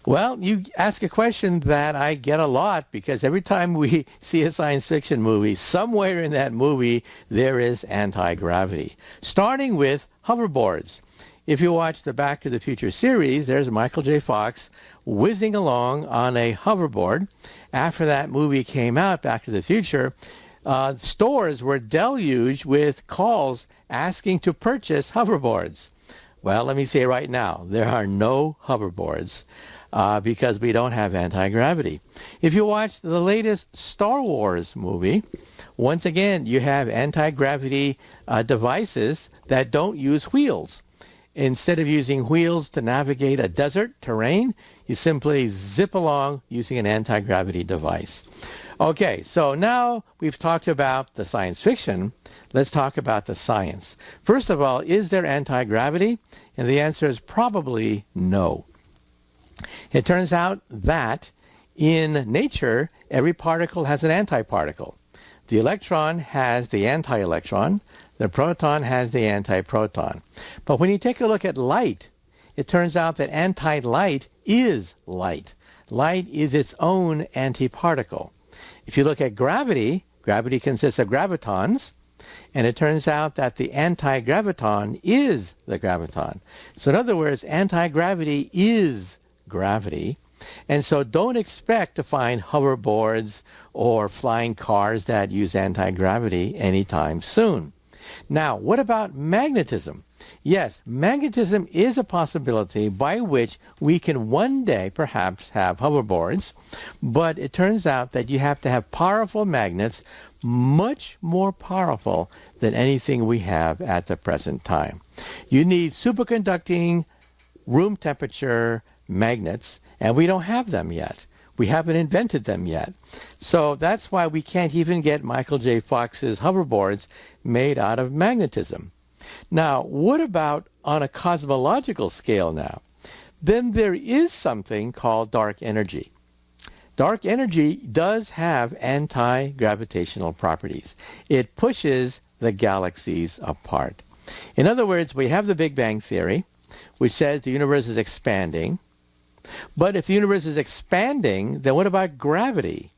Well, you ask a question that I get a lot because every time we see a science fiction movie, somewhere in that movie there is anti-gravity, starting with hoverboards. If you watch the Back to the Future series, there's Michael J. Fox whizzing along on a hoverboard. After that movie came out, Back to the Future, stores were deluged with calls asking to purchase hoverboards. Well, let me say right now, there are no hoverboards because we don't have anti-gravity. If you watch the latest Star Wars movie, once again, you have anti-gravity devices that don't use wheels. Instead of using wheels to navigate a desert terrain, you simply zip along using an anti-gravity device. Okay, so now we've talked about the science fiction. Let's talk about the science. First of all, is there anti-gravity? And the answer is probably no. It turns out that in nature, every particle has an antiparticle. The electron has the anti-electron. The proton has the antiproton. But when you take a look at light, it turns out that anti-light is light. Light is its own antiparticle. If you look at gravity, gravity consists of gravitons, and it turns out that the anti-graviton is the graviton. So in other words, anti-gravity is gravity. And so don't expect to find hoverboards or flying cars that use anti-gravity anytime soon. Now, what about magnetism? Yes, magnetism is a possibility by which we can one day perhaps have hoverboards, but it turns out that you have to have powerful magnets, much more powerful than anything we have at the present time. You need superconducting, room temperature magnets, and we don't have them yet. We haven't invented them yet. So that's why we can't even get Michael J. Fox's hoverboards made out of magnetism. Now, what about on a cosmological scale now? Then there is something called dark energy. Dark energy does have anti-gravitational properties. It pushes the galaxies apart. In other words, we have the Big Bang Theory, which says the universe is expanding. But if the universe is expanding, then what about gravity?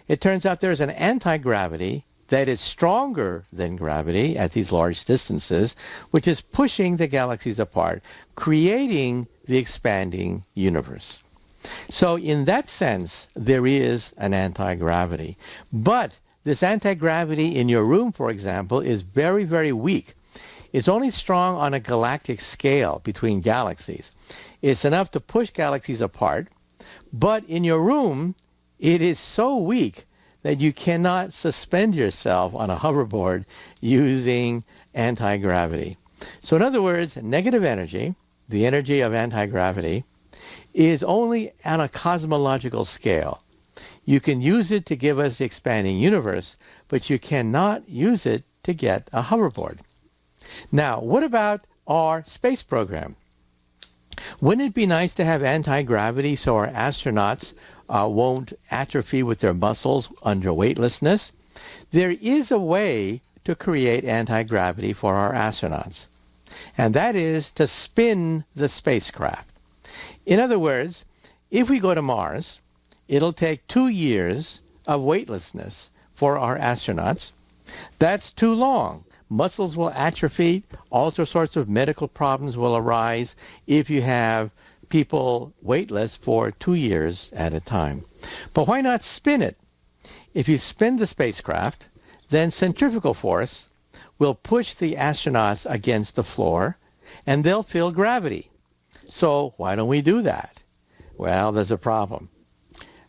It turns out there's an anti-gravity that is stronger than gravity at these large distances, which is pushing the galaxies apart, creating the expanding universe. So in that sense, there is an anti-gravity. But this anti-gravity in your room, for example, is very, very weak. It's only strong on a galactic scale between galaxies. It's enough to push galaxies apart, but in your room, it is so weak that you cannot suspend yourself on a hoverboard using anti-gravity. So in other words, negative energy, the energy of anti-gravity, is only on a cosmological scale. You can use it to give us the expanding universe, but you cannot use it to get a hoverboard. Now, what about our space program? Wouldn't it be nice to have anti-gravity so our astronauts won't atrophy with their muscles under weightlessness? There is a way to create anti-gravity for our astronauts, and that is to spin the spacecraft. In other words, if we go to Mars, it'll take 2 years of weightlessness for our astronauts. That's too long. Muscles will atrophy. All sorts of medical problems will arise if you have people weightless for 2 years at a time. But why not spin it? If you spin the spacecraft, then centrifugal force will push the astronauts against the floor, and they'll feel gravity. So why don't we do that? Well, there's a problem.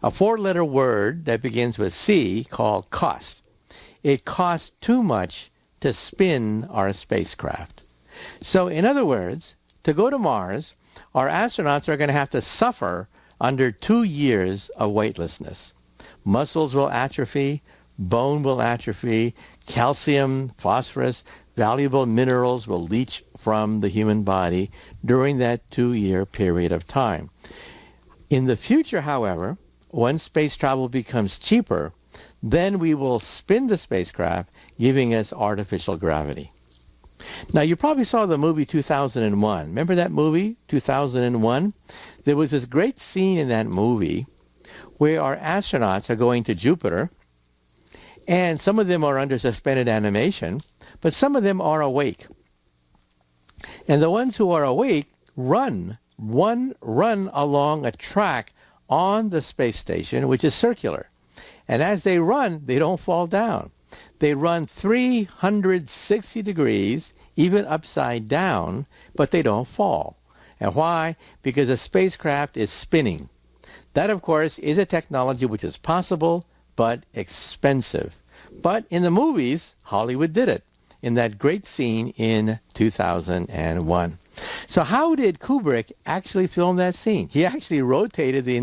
A 4-letter word that begins with C called cost. It costs too much to spin our spacecraft. So in other words, to go to Mars, our astronauts are going to have to suffer under 2 years of weightlessness. Muscles will atrophy, bone will atrophy, calcium, phosphorus, valuable minerals will leach from the human body during that 2-year period of time. In the future, however, when space travel becomes cheaper, then we will spin the spacecraft, giving us artificial gravity. Now, you probably saw the movie 2001. Remember that movie, 2001? There was this great scene in that movie where our astronauts are going to Jupiter, and some of them are under suspended animation, but some of them are awake. And the ones who are awake run along a track on the space station, which is circular. And as they run, they don't fall down. They run 360 degrees, even upside down, but they don't fall. And why? Because the spacecraft is spinning. That, of course, is a technology which is possible, but expensive. But in the movies, Hollywood did it in that great scene in 2001. So how did Kubrick actually film that scene? He actually rotated the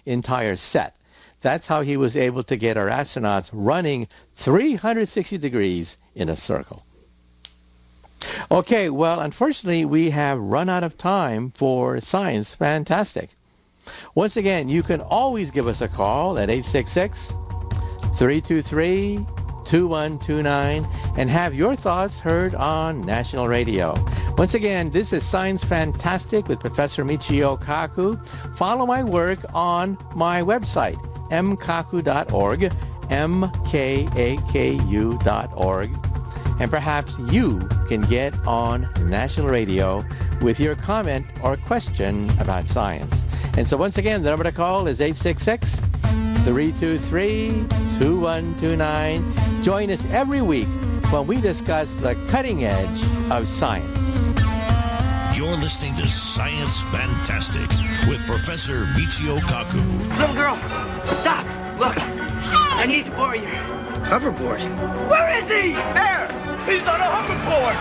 entire set. That's how he was able to get our astronauts running 360 degrees in a circle. Okay, well, unfortunately, we have run out of time for Science Fantastic. Once again, you can always give us a call at 866-323-2129 and have your thoughts heard on national radio. Once again, this is Science Fantastic with Professor Michio Kaku. Follow my work on my website, mkaku.org, mkaku.org. And perhaps you can get on national radio with your comment or question about science. And so once again, the number to call is 866-323-2129. Join us every week when we discuss the cutting edge of science. You're listening to Science Fantastic with Professor Michio Kaku. Little girl, stop. Look, I need to borrow your hoverboard. Where is he? There. He's on a hoverboard.